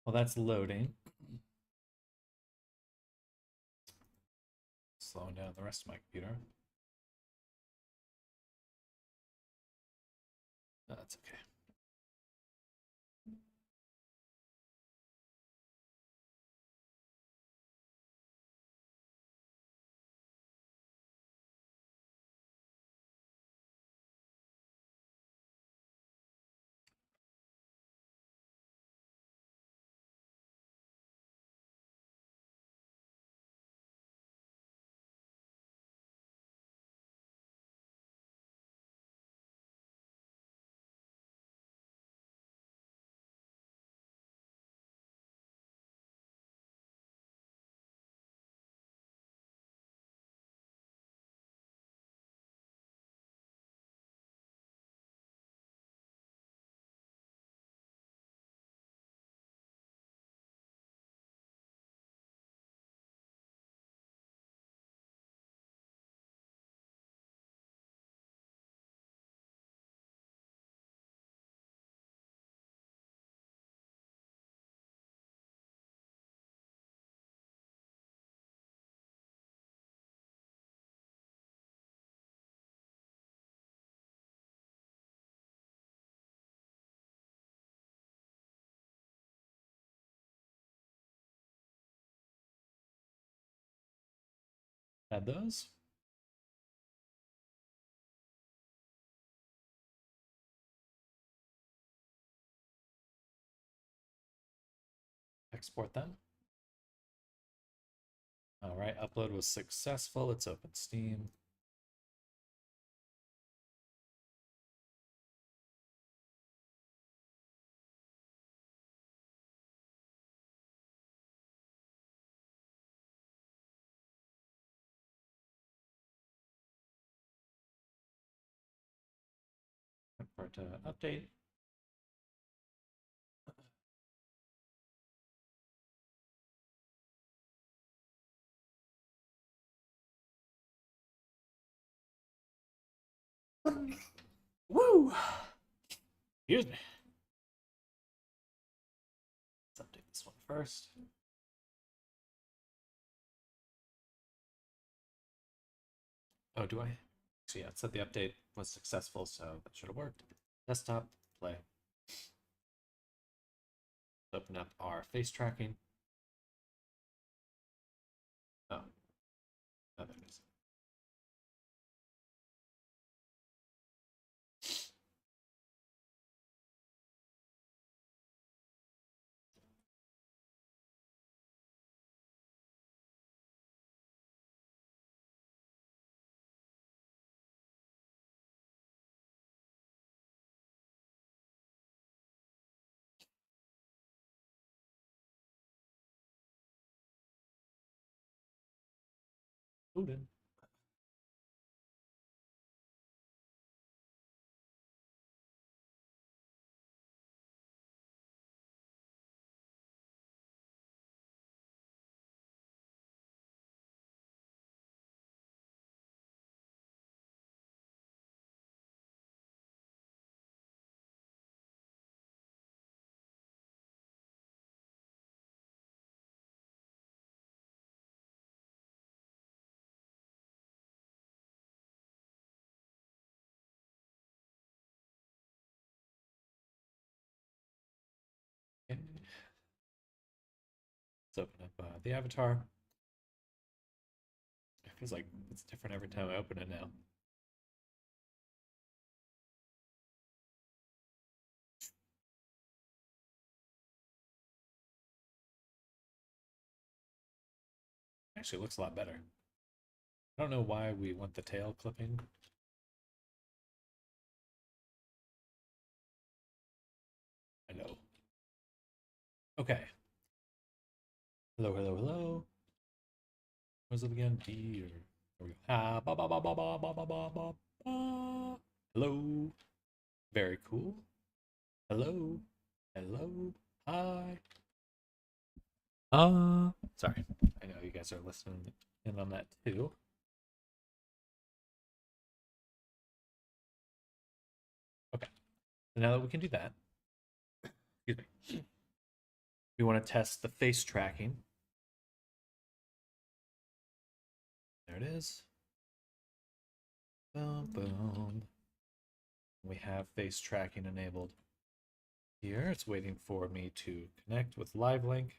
Well, that's loading. Slowing down the rest of my computer. That's okay. Add those. Export them. All right, upload was successful. Let's open Steam. For it to update. Woo! Excuse me. Let's update this one first. Oh, do I? So yeah, it said the update was successful, so that should have worked. Desktop, play. Open up our face tracking. Oh, oh, there it is. Loaded. Okay. Let's open up the avatar. It feels like it's different every time I open it now. Actually, it looks a lot better. I don't know why we want the tail clipping. I know. Okay. Hello, hello, hello. What was it again? D or there we go. Ah, ba ba ba ba ba ba ba ba ba ba. Hello. Very cool. Hello. Hello. Hi. Sorry. I know you guys are listening in on that too. Okay. So now that we can do that, excuse me, we want to test the face tracking. There it is. Boom, boom. We have face tracking enabled here. It's waiting for me to connect with LiveLink.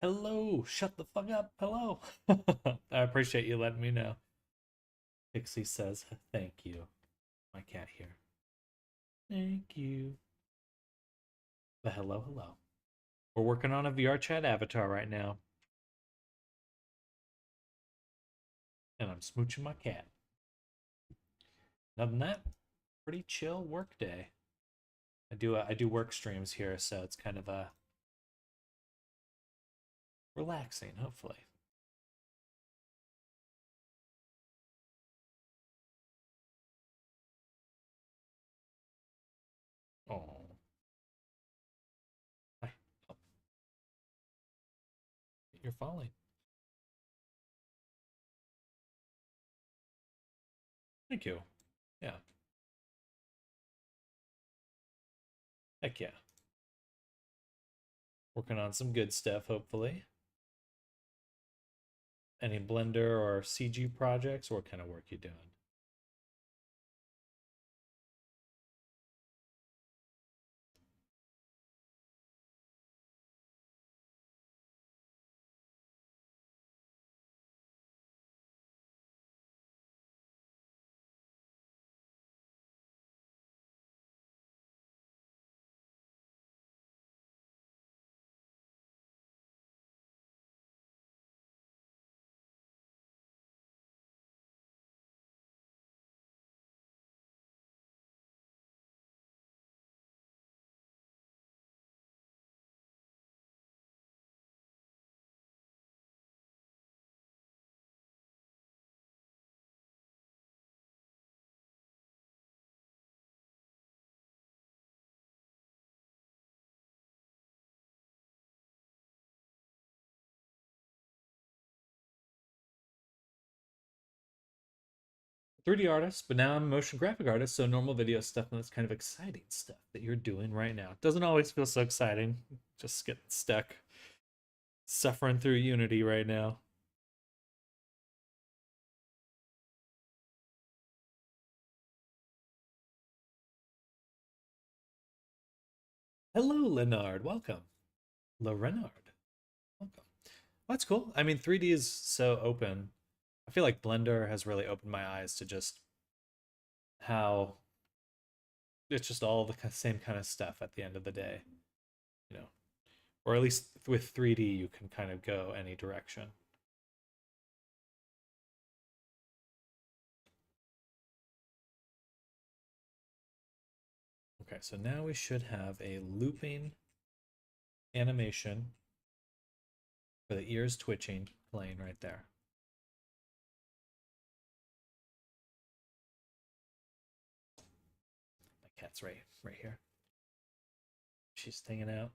Hello, shut the fuck up. Hello. I appreciate you letting me know. Pixie says, thank you. My cat here. Thank you. But hello, hello. We're working on a VR chat avatar right now. And I'm smooching my cat. Other than that, pretty chill work day. I do work streams here, so it's kind of relaxing, hopefully. Oh. Hi. Oh. You're falling. Thank you. Yeah. Heck yeah. Working on some good stuff, hopefully. Any Blender or CG projects? What kind of work you doing? .3D artist, but now I'm a motion graphic artist, so normal video stuff, and that's kind of exciting stuff that you're doing right now. It doesn't always feel so exciting. Just getting stuck, suffering through Unity right now. Hello, Leonard. Welcome. Le Renard. Welcome. Well, that's cool. I mean, 3D is so open. I feel like Blender has really opened my eyes to just how it's just all the same kind of stuff at the end of the day, you know, or at least with 3D, you can kind of go any direction. Okay, so now we should have a looping animation for the ears twitching playing right there. My cat's right here. She's hanging out.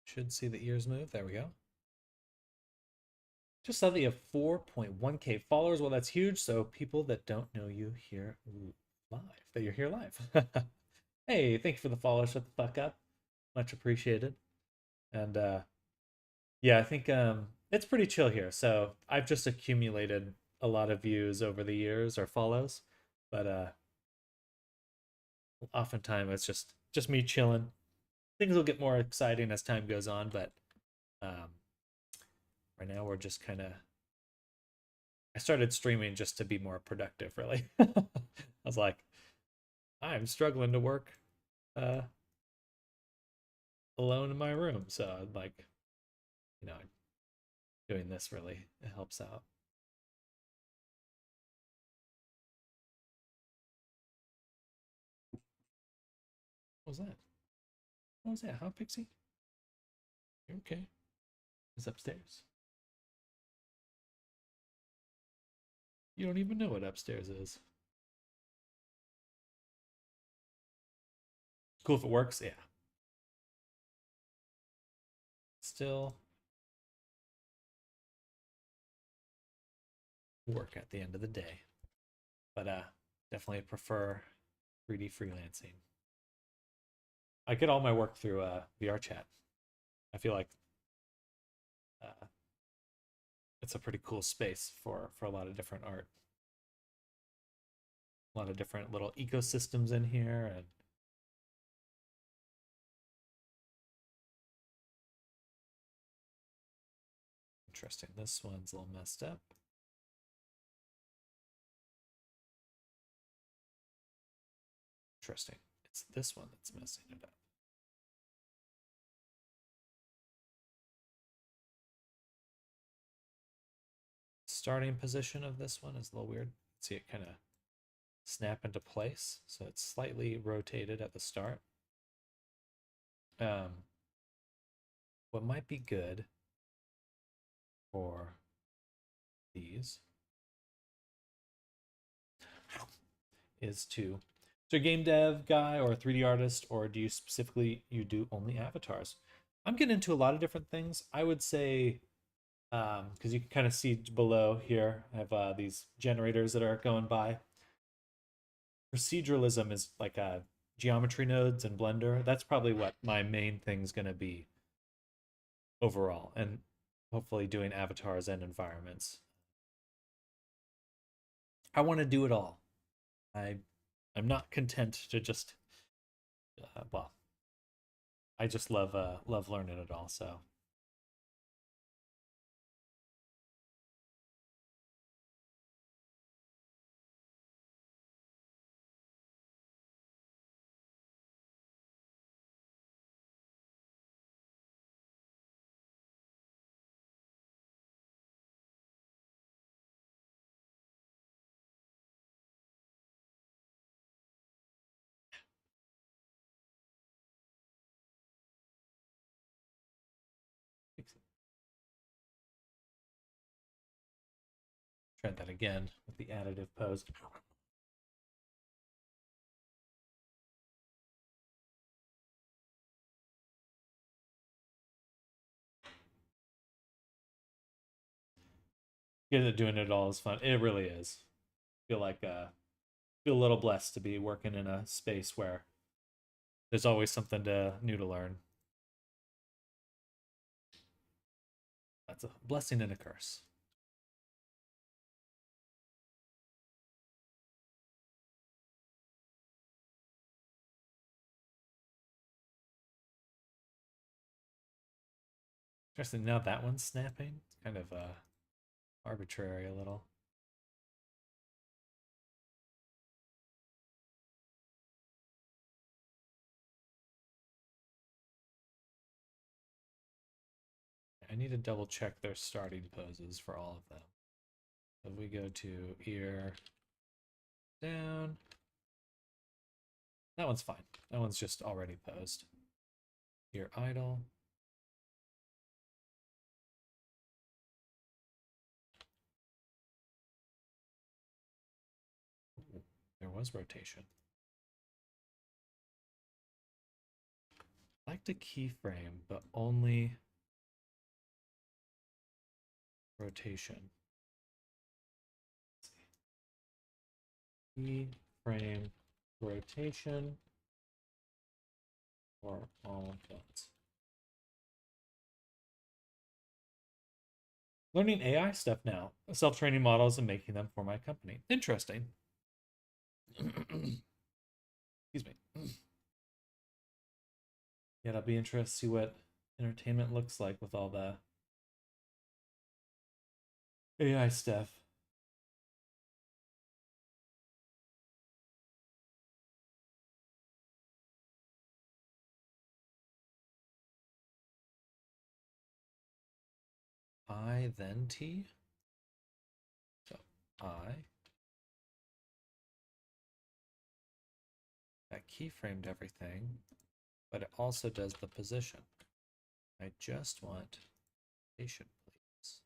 Should see the ears move. There we go. Just saw that you have 4.1K followers. Well, that's huge. So people that don't know you here live, that you're here live. Hey, thank you for the follow. Shut the fuck up. Much appreciated. And yeah, I think it's pretty chill here. So I've just accumulated a lot of views over the years or follows, but oftentimes it's just me chilling. Things will get more exciting as time goes on, but right now we're just kind of. I started streaming just to be more productive, really. I was like, I'm struggling to work alone in my room, so I'm like, you know, doing this really helps out. What was that? What was that? Huh, Pixie? You okay? It's upstairs. You don't even know what upstairs is. Cool if it works, yeah. Still work at the end of the day. But definitely prefer 3D freelancing. I get all my work through VR chat. I feel like uh, it's a pretty cool space for a lot of different art. A lot of different little ecosystems in here, and interesting. This one's a little messed up. Interesting. It's this one that's messing it up. Starting position of this one is a little weird. See it kind of snap into place, so it's slightly rotated at the start. What might be good for these is to, so a game dev guy or a 3D artist, or do you specifically, you do only avatars? I'm getting into a lot of different things. I would say, because you can kind of see below here, I have these generators that are going by. Proceduralism is like geometry nodes in Blender. That's probably what my main thing's going to be overall, and hopefully doing avatars and environments. I want to do it all. I'm not content to just well, I just love learning it all. So try that again with the additive pose. Yeah, doing it all is fun. It really is. I feel like feel a little blessed to be working in a space where there's always something new to learn. That's a blessing and a curse. Interesting. Now that one's snapping. It's kind of arbitrary a little. I need to double check their starting poses for all of them. If we go to ear down, that one's fine. That one's just already posed. Ear idle. Ooh, there was rotation. I like to keyframe, but only rotation. Keyframe rotation or all buttons. Learning AI stuff now, self-training models and making them for my company. Interesting. Excuse me. Yeah, it'll be interesting to see what entertainment looks like with all the AI stuff. I then T. So I. That keyframed everything, but it also does the position. I just want patient, please.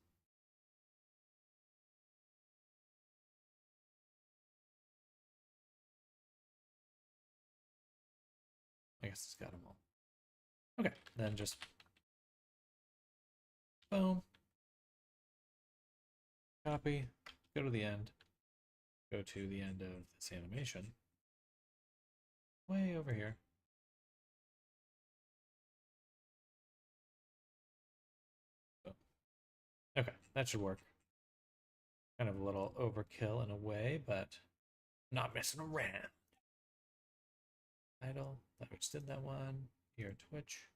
I guess it's got them all. Okay, then just boom. Copy, go to the end, go to the end of this animation. Way over here. that should work. Kind of a little overkill in a way, but not messing around. Title, that which did that one. Here, Twitch.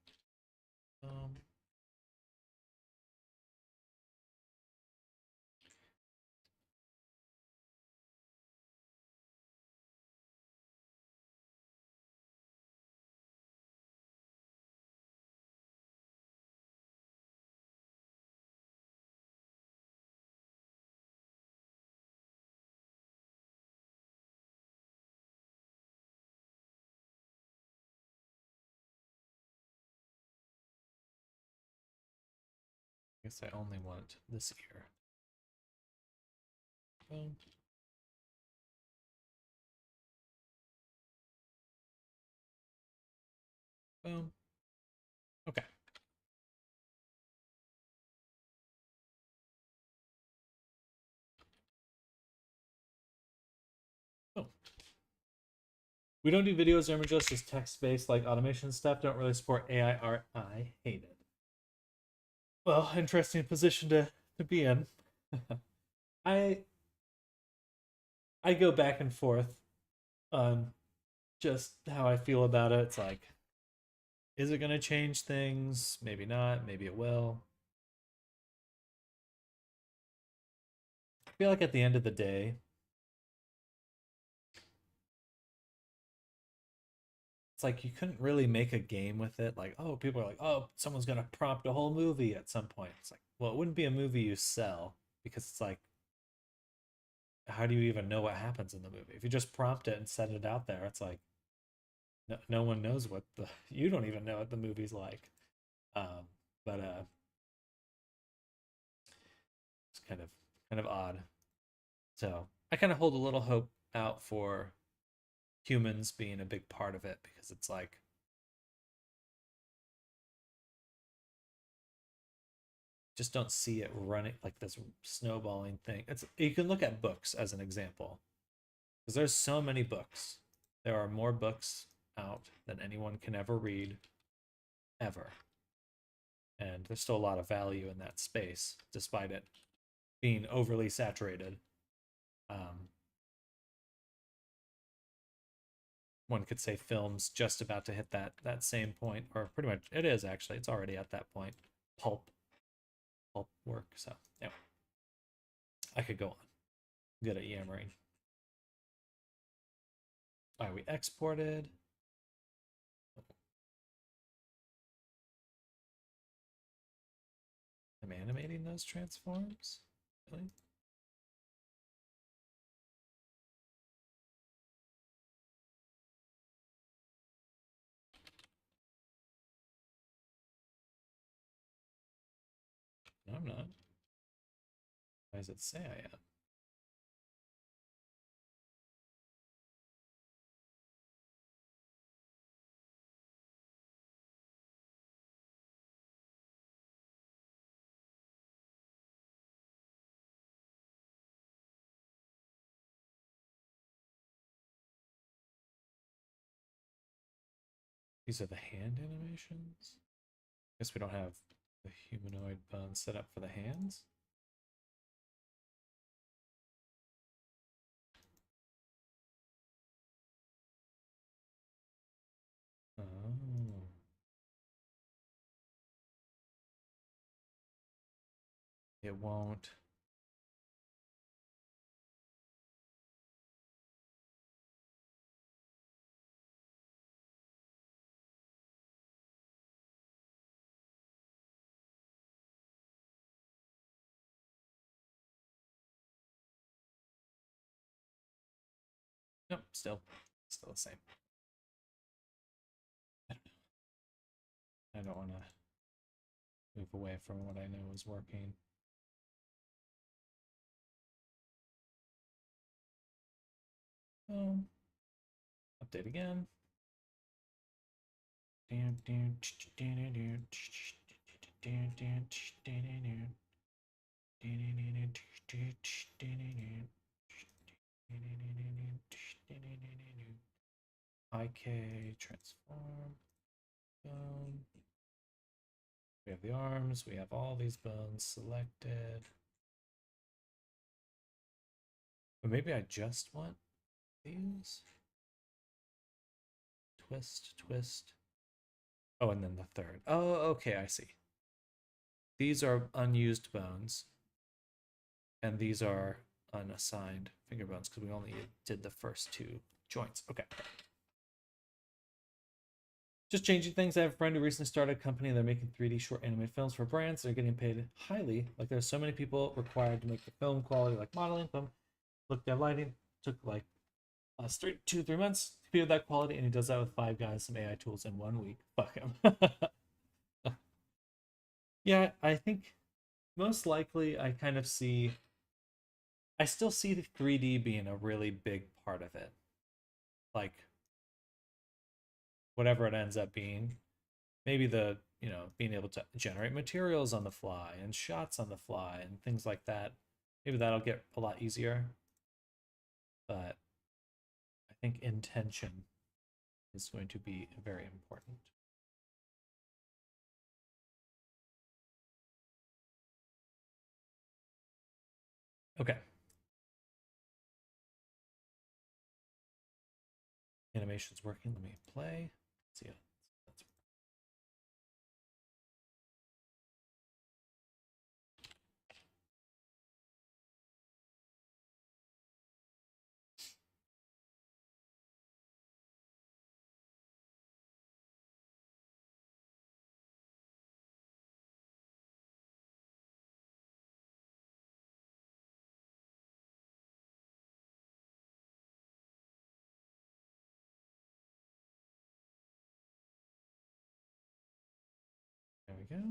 I guess I only want this ear. Boom. Boom. Okay. Oh. We don't do videos or images, just text-based like automation stuff. Don't really support AI art. I hate it. Well, interesting position to be in. I go back and forth on just how I feel about it. It's like, is it going to change things? Maybe not. Maybe it will. I feel like at the end of the day, it's like you couldn't really make a game with it. Like, oh, people are like, oh, someone's going to prompt a whole movie at some point. It's like, well, it wouldn't be a movie you sell because it's like, how do you even know what happens in the movie? If you just prompt it and set it out there, it's like, no one knows what the, you don't even know what the movie's like. But it's kind of odd. So I kind of hold a little hope out for humans being a big part of it because it's like, just don't see it running like this snowballing thing. It's, you can look at books as an example because there's so many books. There are more books out than anyone can ever read ever, and there's still a lot of value in that space despite it being overly saturated. One could say film's just about to hit that same point, or pretty much it is actually. It's already at that point. Pulp work. So yeah, I could go on. Good at yammering. All right, we exported. I'm animating those transforms. Really? No, I'm not. Why does it say I am? These are the hand animations. Guess we don't have the humanoid bone set up for the hands. Oh. It won't. Nope, still the same. I don't want to move away from what I know is working. Update again. IK transform bone. We have the arms, we have all these bones selected. But maybe I just want these. Twist, twist. Oh, and then the third. Oh, okay, I see. These are unused bones. And these are unassigned finger bones because we only did the first two joints. Okay. Just changing things. I have a friend who recently started a company. They're making 3D short animated films for brands. They're getting paid highly. Like there's so many people required to make the film quality, like modeling. Boom. Looked at lighting. Took like 2-3 months to be with that quality, and he does that with 5 guys, some AI tools in 1 week. Fuck him. Yeah, I think most likely I kind of see. I still see the 3D being a really big part of it. Like whatever it ends up being. Maybe the, being able to generate materials on the fly and shots on the fly and things like that. Maybe that'll get a lot easier. But I think intention is going to be very important. Okay. Animation's working. Let me play. Let's see it. There we go.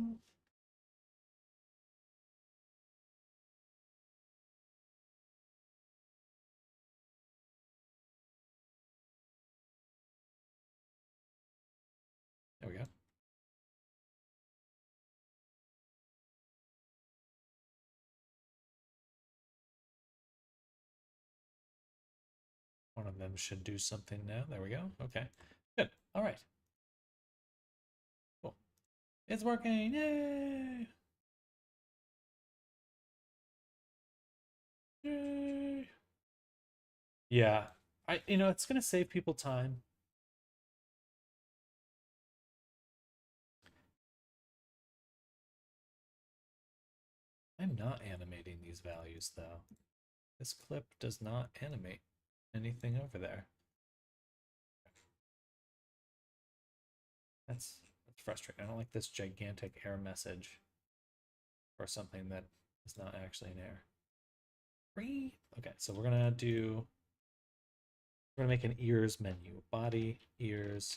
There we go. One of them should do something now. There we go. Okay. Good. All right. Cool. It's working. Yay! Yay! Yeah. It's going to save people time. I'm not animating these values though. This clip does not animate anything over there. That's frustrating. I don't like this gigantic error message for something that is not actually an error. Okay, so we're gonna make an ears menu. Body, ears.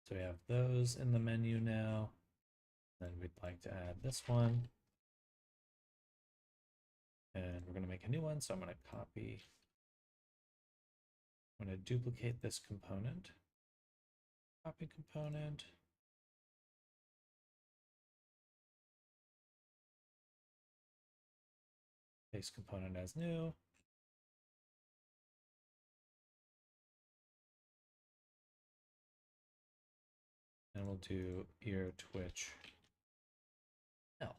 So we have those in the menu now. Then we'd like to add this one. And we're gonna make a new one, so I'm gonna copy. I'm gonna duplicate this component. Copy component. Paste component as new. And we'll do ear twitch. L.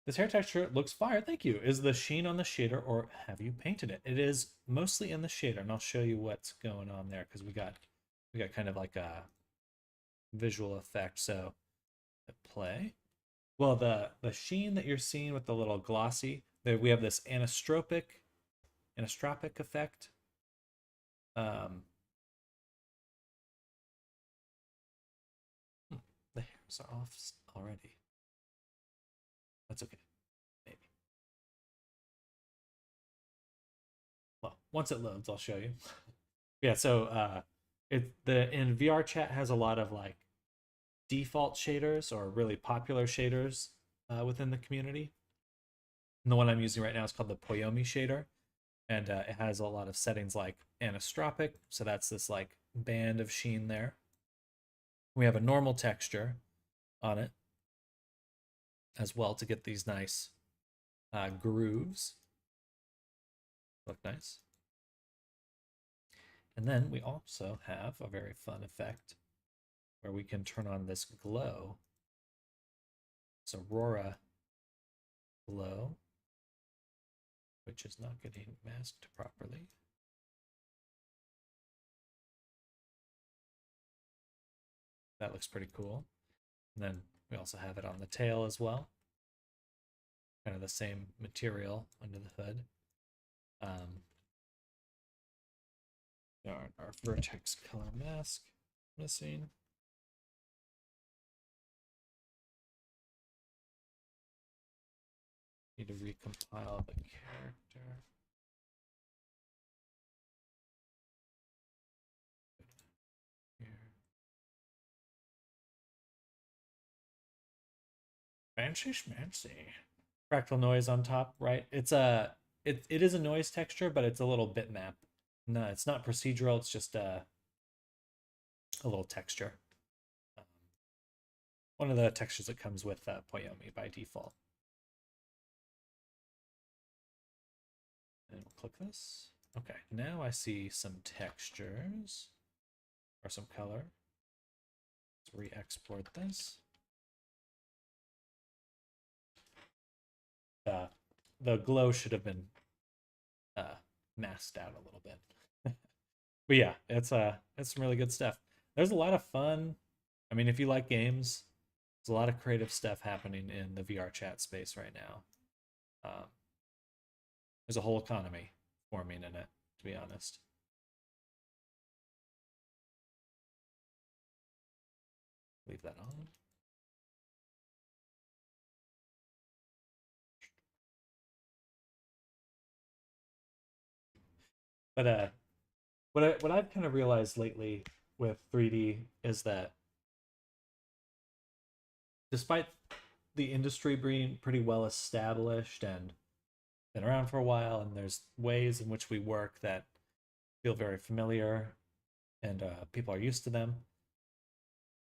This hair texture looks fire. Thank you. Is the sheen on the shader or have you painted it? It is mostly in the shader, and I'll show you what's going on there because we got kind of like a visual effect. So play. Well, the sheen that you're seeing with the little glossy, there we have this anisotropic effect. The hairs are off already. That's okay. Maybe. Well, once it loads, I'll show you. Yeah, so in VR chat has a lot of like default shaders or really popular shaders within the community. And the one I'm using right now is called the Poyomi shader. And it has a lot of settings like anisotropic, so that's this like band of sheen there. We have a normal texture on it as well to get these nice grooves. Look nice. And then we also have a very fun effect where we can turn on this glow. It's Aurora glow, which is not getting masked properly. That looks pretty cool. And then we also have it on the tail as well. Kind of the same material under the hood. Our vertex color mask missing. Need to recompile the character. Here. Fancy schmancy. Fractal noise on top, right? It is a noise texture, but it's a little bitmap. No, it's not procedural. It's just a little texture. One of the textures that comes with Poyomi by default. And we'll click this. Okay, now I see some textures or some color. Let's re-export this. The glow should have been masked out a little bit. But yeah, it's some really good stuff. There's a lot of fun. I mean, if you like games, there's a lot of creative stuff happening in the VR chat space right now. There's a whole economy forming in it, to be honest. Leave that on. But what I've kind of realized lately with 3D is that despite the industry being pretty well established and been around for a while, and there's ways in which we work that feel very familiar and people are used to them,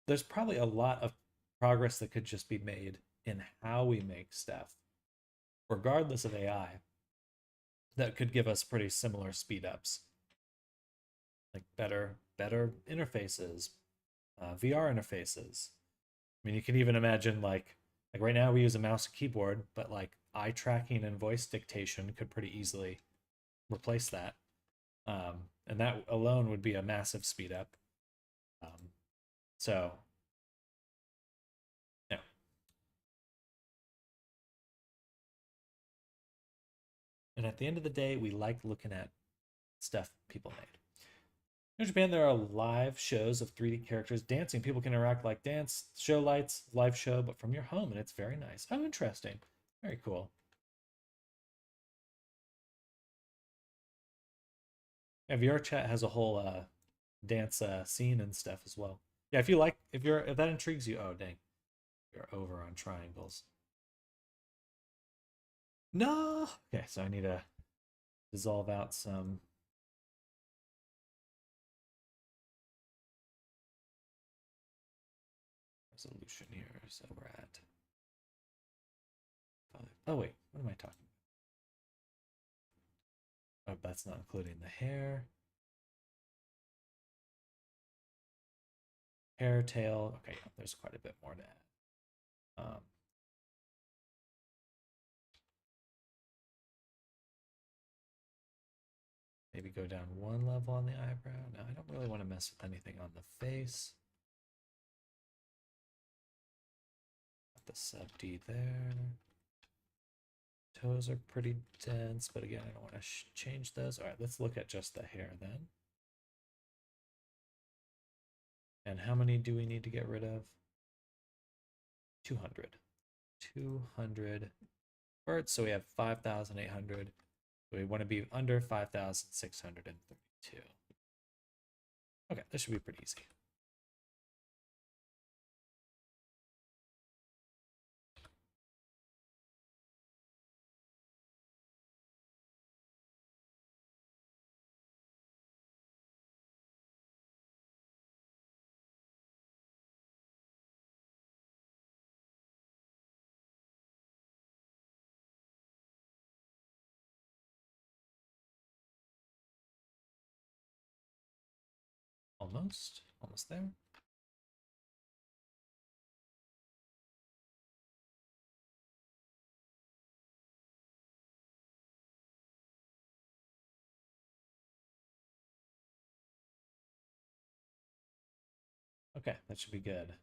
there's probably a lot of progress that could just be made in how we make stuff, regardless of AI, that could give us pretty similar speed ups, like better interfaces, VR interfaces. I mean, you can even imagine like right now we use a mouse and keyboard, but like eye tracking and voice dictation could pretty easily replace that. And that alone would be a massive speed up. So, yeah. And at the end of the day, we like looking at stuff people made. In Japan, there are live shows of 3D characters dancing. People can interact like dance, show lights, live show, but from your home, and it's very nice. Oh, interesting. Very cool. Yeah, VR chat has a whole dance scene and stuff as well. Yeah, if that intrigues you, oh dang, you're over on triangles. No. Okay, so I need to dissolve out some. Resolution here, so we're at. Oh wait, what am I talking about? Oh, that's not including the hair. Hair, tail. Okay, yeah, there's quite a bit more to add. Maybe go down one level on the eyebrow. No, I don't really want to mess with anything on the face. Got the sub D there. Toes are pretty dense, but again, I don't want to change those. All right, let's look at just the hair then. And how many do we need to get rid of? 200. 200 birds, so we have 5,800. So we want to be under 5,632. Okay, this should be pretty easy. almost there. Okay, that should be good.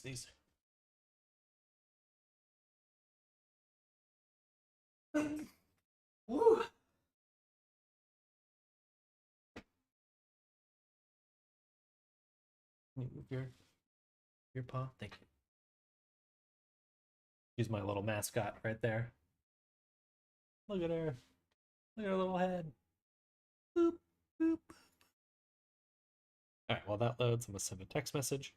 These. Woo. Can you move your paw? Thank you. She's my little mascot right there. Look at her. Look at her little head. Boop, boop. All right, while that loads, I'm gonna send a text message.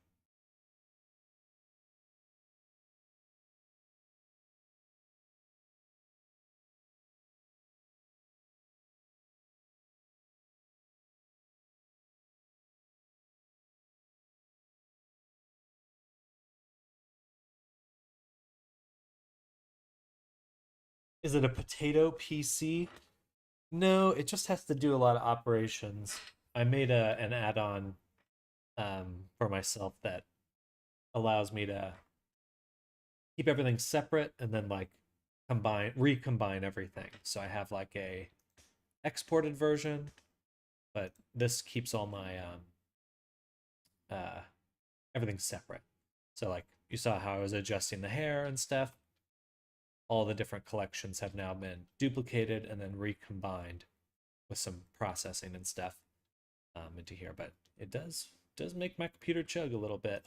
Is it a potato PC? No, it just has to do a lot of operations. I made an add-on for myself that allows me to keep everything separate and then like recombine everything. So I have like a exported version, but this keeps all my everything separate. So like you saw how I was adjusting the hair and stuff. All the different collections have now been duplicated and then recombined with some processing and stuff into here. But it does make my computer chug a little bit.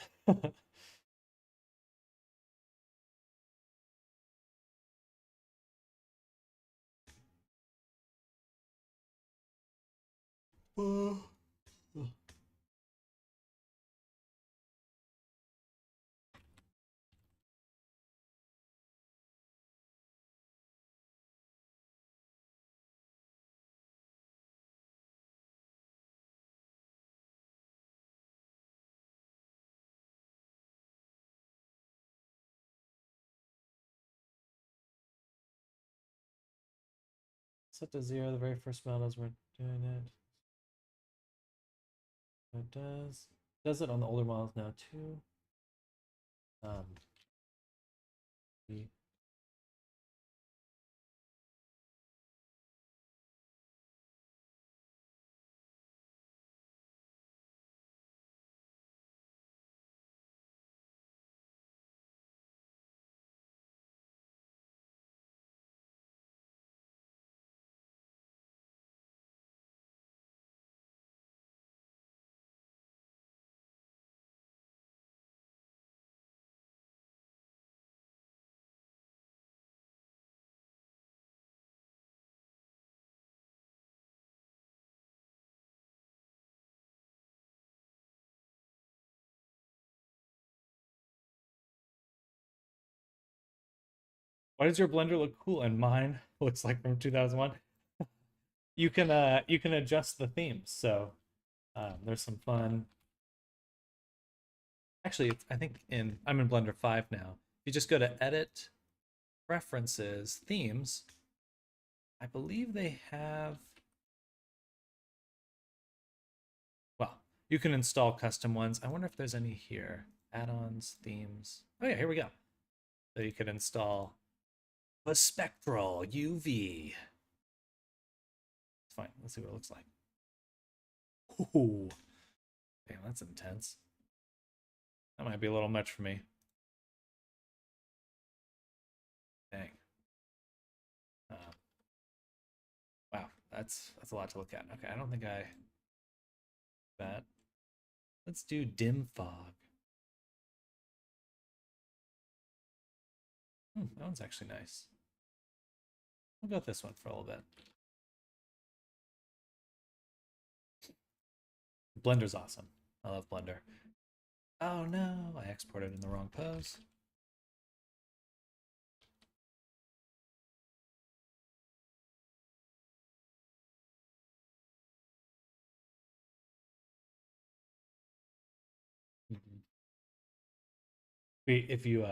Set to 0 the very first round as we're doing it. It does it on the older models now too. The Why does your blender look cool and mine looks like from 2001? You can adjust the themes, so there's some fun. Actually, I think I'm in Blender 5 now. If you just go to Edit, Preferences, Themes, I believe they have. Well, you can install custom ones. I wonder if there's any here. Add-ons, themes. Oh yeah, here we go. So you can install the Spectral UV. It's fine. Let's see what it looks like. Ooh. Damn, that's intense. That might be a little much for me. Dang. Wow, that's a lot to look at. Okay, I don't think that. Let's do dim fog. That one's actually nice. We'll go with this one for a little bit. Blender's awesome. I love Blender. Oh no, I exported in the wrong pose. If you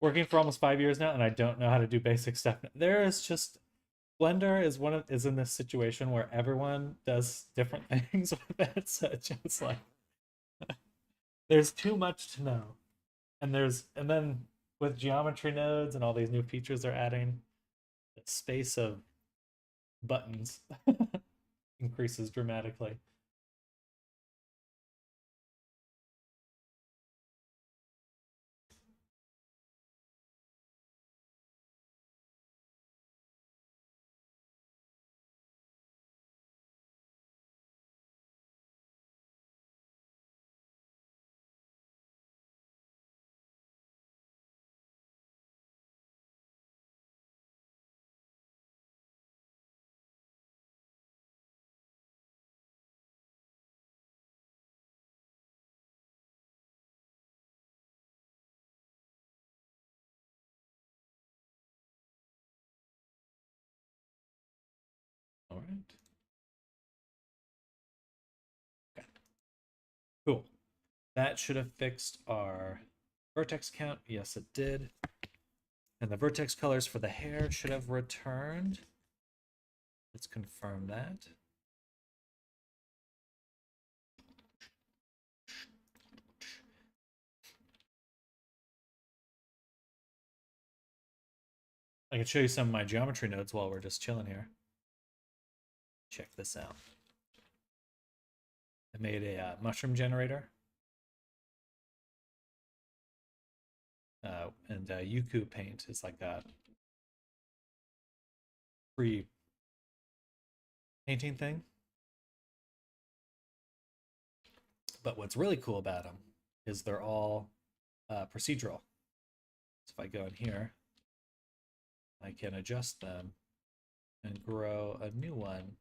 working for almost 5 years now and I don't know how to do basic stuff, there is just Blender is in this situation where everyone does different things with it, so it's just like there's too much to know. And then with geometry nodes and all these new features they're adding, the space of buttons increases dramatically. All right. Okay. Cool. That should have fixed our vertex count. Yes, it did. And the vertex colors for the hair should have returned. Let's confirm that. I can show you some of my geometry nodes while we're just chilling here. Check this out. I made a mushroom generator. And Yuku Paint is like a free painting thing. But what's really cool about them is they're all procedural. So if I go in here, I can adjust them and grow a new one.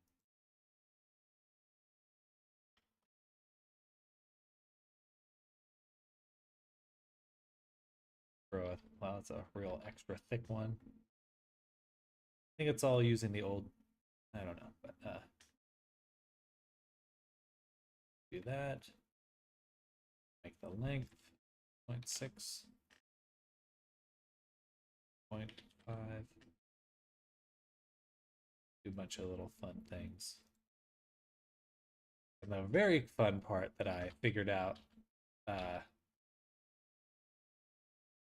Wow, it's a real extra thick one. I think it's all using the old, I don't know, but do that. Make the length 0.6, 0.5. Do a bunch of little fun things. And the very fun part that I figured out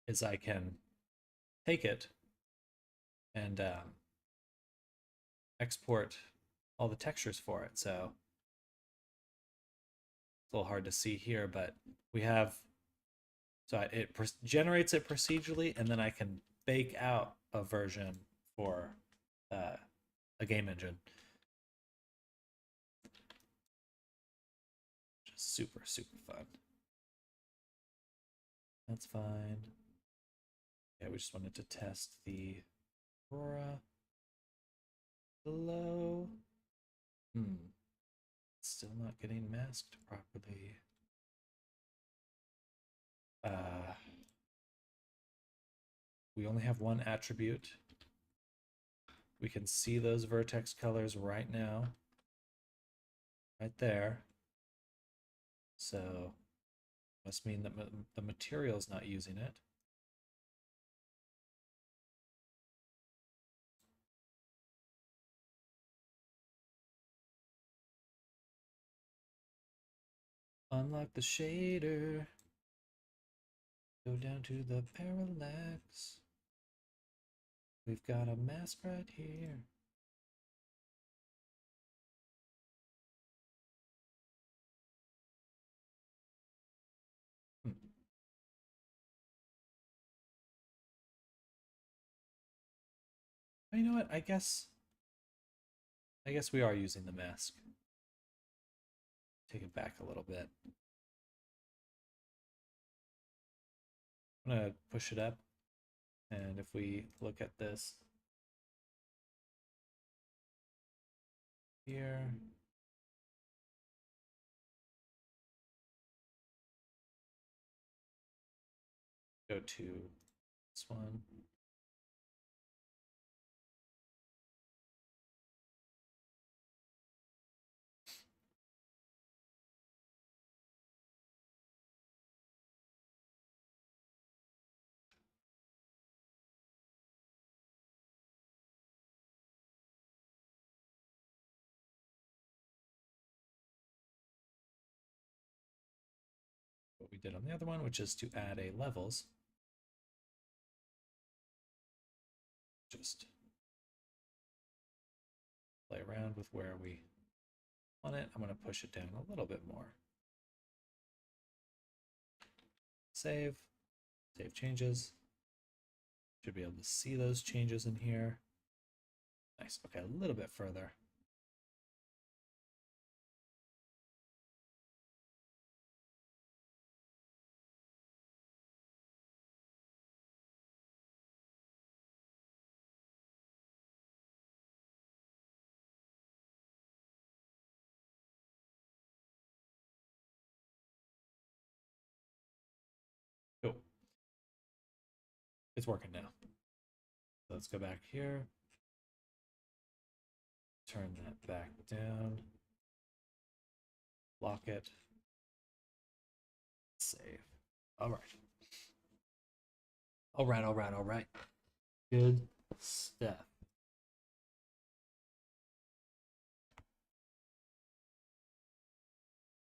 is I can take it and export all the textures for it. So it's a little hard to see here, but we have, so it generates it procedurally, and then I can bake out a version for a game engine. Just super, super fun. That's fine. Yeah, we just wanted to test the Aurora below. Still not getting masked properly. We only have one attribute. We can see those vertex colors right now. Right there. So must mean that the material's not using it. Unlock the shader. Go down to the parallax. We've got a mask right here. You know what? I guess we are using the mask. Take it back a little bit. I'm gonna push it up, and if if we look at this here. Go to this one. What we did on the other one, which is to add a levels. Just play around with where we want it. I'm going to push it down a little bit more. Save. Save changes. Should be able to see those changes in here. Nice. Okay, a little bit further. Cool. It's working now. Let's go back here. Turn that back down. Lock it. Save. All right. All right, all right, all right. Good stuff.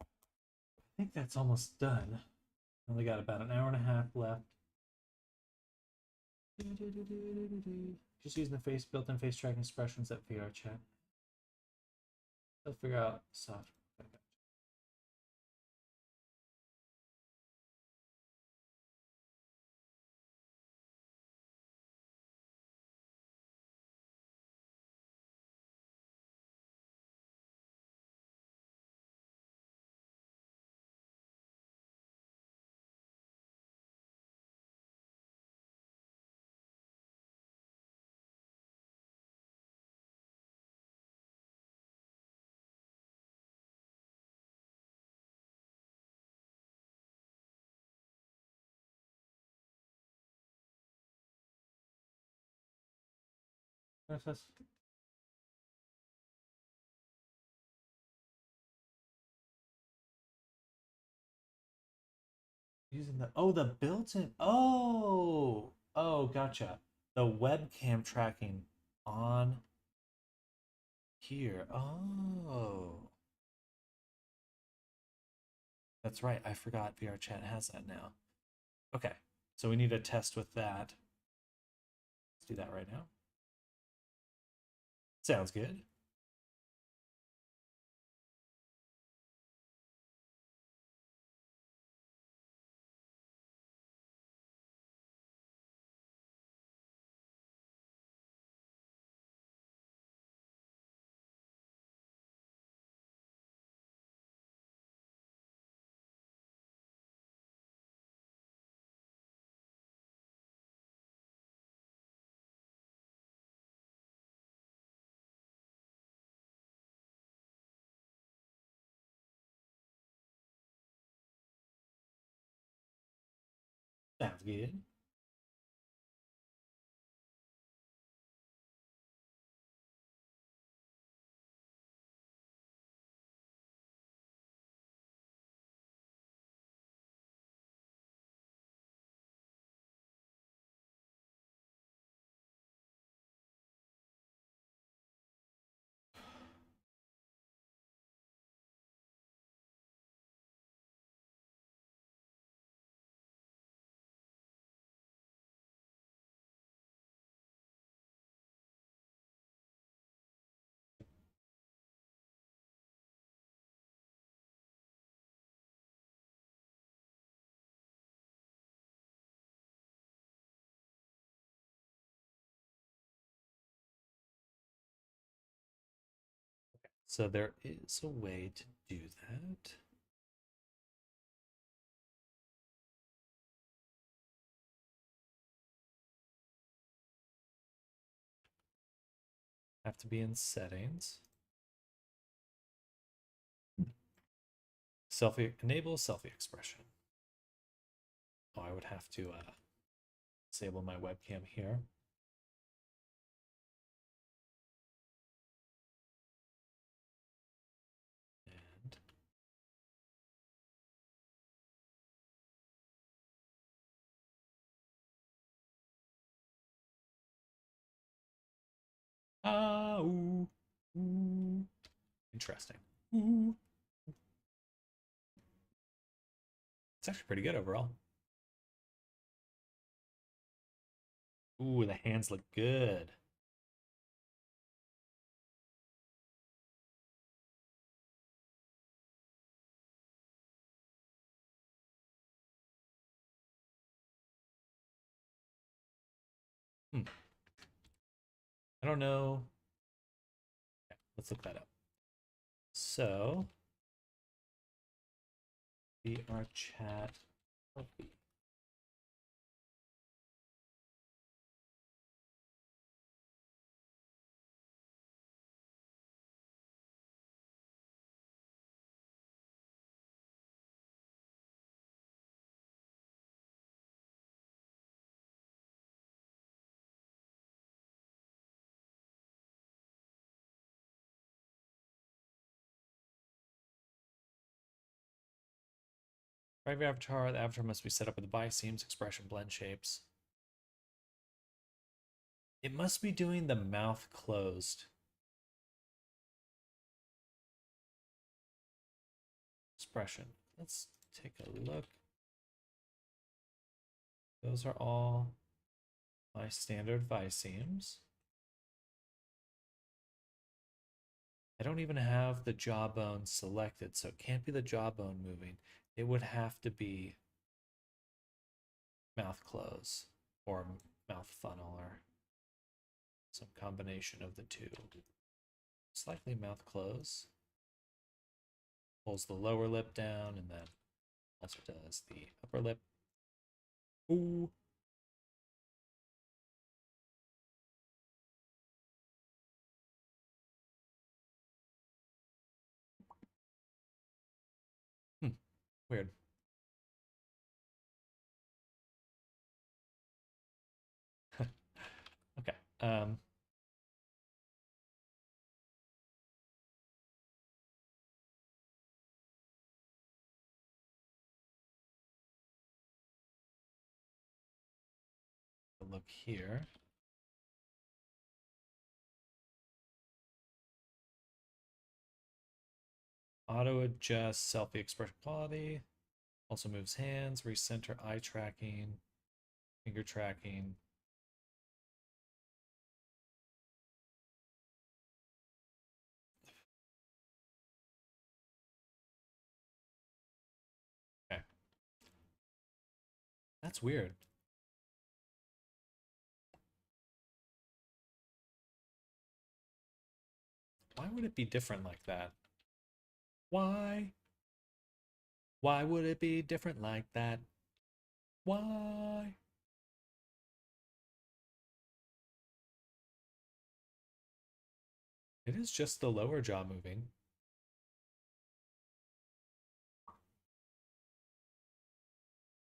I think that's almost done. Only got about an hour and a half left. Just using the built-in face tracking expressions that VR chat. Let's figure out software. Using the built-in gotcha. The webcam tracking on here. Oh. That's right. I forgot VR chat has that now. Okay. So we need a test with that. Let's do that right now. Sounds good. Sounds good. So there is a way to do that. Have to be in settings. Enable selfie expression. Oh, I would have to disable my webcam here. And ooh, ooh. Interesting. Ooh. It's actually pretty good overall. Ooh, the hands look good. I don't know. Okay, let's look that up. So, VR chat. Private avatar. The avatar must be set up with biseams, expression, blend shapes. It must be doing the mouth closed. Expression. Let's take a look. Those are all my standard biseams. I don't even have the jawbone selected, so it can't be the jawbone moving. It would have to be mouth close or mouth funnel or some combination of the two. Slightly mouth close. Pulls the lower lip down and then also does the upper lip. Ooh. Weird. Okay. Look here. Auto adjust selfie expression quality. Also moves hands, recenter eye tracking, finger tracking. Okay. That's weird. Why would it be different like that? Why? Why would it be different like that? Why? It is just the lower jaw moving.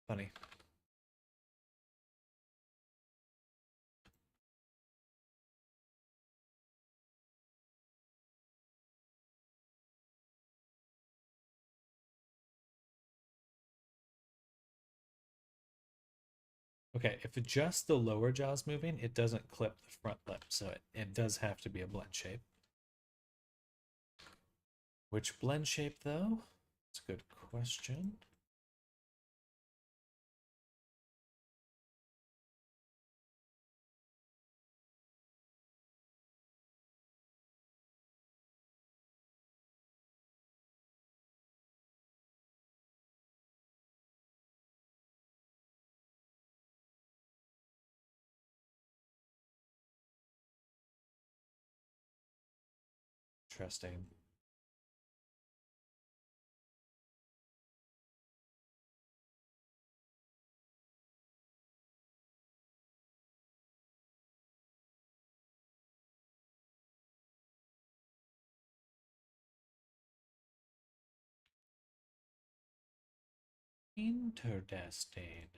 Funny. Okay, if it's just the lower jaw's moving, it doesn't clip the front lip, so it does have to be a blend shape. Which blend shape, though? That's a good question. Interesting. Interesting.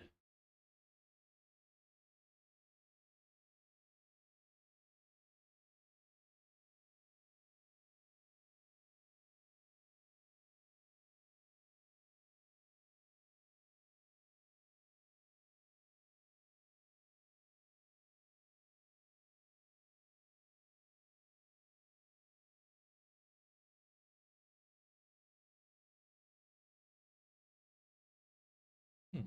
Hmm. As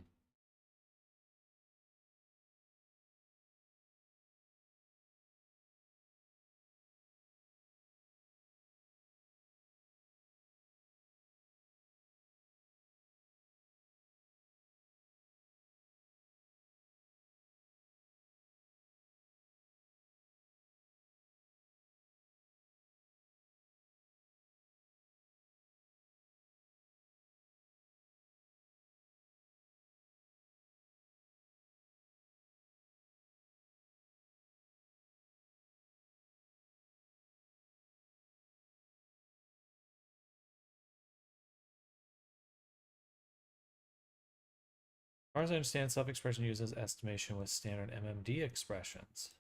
far as I understand, self-expression uses estimation with standard MMD expressions.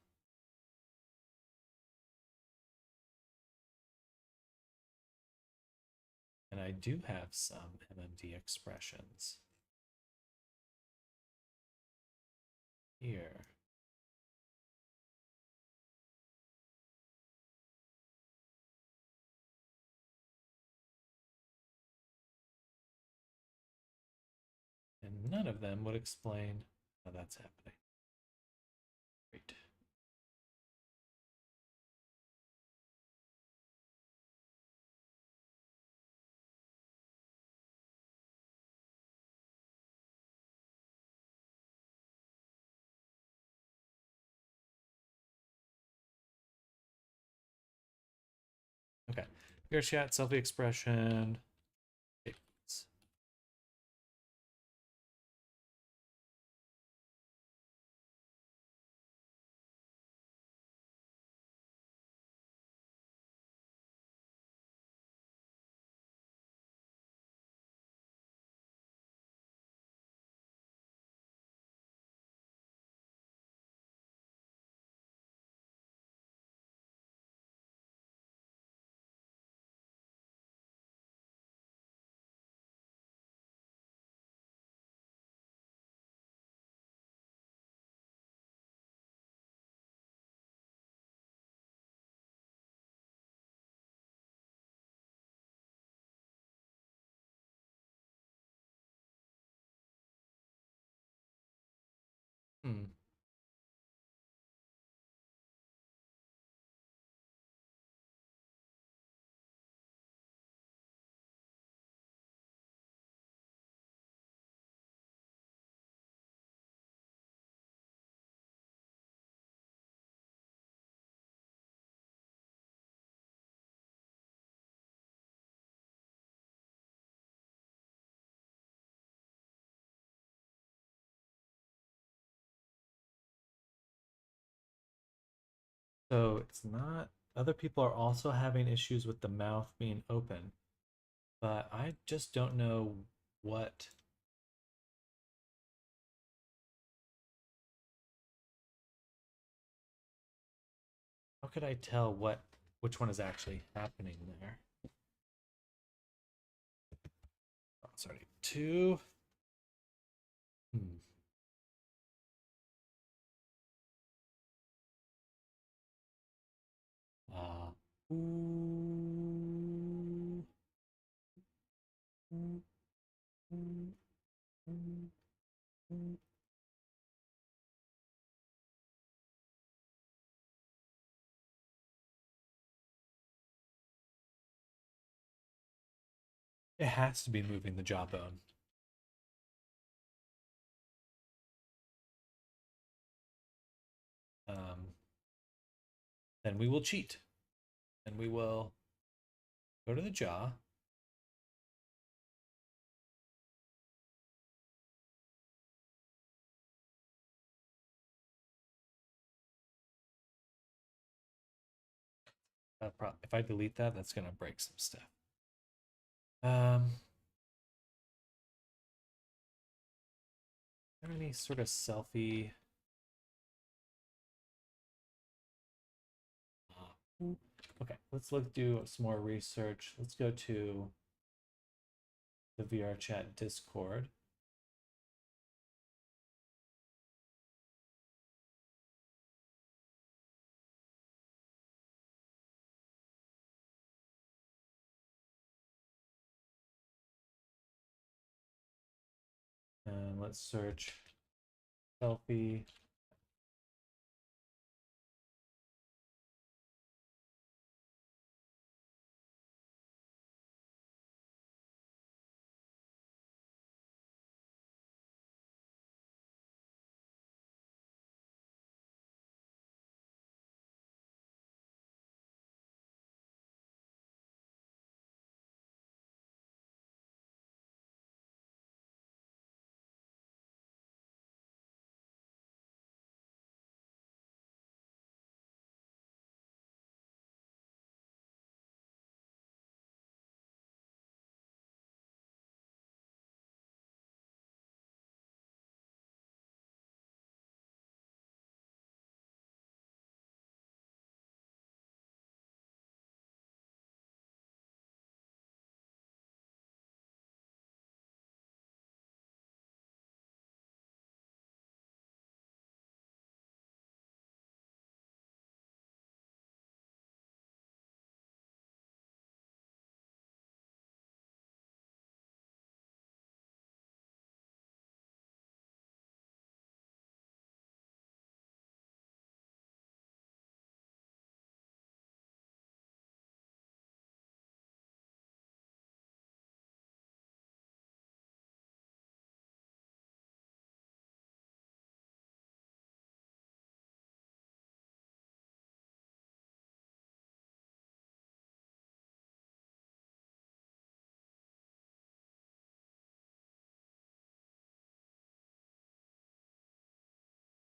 And I do have some MMD expressions here. And none of them would explain how that's happening. Great. Okay. Your chat, self-expression. Hmm. So it's not, other people are also having issues with the mouth being open, but I just don't know what. How could I tell which one is actually happening there? Oh, sorry, two. Hmm. Uh, ooh, ooh, ooh, ooh, ooh. It has to be moving the jawbone. Um, then we will cheat, and we will go to the jaw. If I delete that, that's gonna break some stuff. Um, there any sort of selfie? Okay, let's do some more research. Let's go to the VR chat Discord. And let's search selfie.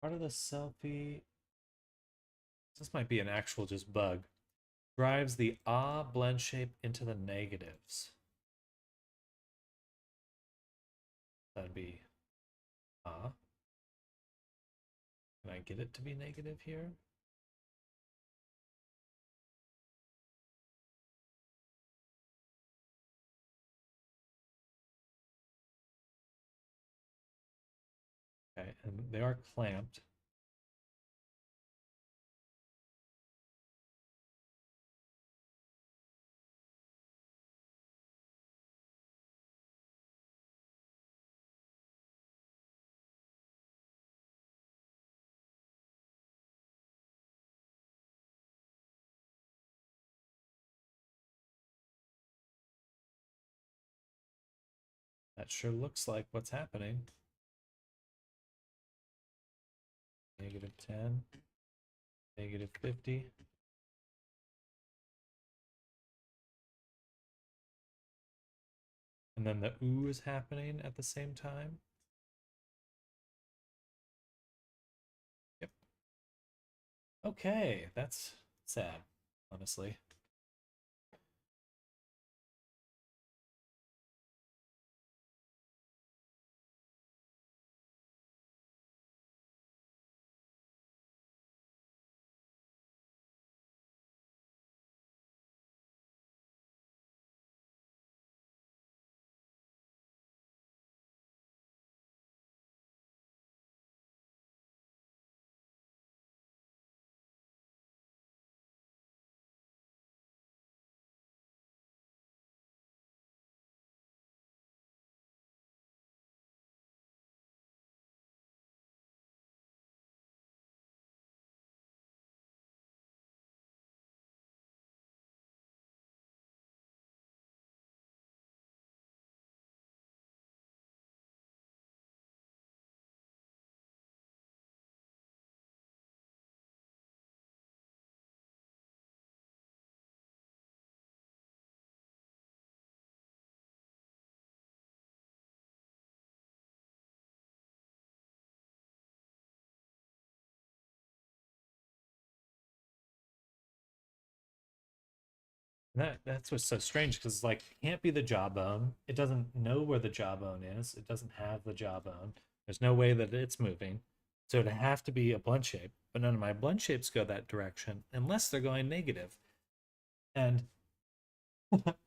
Part of the selfie. This might be an actual just bug. Drives the blend shape into the negatives. That'd be Can I get it to be negative here? Okay, and they are clamped. That sure looks like what's happening. -10, -50. And then the ooh is happening at the same time. Yep. Okay, that's sad, honestly. That's what's so strange because like it can't be the jawbone. It doesn't know where the jawbone is. It doesn't have the jawbone. There's no way that it's moving. So it'd have to be a blunt shape, but none of my blunt shapes go that direction unless they're going negative. And but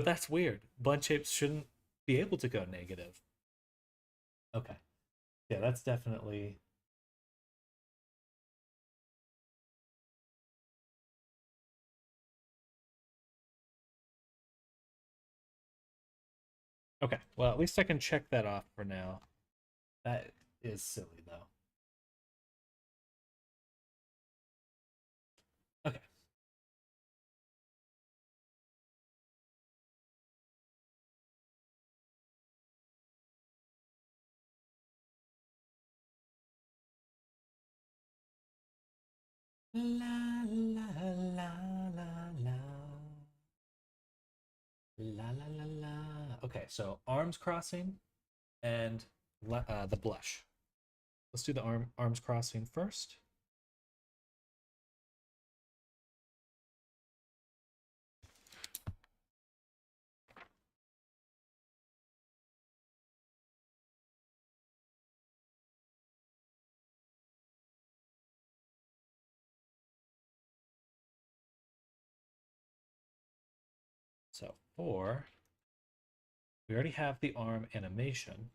that's weird. Blunt shapes shouldn't be able to go negative. Okay. Yeah, that's definitely okay. Well, at least I can check that off for now. That is silly though. Okay. La la la la la. La la la la. Okay, so arms crossing and the blush. Let's do the arms crossing first. So we already have the arm animation.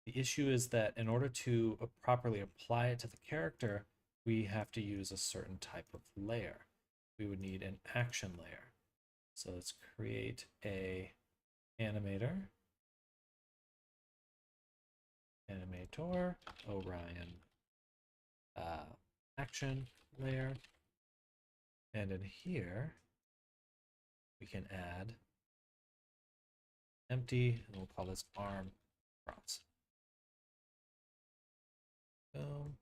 The issue is that in order to properly apply it to the character, we have to use a certain type of layer. We would need an action layer. So let's create a animator, animator, Orion, action layer. And in here, we can add empty, and we'll call this arm cross. Boom.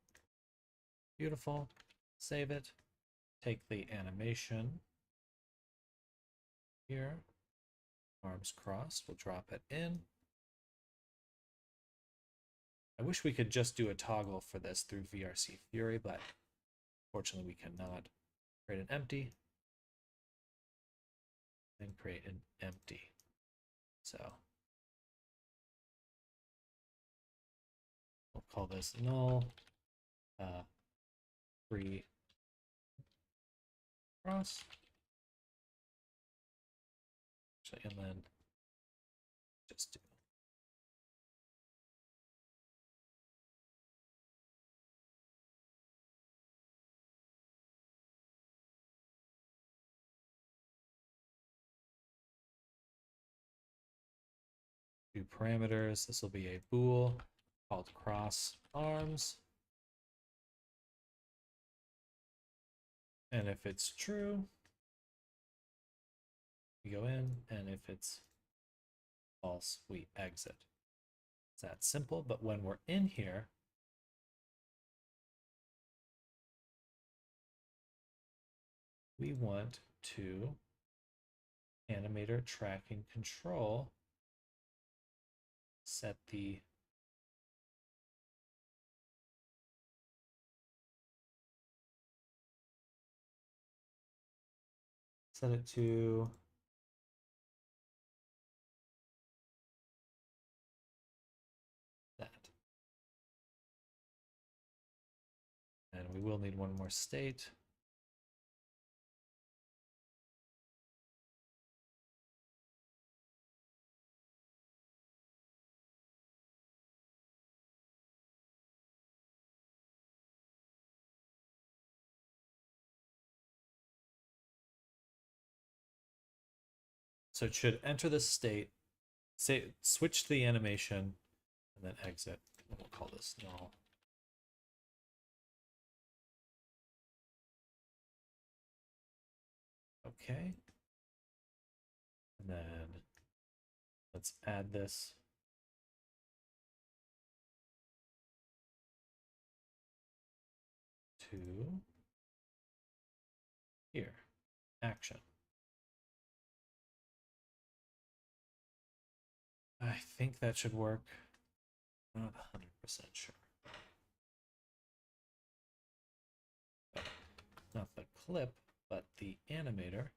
Beautiful. Save it. Take the animation here. Arms crossed. We'll drop it in. I wish we could just do a toggle for this through VRC Fury, but fortunately we cannot. Create an empty. And create an empty. So we'll call this null free cross. Actually, and then just do parameters. This will be a bool called cross arms. And if it's true, we go in, and if it's false, we exit. It's that simple, but when we're in here, we want to animator tracking control set the set it to that. And we will need one more state. So it should enter this state, say switch to the animation, and then exit. We'll call this null. Okay. And then let's add this to here, action. I think that should work. I'm not 100% sure. But not the clip, but the animator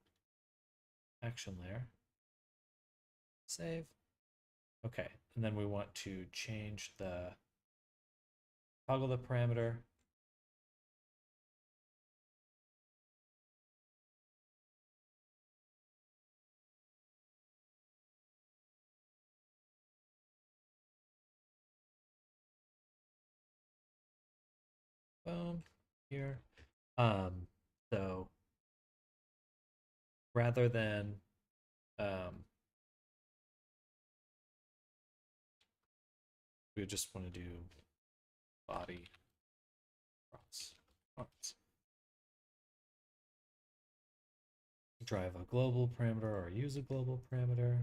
action layer. Save. Okay, and then we want to change the toggle the parameter. Boom, here. So rather than we just want to do body cross arms. Drive a global parameter or use a global parameter.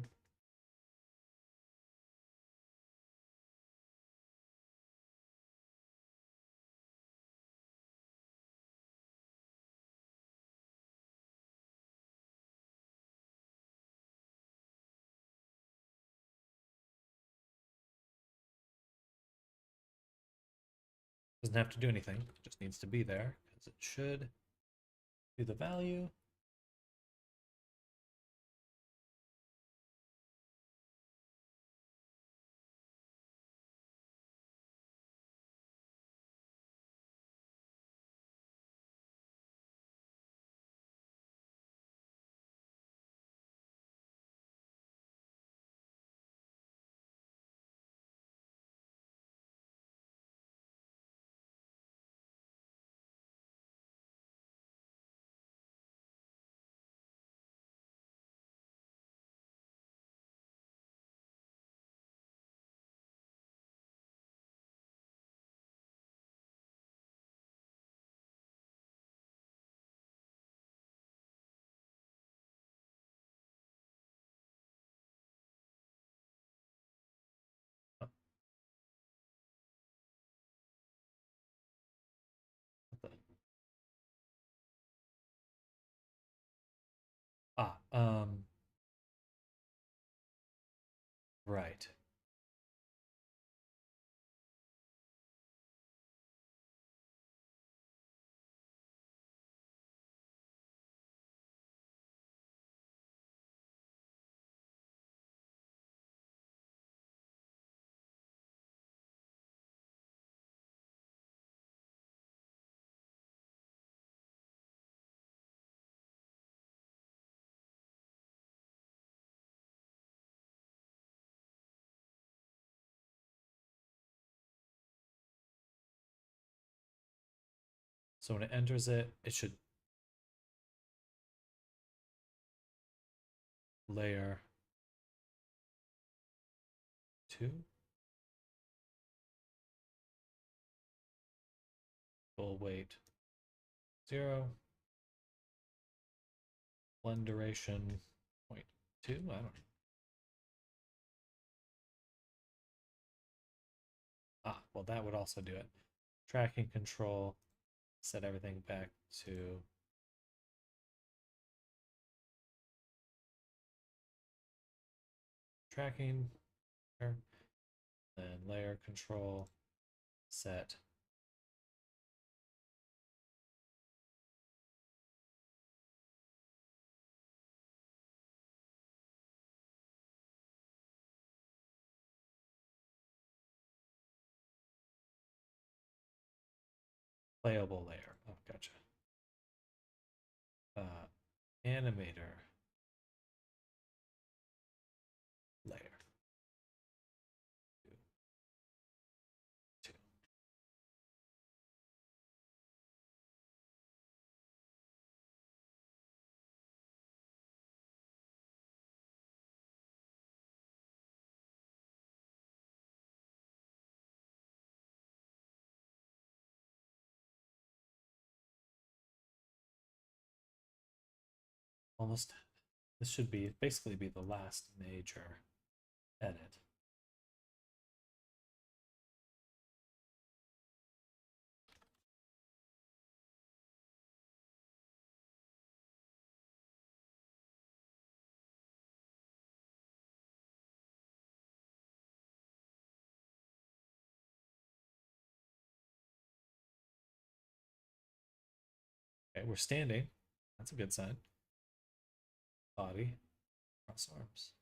Doesn't have to do anything, it just needs to be there because it should do the value. Ah, right. So when it enters it, it should layer 2, full weight 0, blend duration 0.2. I don't know. Ah, well, that would also do it. Tracking control, set everything back to tracking, then layer control, set playable layer. Oh, gotcha. Animator layer 2, 2. Almost, this should be basically be the last major edit. Okay, we're standing. That's a good sign. Body, cross arms.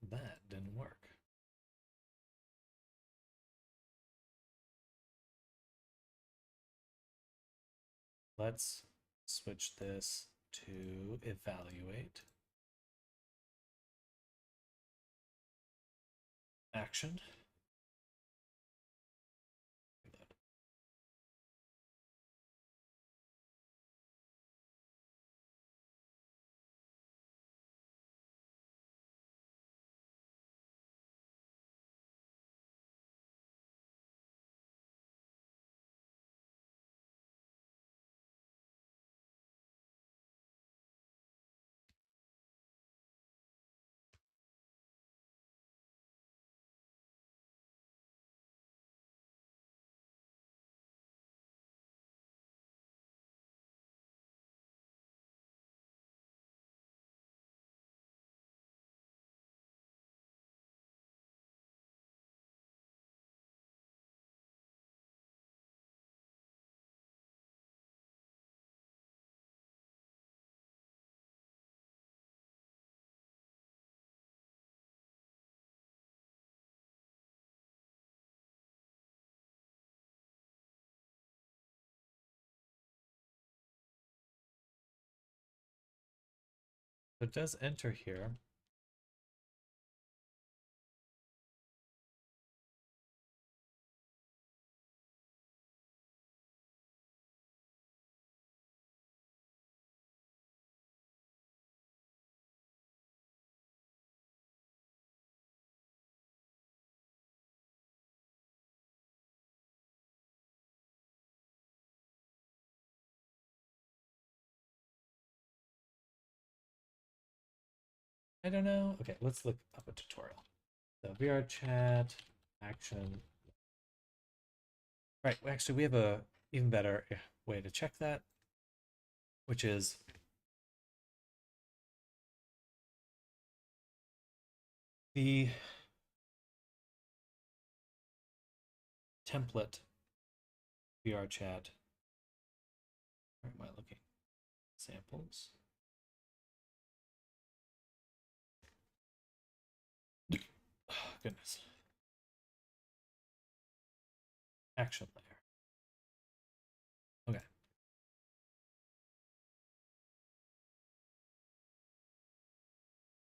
that didn't work. Let's switch this to evaluate. Action. It does enter here. I don't know. Okay, let's look up a tutorial. So VR chat, action. Right, actually we have a even better way to check that, which is the template VR chat. Where am I looking? Samples. Oh, goodness. Action layer. Okay.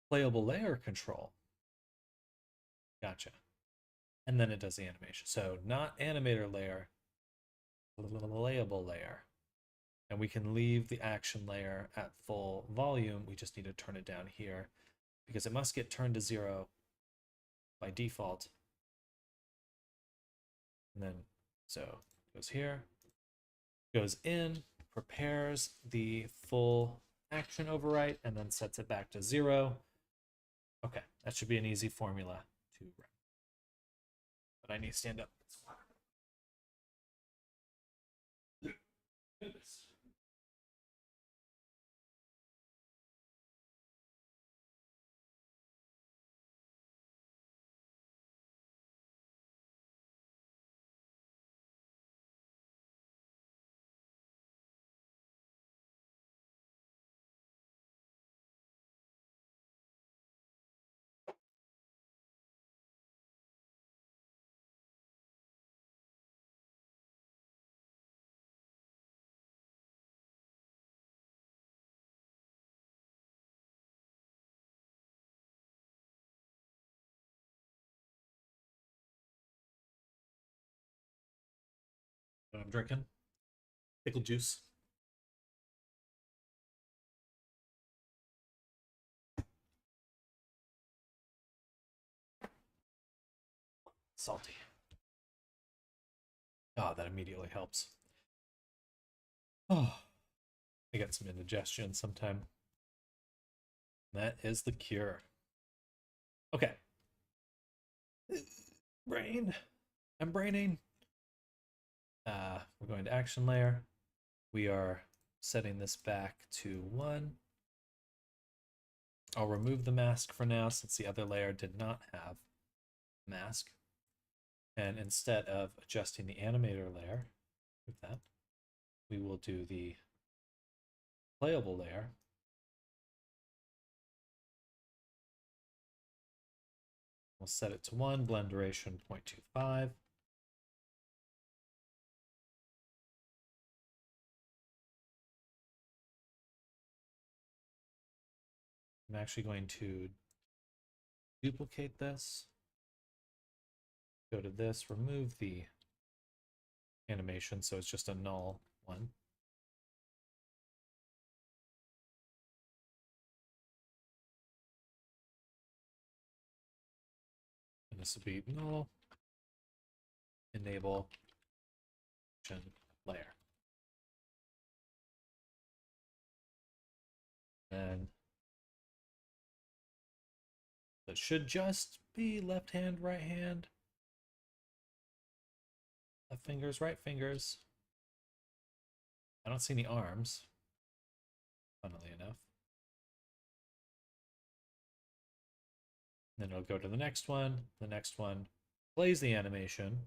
Playable layer control. Gotcha. And then it does the animation. So not animator layer, playable layer. And we can leave the action layer at full volume. We just need to turn it down here because it must get turned to 0 by default. And then, so it goes here, goes in, prepares the full action overwrite, and then sets it back to 0. Okay, that should be an easy formula to run. But I need to stand up. Goodness. What I'm drinking? Pickle juice. Salty. Oh, that immediately helps. Oh, I get some indigestion sometime. That is the cure. Okay. Brain. I'm braining. We're going to action layer. We are setting this back to 1. I'll remove the mask for now since the other layer did not have mask. And instead of adjusting the animator layer, with that, we will do the playable layer. set it to 1, blend duration 0.25. I'm actually going to duplicate this, go to this, remove the animation so it's just a null one. And this will be null, enable layer. And that should just be left hand, right hand. Left fingers, right fingers. I don't see any arms, funnily enough. Then it'll go to the next one. The next one plays the animation.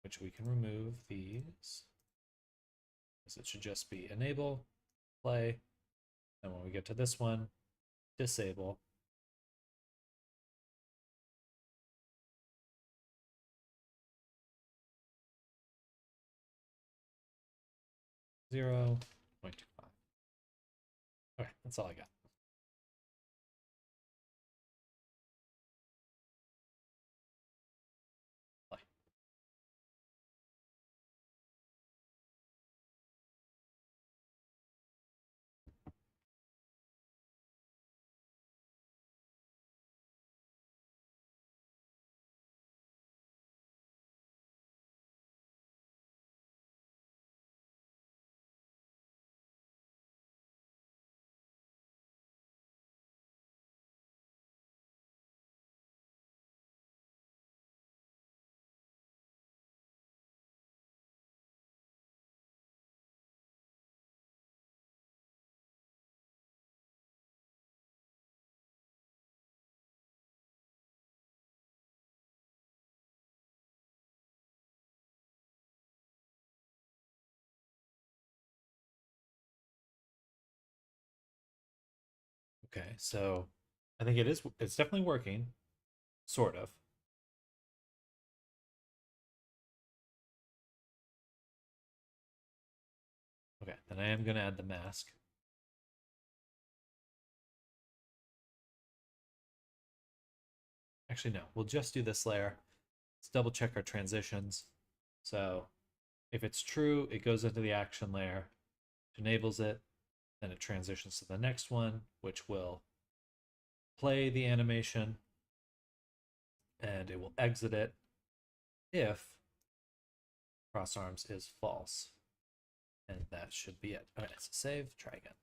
Which we can remove these. Because it should just be enable, play. And when we get to this one, disable. Zero 0.25. Okay, that's all I got. Play. Okay, so I think it's definitely working, sort of. Okay, then I am going to add the mask. Actually, no, we'll just do this layer. Let's double check our transitions. So if it's true, it goes into the action layer, enables it, then it transitions to the next one, which will play the animation, and it will exit it if cross arms is false. And that should be it. All right, so save, try again.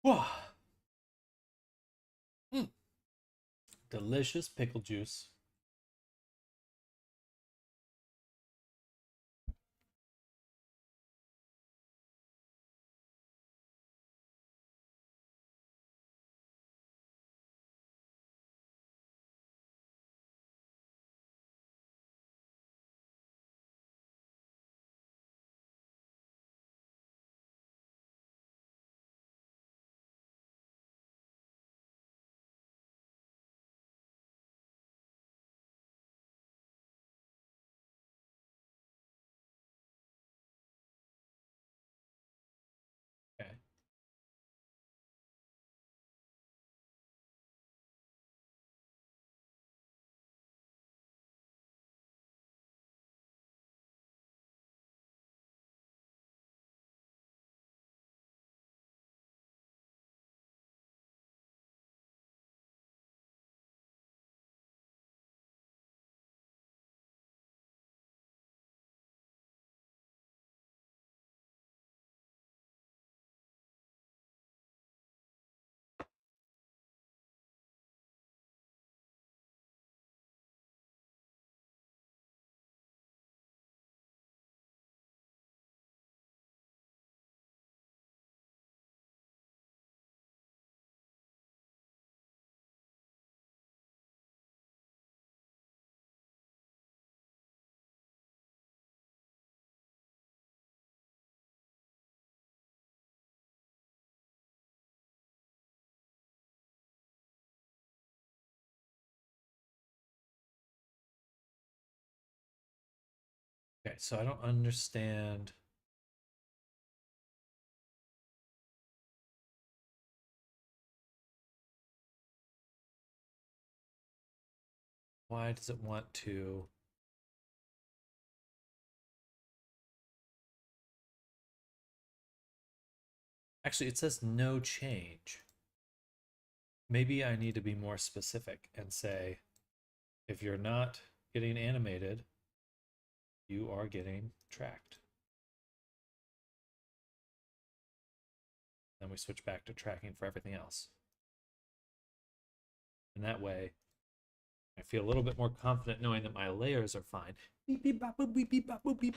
Whoa. Delicious pickle juice. Okay, so I don't understand. Why does it want to? Actually, it says no change. Maybe I need to be more specific and say, if you're not getting animated, you are getting tracked. Then we switch back to tracking for everything else. And that way, I feel a little bit more confident knowing that my layers are fine. Beep, beep, bop, boop, beep, beep, bop, boop, beep.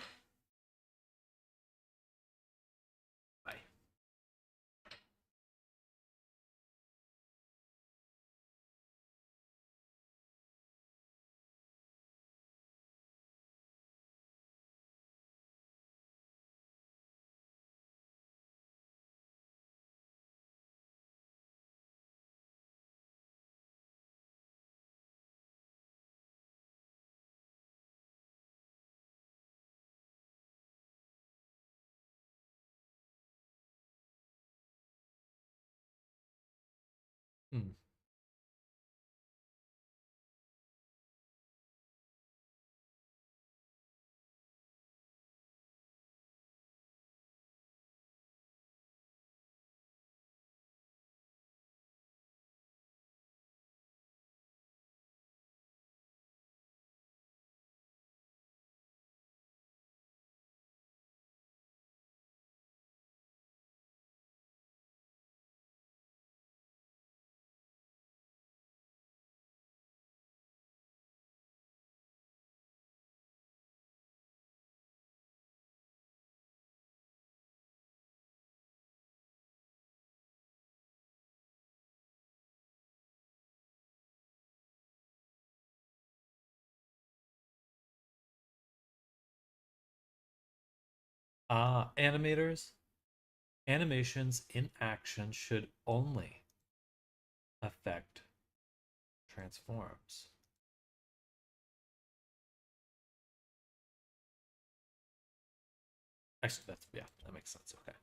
Bye. Hmm. Animators, animations in action should only affect transforms. Actually, that's, yeah, that makes sense. Okay.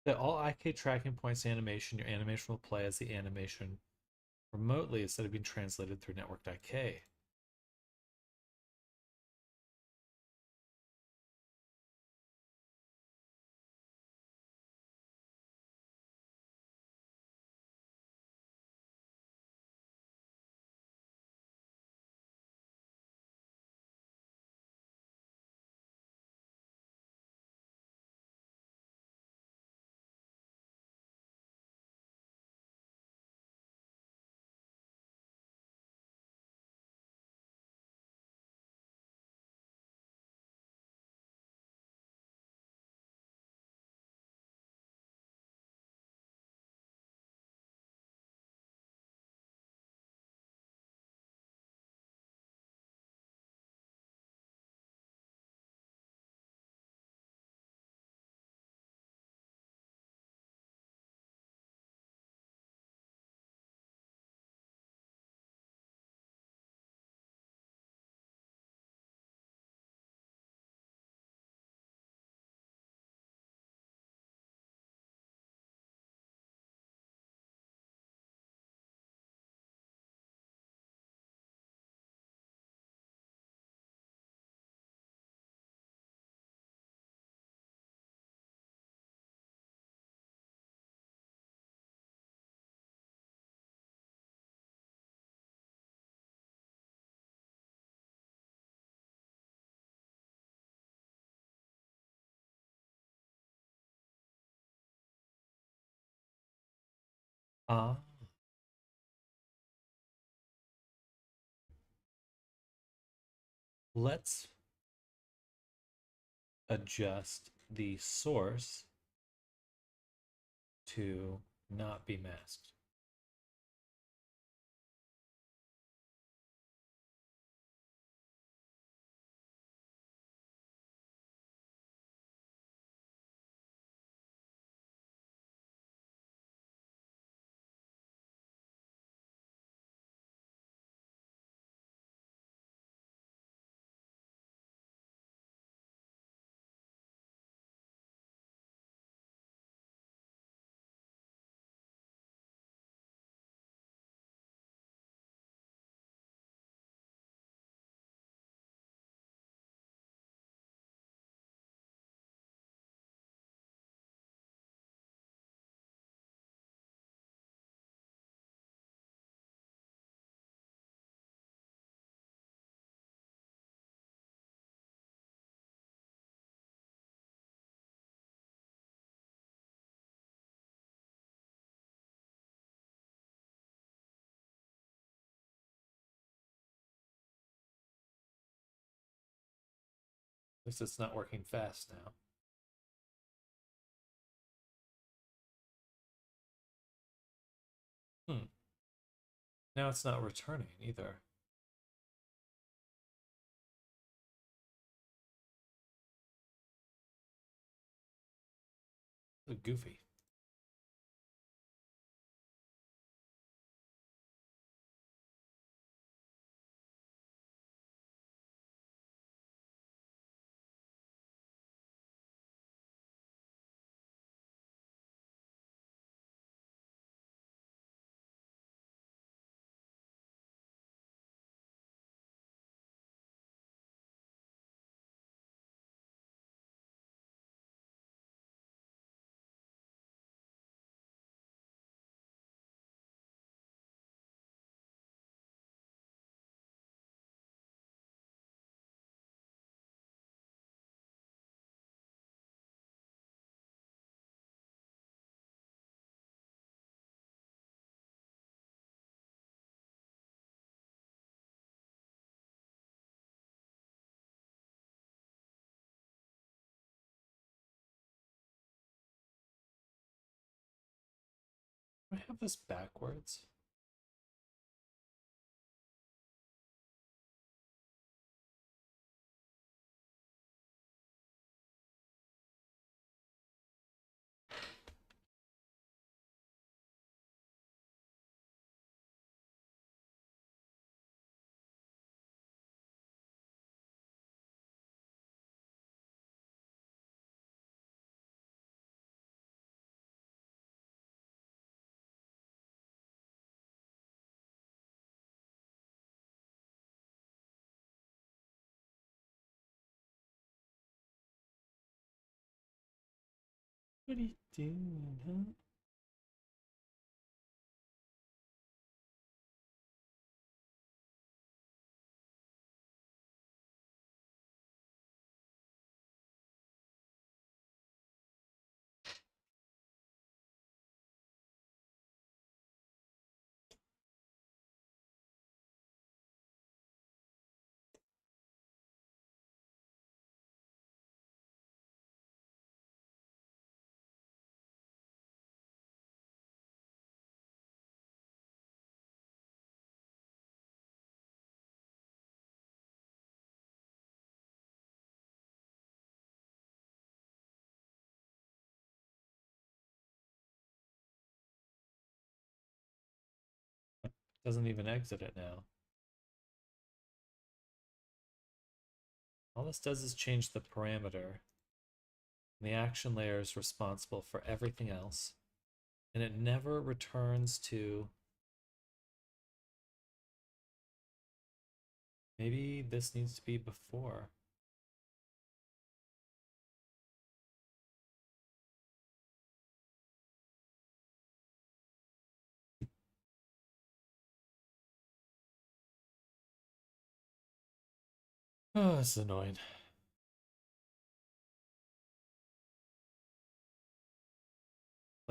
That all IK tracking points animation, your animation will play as the animation remotely instead of being translated through networked IK. Ah. Let's adjust the source to not be masked. At least it's not working fast now. Hmm. Now it's not returning either. Goofy. Do I have this backwards? What are you doing, huh? Doesn't even exit it now. All this does is change the parameter. And the action layer is responsible for everything else. And it never returns to... Maybe this needs to be before. Oh, this is annoying.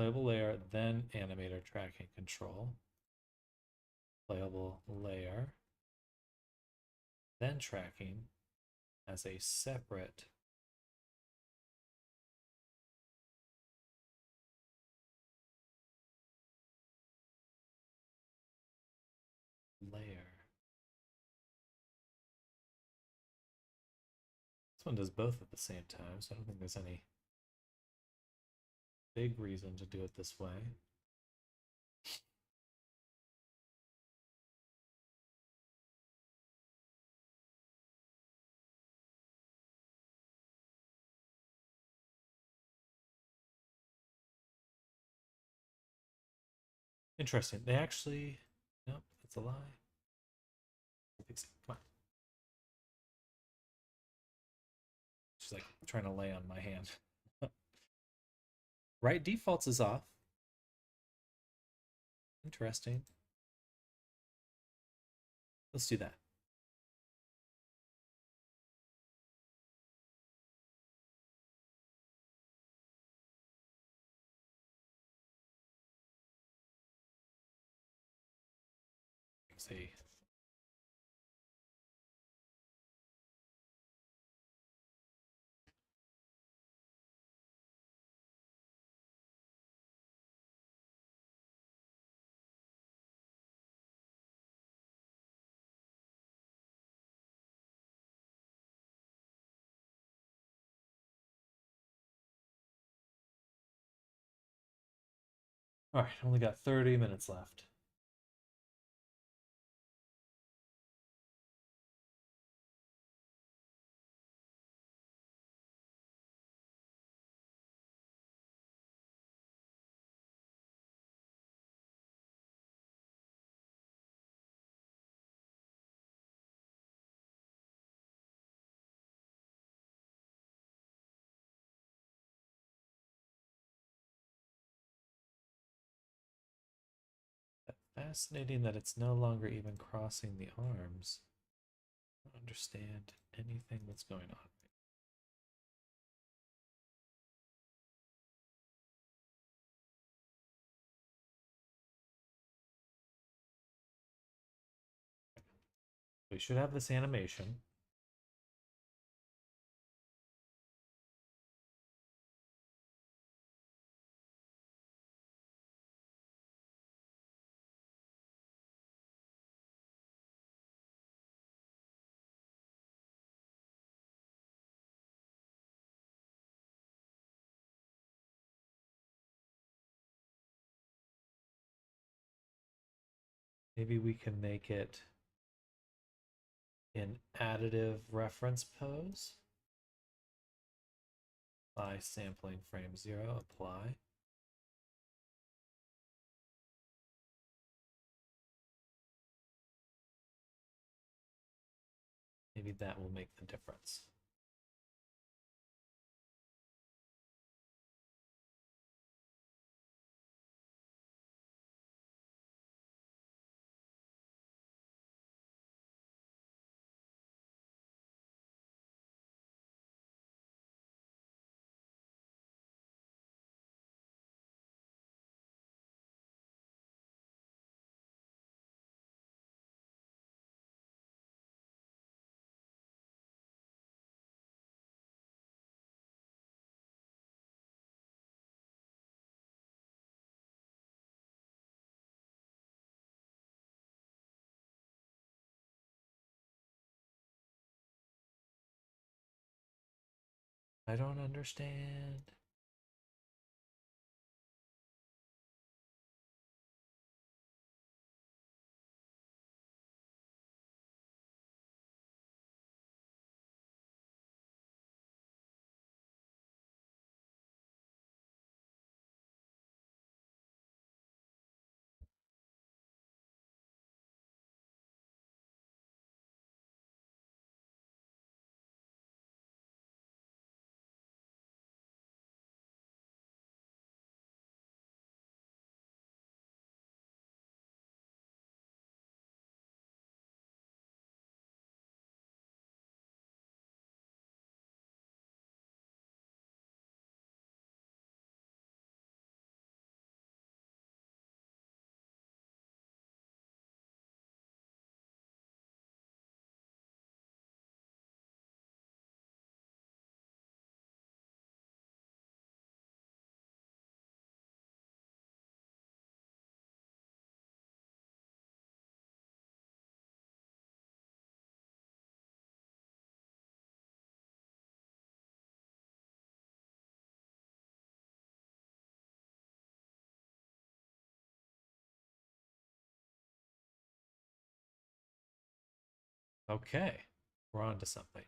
Playable layer, then animator tracking control. Playable layer, then tracking as a separate layer. This one does both at the same time, so I don't think there's any big reason to do it this way. Interesting. They actually, nope, that's a lie. Fix it. Come on. She's like trying to lay on my hand. Right defaults is off. Interesting. Let's do that. See. All right, only got 30 minutes left. Fascinating that it's no longer even crossing the arms. I don't understand anything that's going on. We should have this animation. Maybe we can make it in additive reference pose. Apply sampling frame 0, apply. Maybe that will make the difference. I don't understand. Okay, we're on to something.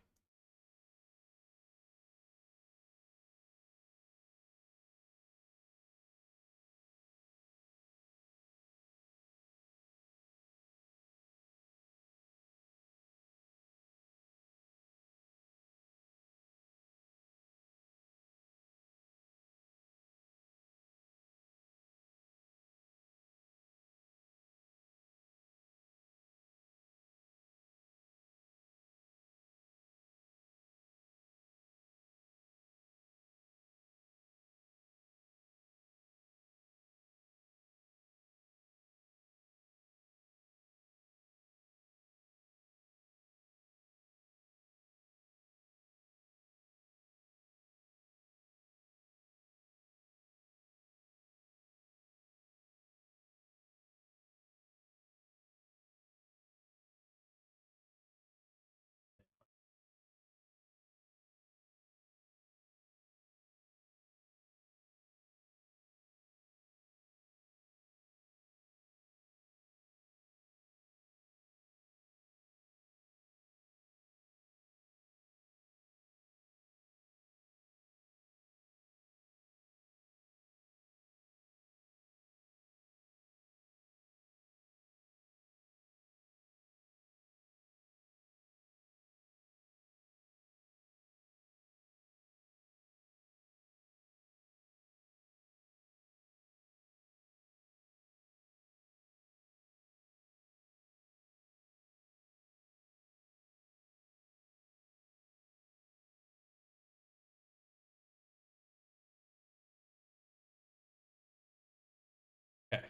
Okay.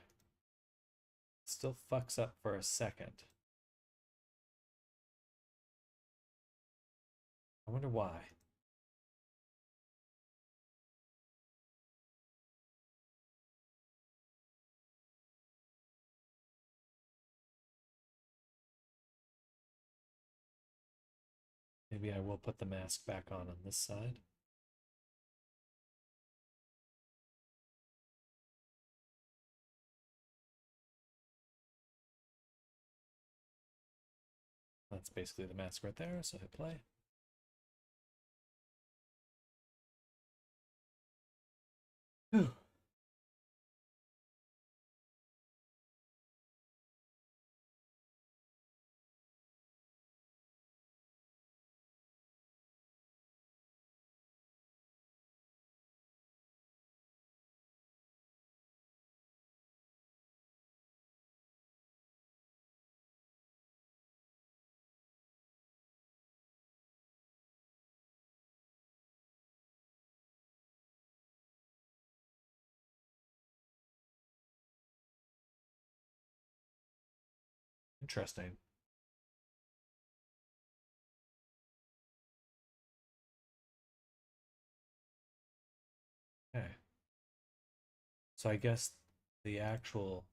Still fucks up for a second. I wonder why. Maybe I will put the mask back on this side. That's basically the mask right there, so hit play. Interesting. Okay. So I guess the actual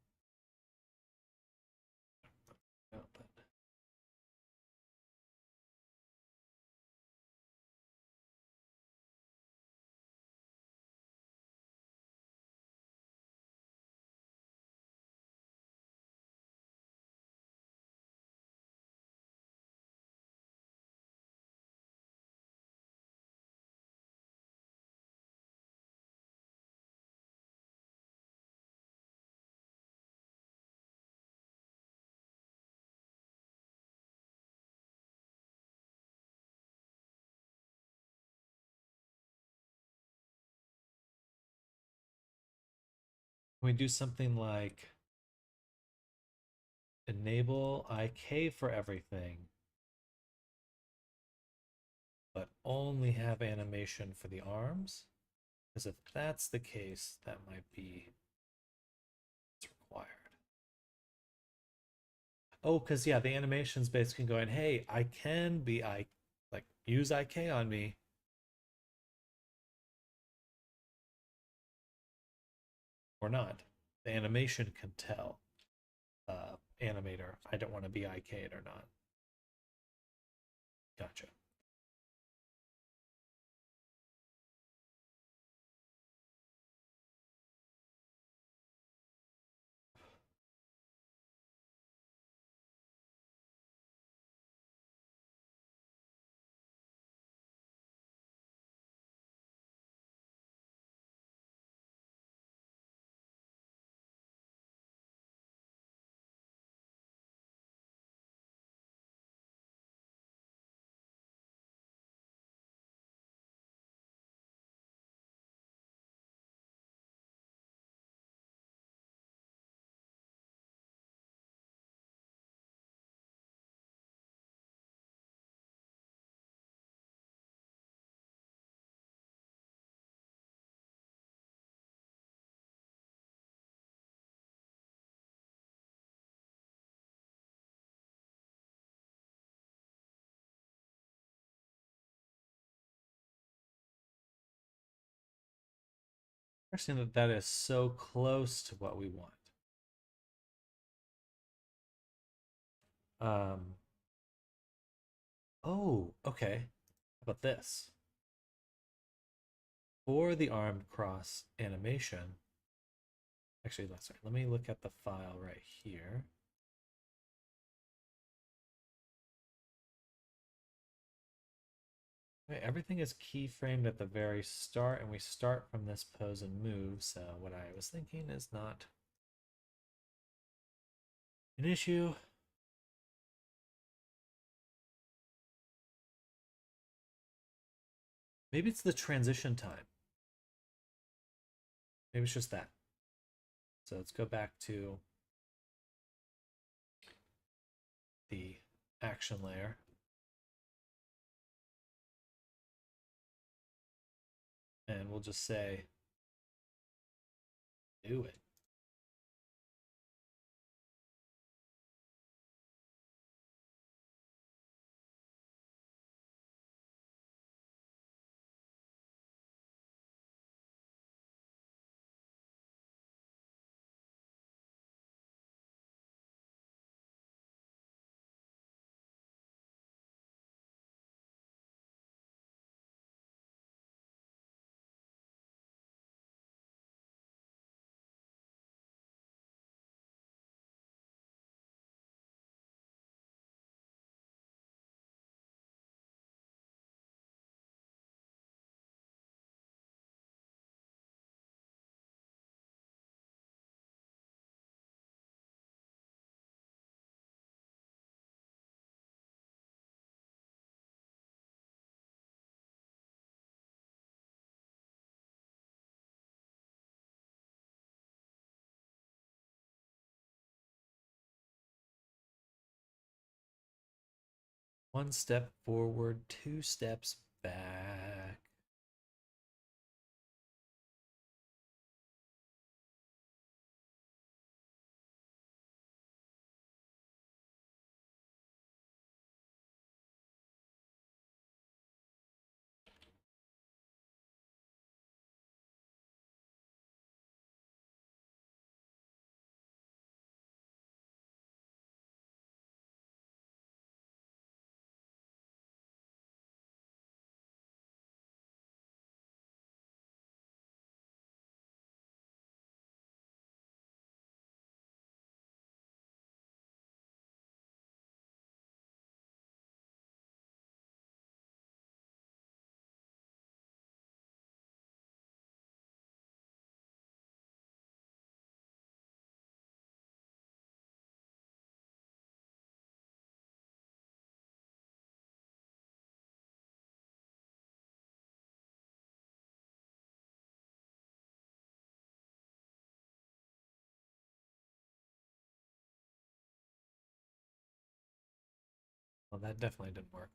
output. Can we do something like enable IK for everything, but only have animation for the arms? Because if that's the case, that might be what's required. Oh, because yeah, the animation's basically going, hey, I can be like use IK on me. Or not. The animation can tell animator, I don't want to be IK'd or not. Gotcha. Interesting that that is so close to what we want. Um, oh, okay. How about this? For the armed cross animation, actually, sorry, let me look at the file right here. Okay, everything is keyframed at the very start, and we start from this pose and move, so what I was thinking is not an issue. Maybe it's the transition time. Maybe it's just that. So let's go back to the action layer. And we'll just say, do it. One step forward, two steps back. Well, that definitely didn't work.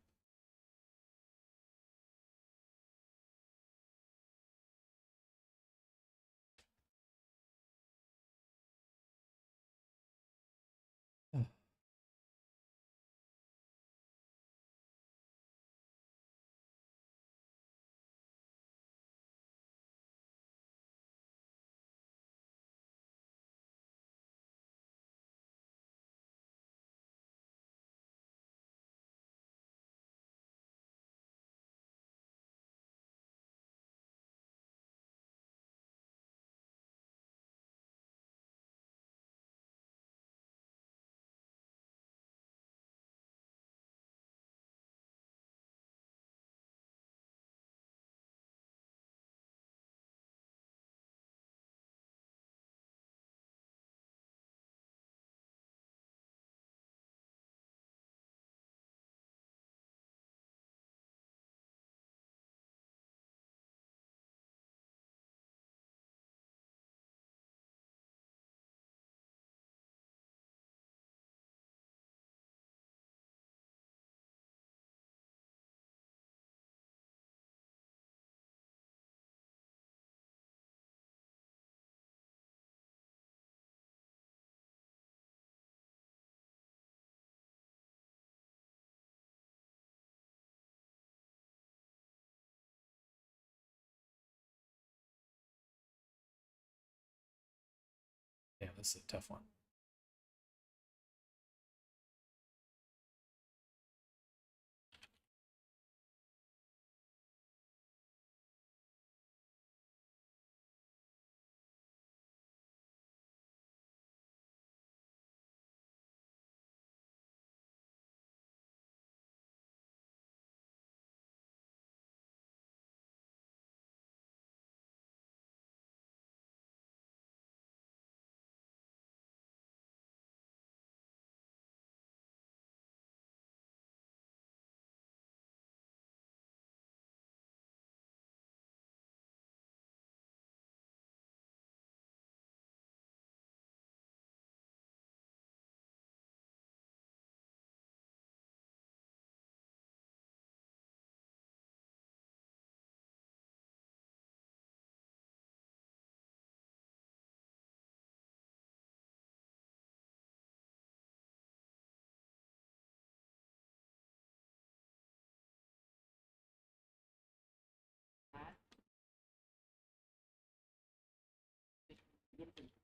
This is a tough one.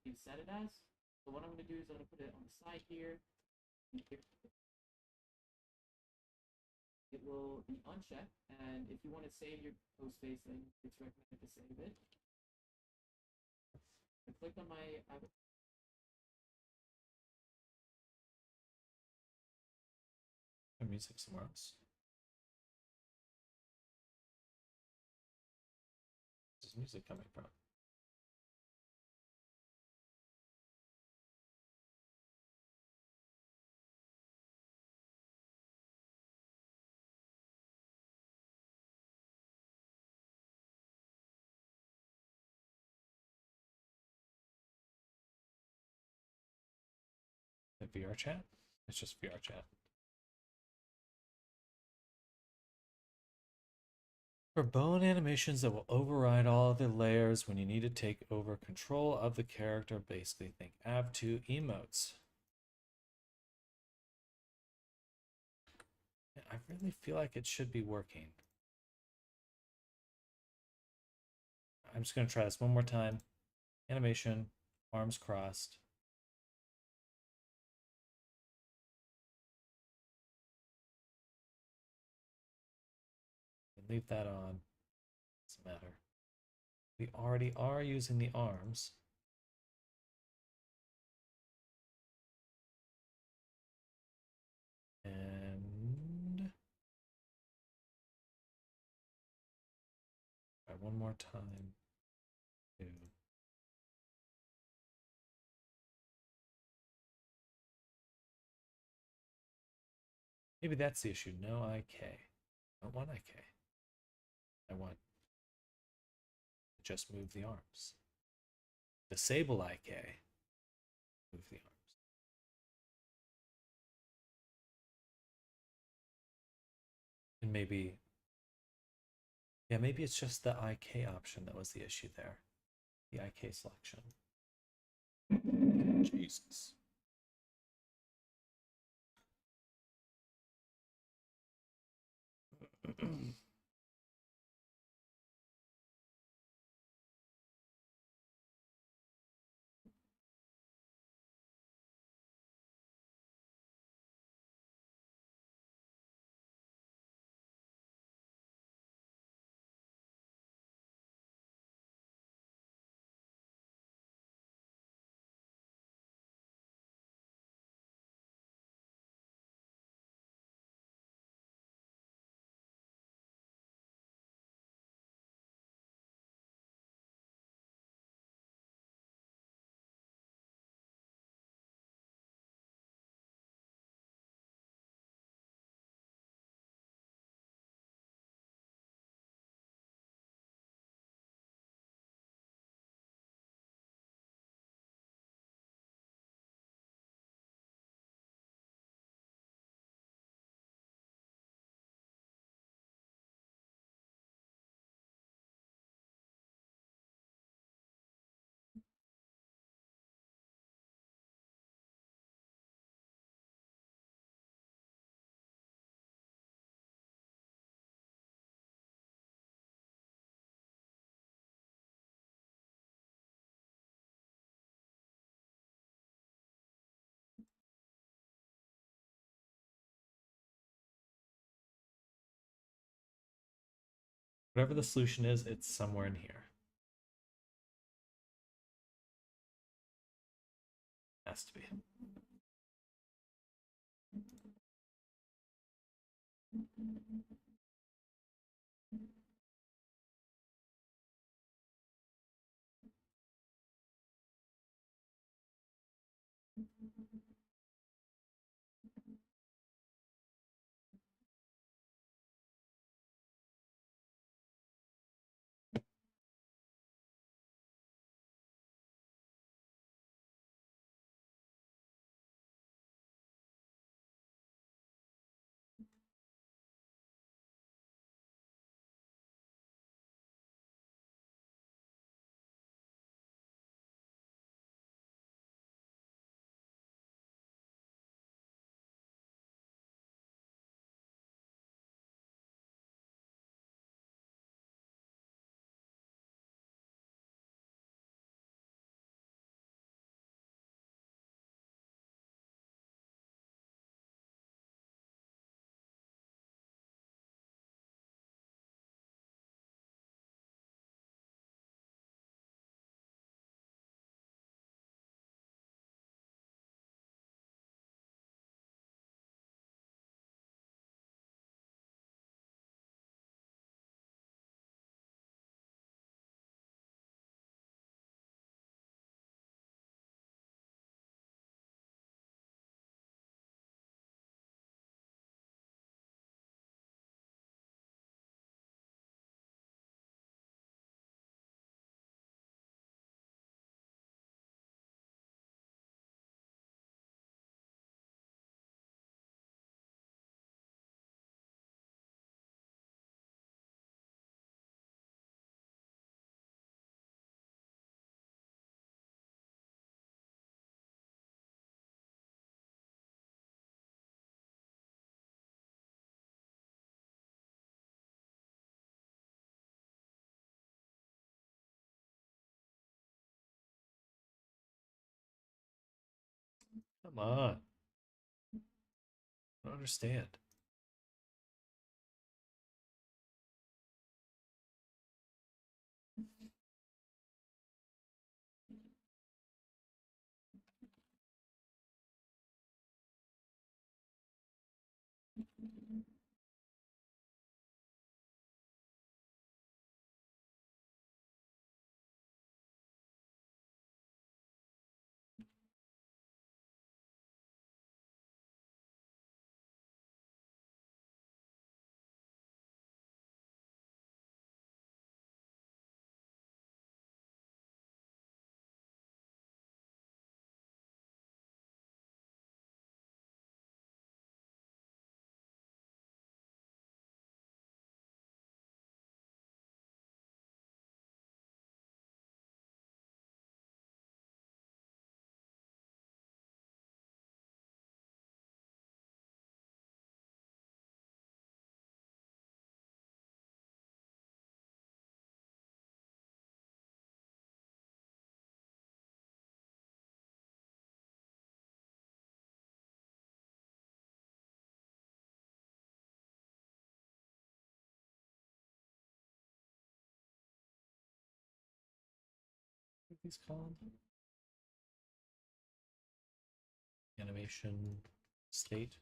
You set it as. So what I'm going to do is I'm going to put it on the side here. It will be unchecked, and if you want to save your post spacing, it's recommended to save it. I clicked on my.
Music somewhere else. Where's music coming from? The VR chat? It's just VR chat. For bone animations that will override all other layers when you need to take over control of the character, basically think Av2 emotes. I really feel like it should be working. I'm just going to try this one more time. Animation, arms crossed. And leave that on. Doesn't matter. We already are using the arms. And try one more time. Maybe that's the issue. No IK. I don't want IK. I want to just move the arms. Disable IK. Move the arms. And maybe, yeah, maybe it's just the IK option that was the issue there. The IK selection. Jesus. Whatever the solution is, it's somewhere in here. Has to be. Come on. I don't understand. What are these called? Animation state.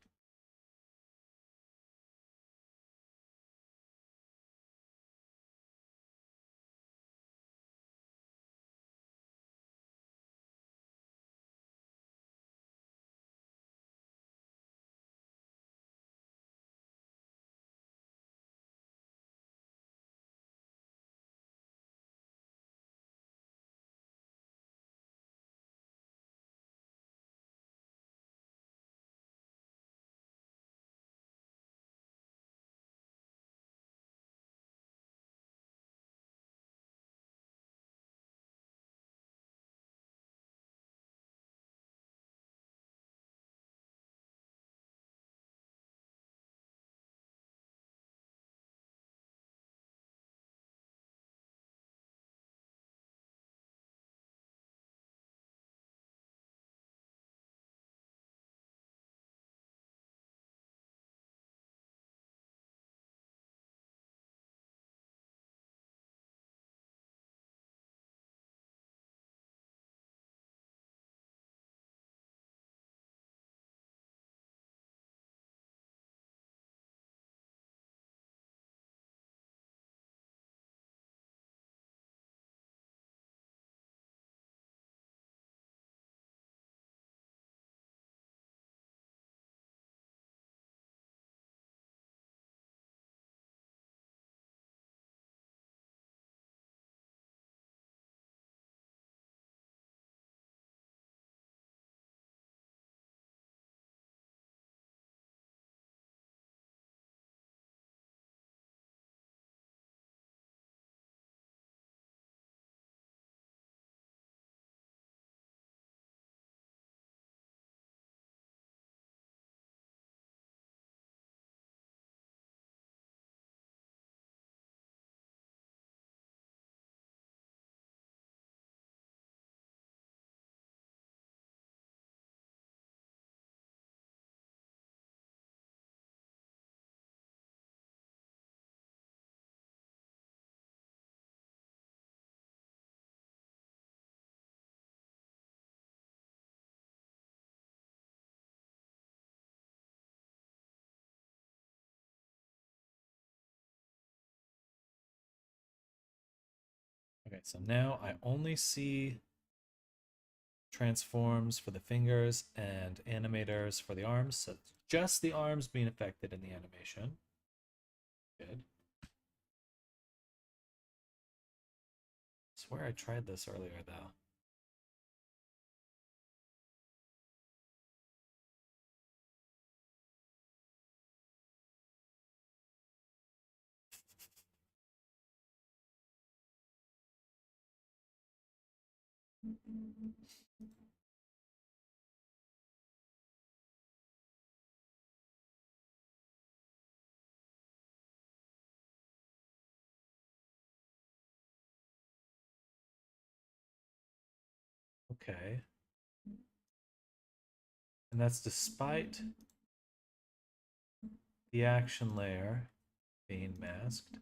Okay, so now I only see transforms for the fingers and animators for the arms. So it's just the arms being affected in the animation. Good. I swear I tried this earlier though. Okay. And that's despite the action layer being masked.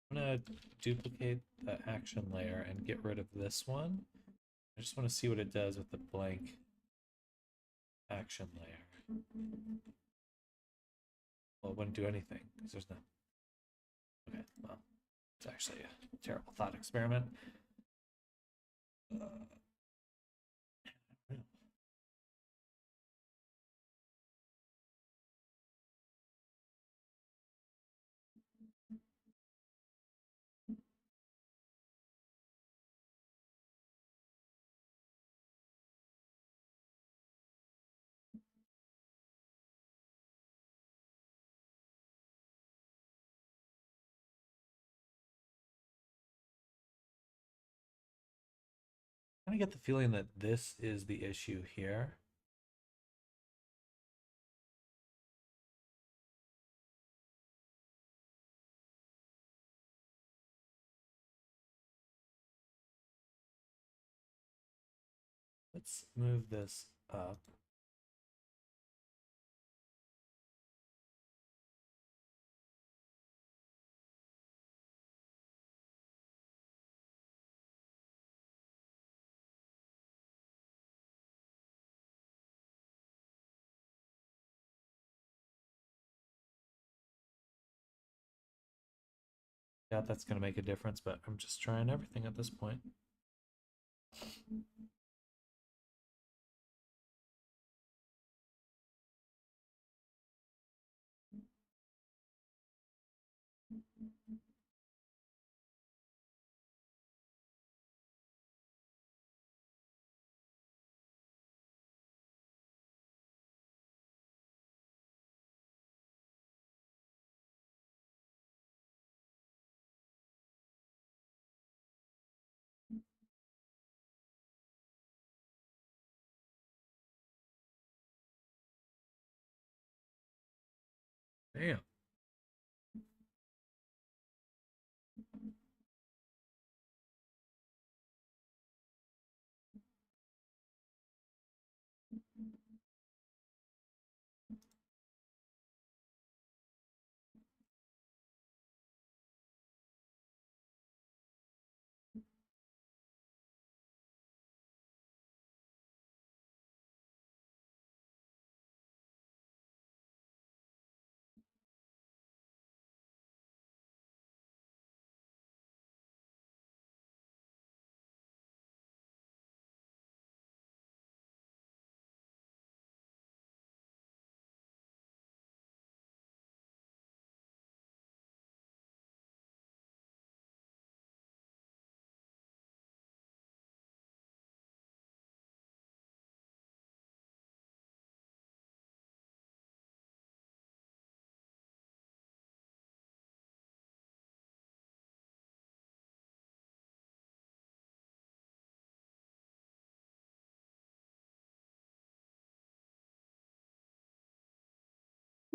I'm gonna duplicate the action layer and get rid of this one. I just want to see what it does with the blank action layer. Well, it wouldn't do anything because there's no. Okay, well, it's actually a terrible thought experiment. I kind of get the feeling that this is the issue here. Let's move this up. Yeah, that's going to make a difference, but I'm just trying everything at this point. Damn.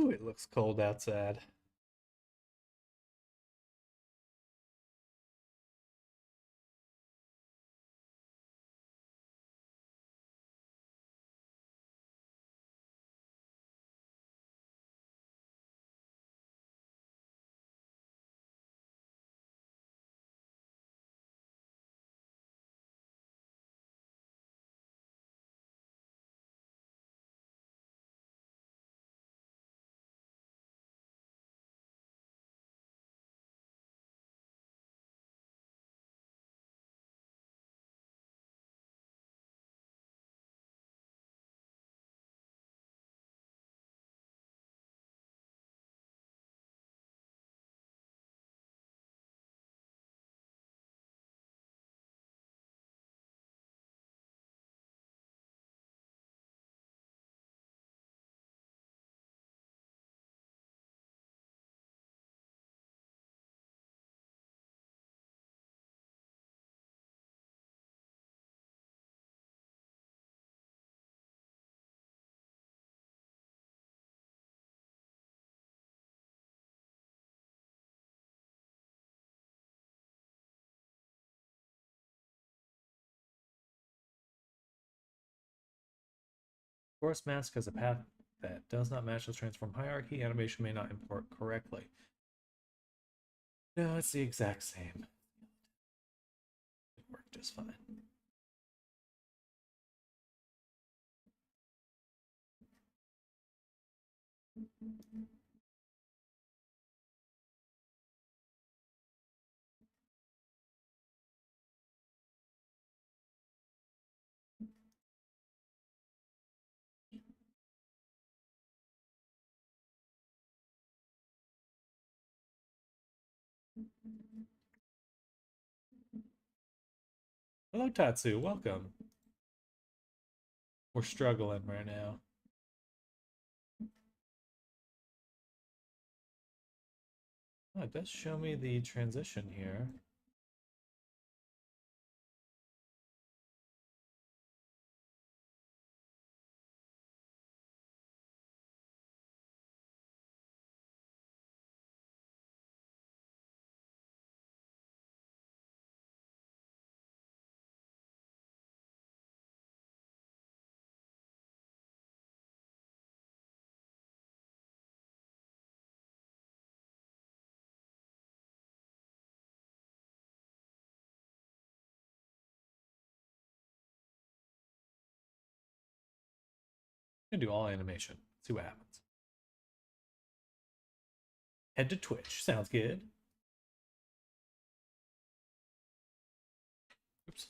Ooh, it looks cold outside. Forest Mask has a path that does not match the transform hierarchy. Animation may not import correctly. No, it's the exact same. It worked just fine. Hello, Tatsu. Welcome. We're struggling right now. Oh, it does show me the transition here. I'm gonna do all animation. See what happens. Head to Twitch. Sounds good. Oops.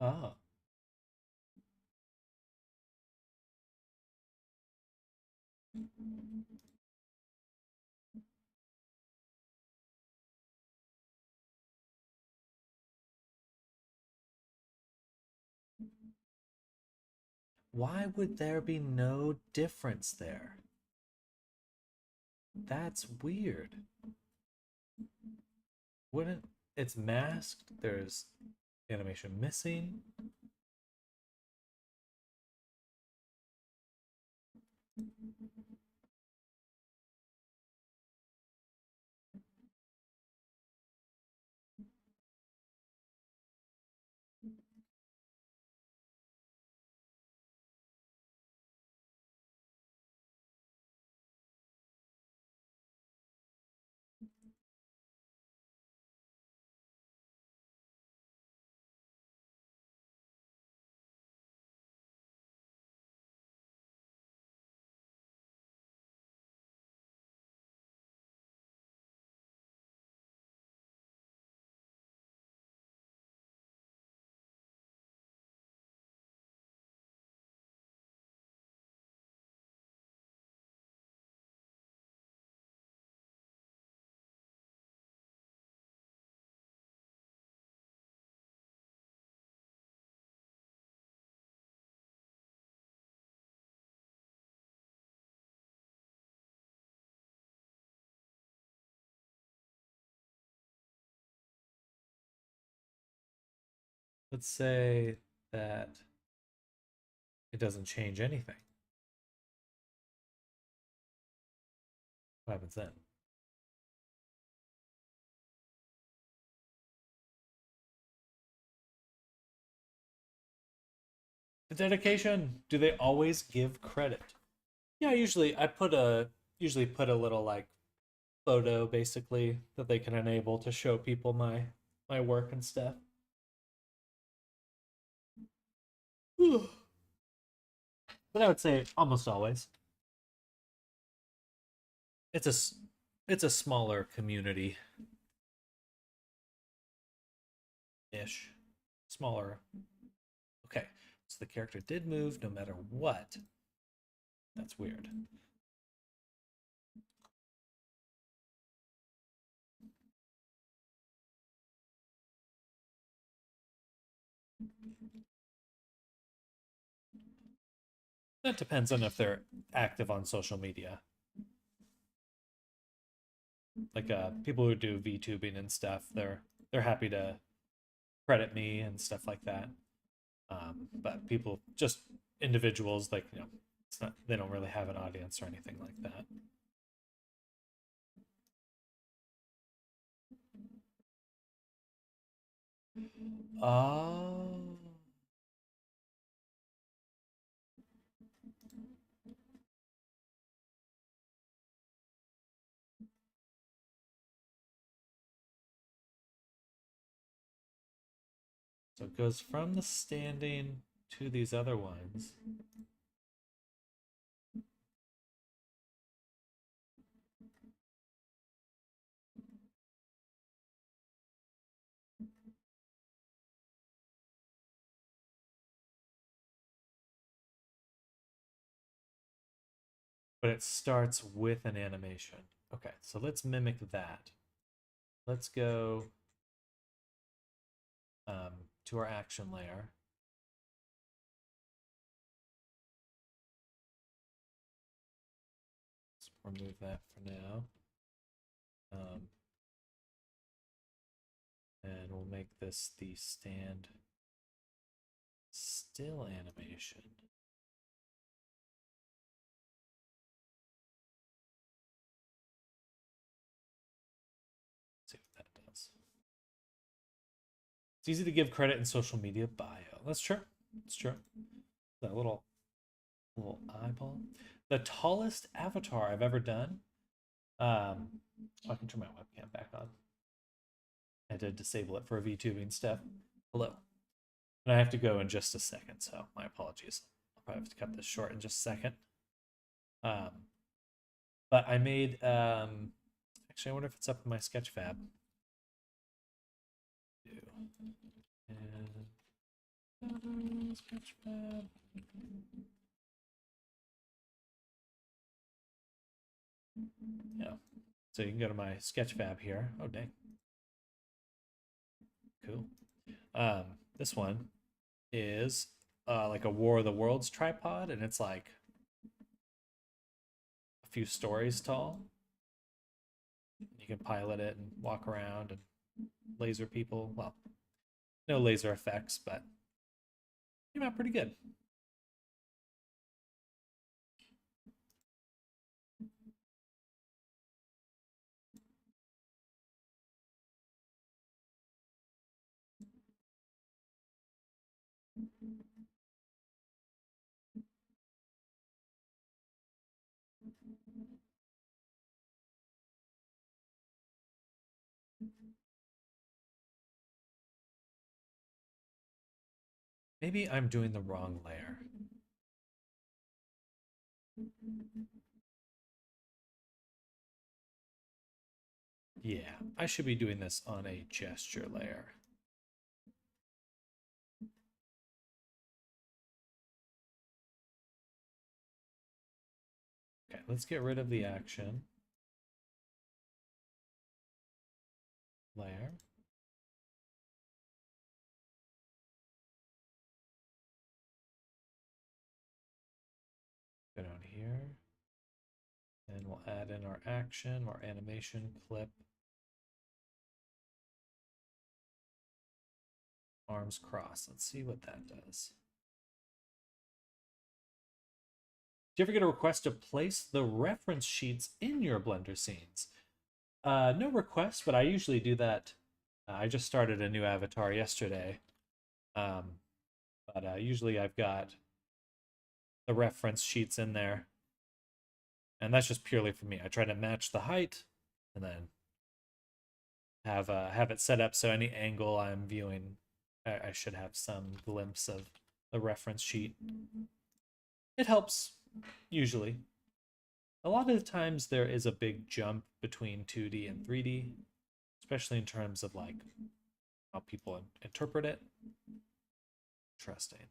Ah. Why would there be no difference there? That's weird. Wouldn't it's masked? There's animation missing. Let's say that it doesn't change anything. What happens then? The dedication. Do they always give credit? Yeah, usually I usually put a little like photo basically that they can enable to show people my work and stuff. But I would say almost always. It's a it's a smaller community ish. Smaller. Okay. So the character did move no matter what. That's weird. That depends on if they're active on social media. like people who do VTubing and stuff, they're happy to credit me and stuff like that. But people, just individuals, like, you know, it's not, they don't really have an audience or anything like that. Oh. So it goes from the standing to these other ones. But it starts with an animation. Okay, so let's mimic that. Let's go to our action layer. Let's remove that for now. And we'll make this the stand still animation. See what that does. It's easy to give credit in social media bio. That's true. It's true. That little eyeball. The tallest avatar I've ever done. I can turn my webcam back on. I had to disable it for VTubing stuff. Hello. And I have to go in just a second, so my apologies. I'll probably have to cut this short in just a second. But I made actually, I wonder if it's up in my Sketchfab. And Sketchfab. Yeah. So you can go to my Sketchfab here. Oh dang. Cool. This one is like a War of the Worlds tripod, and it's like a few stories tall. You can pilot it and walk around and laser people. Well, no laser effects, but came out pretty good. Maybe I'm doing the wrong layer. Yeah, I should be doing this on a gesture layer. Okay, let's get rid of the action layer. Go down here. And we'll add in our action, our animation clip. Arms crossed. Let's see what that does. Do you ever get a request to place the reference sheets in your Blender scenes? No request, but I usually do that. I just started a new avatar yesterday. But usually I've got the reference sheets in there. And that's just purely for me. I try to match the height and then have it set up so any angle I'm viewing, I should have some glimpse of the reference sheet. It helps, usually. A lot of the times there is a big jump between 2D and 3D, especially in terms of like how people interpret it. Interesting.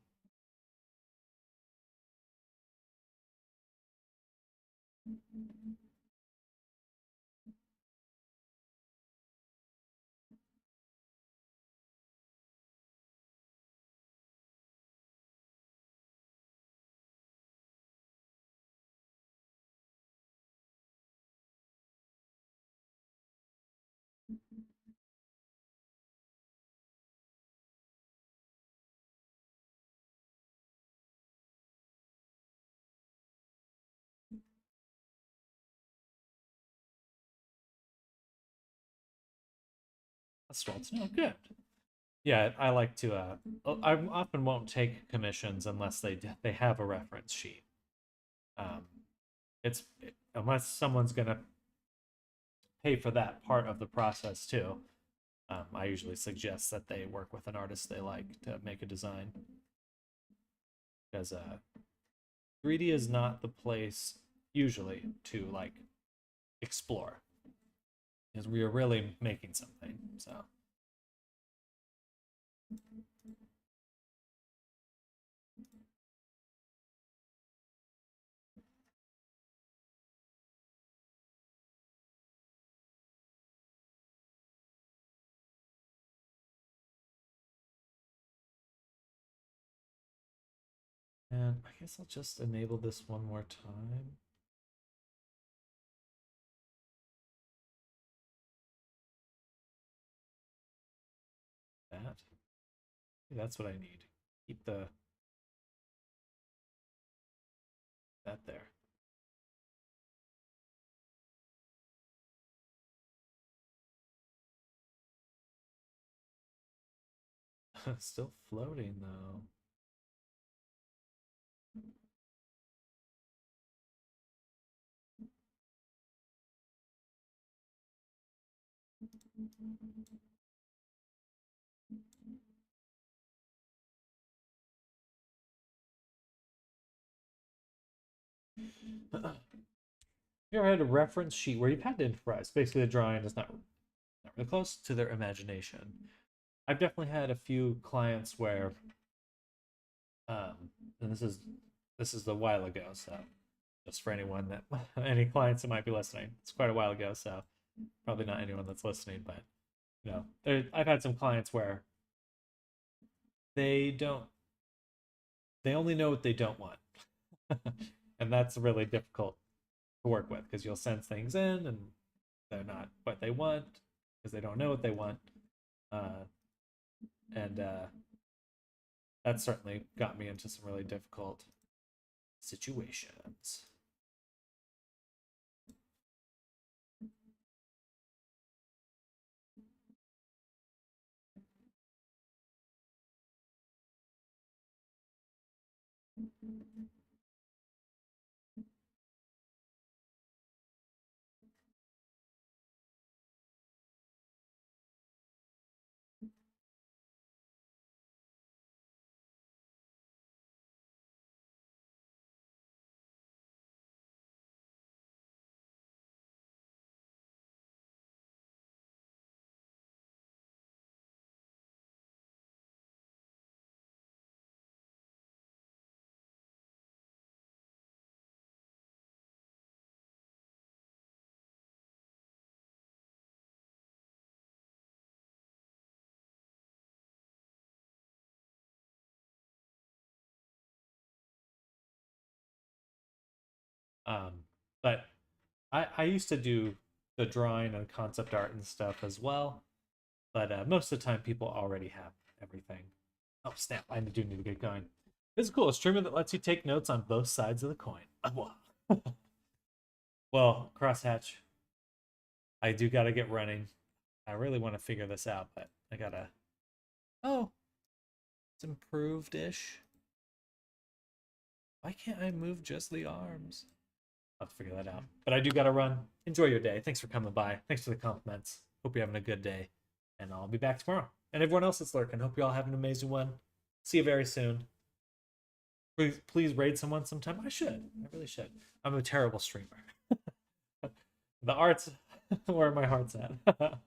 That's 12. No, good. Yeah, I like to. I often won't take commissions unless they have a reference sheet. Um, it's unless someone's gonna pay for that part of the process too. I usually suggest that they work with an artist they like to make a design because 3D is not the place usually to like explore because we are really making something. So. And I guess I'll just enable this one more time. That. That's what I need. Keep that there. Still floating though. You ever had a reference sheet where you've had to improvise? Basically, the drawing is not really close to their imagination. I've definitely had a few clients where, and this is a while ago, so just for anyone that any clients that might be listening, it's quite a while ago, so probably not anyone that's listening, but you know, I've had some clients where they don't, they only know what they don't want, and that's really difficult to work with because you'll send things in and they're not what they want because they don't know what they want. Uh, and that certainly got me into some really difficult situations. But I used to do the drawing and concept art and stuff as well, but most of the time people already have everything. Oh snap! I do need to get going. This is cool. A streamer that lets you take notes on both sides of the coin. Well, crosshatch, I do gotta get running. I really want to figure this out, but I gotta. Oh, it's improved-ish. Why can't I move just the arms? I'll have to figure that out. But I do gotta run. Enjoy your day. Thanks for coming by. Thanks for the compliments. Hope you're having a good day. And I'll be back tomorrow. And everyone else that's lurking, hope you all have an amazing one. See you very soon. Please raid someone sometime. I should. I really should. I'm a terrible streamer. The art's where my heart's at.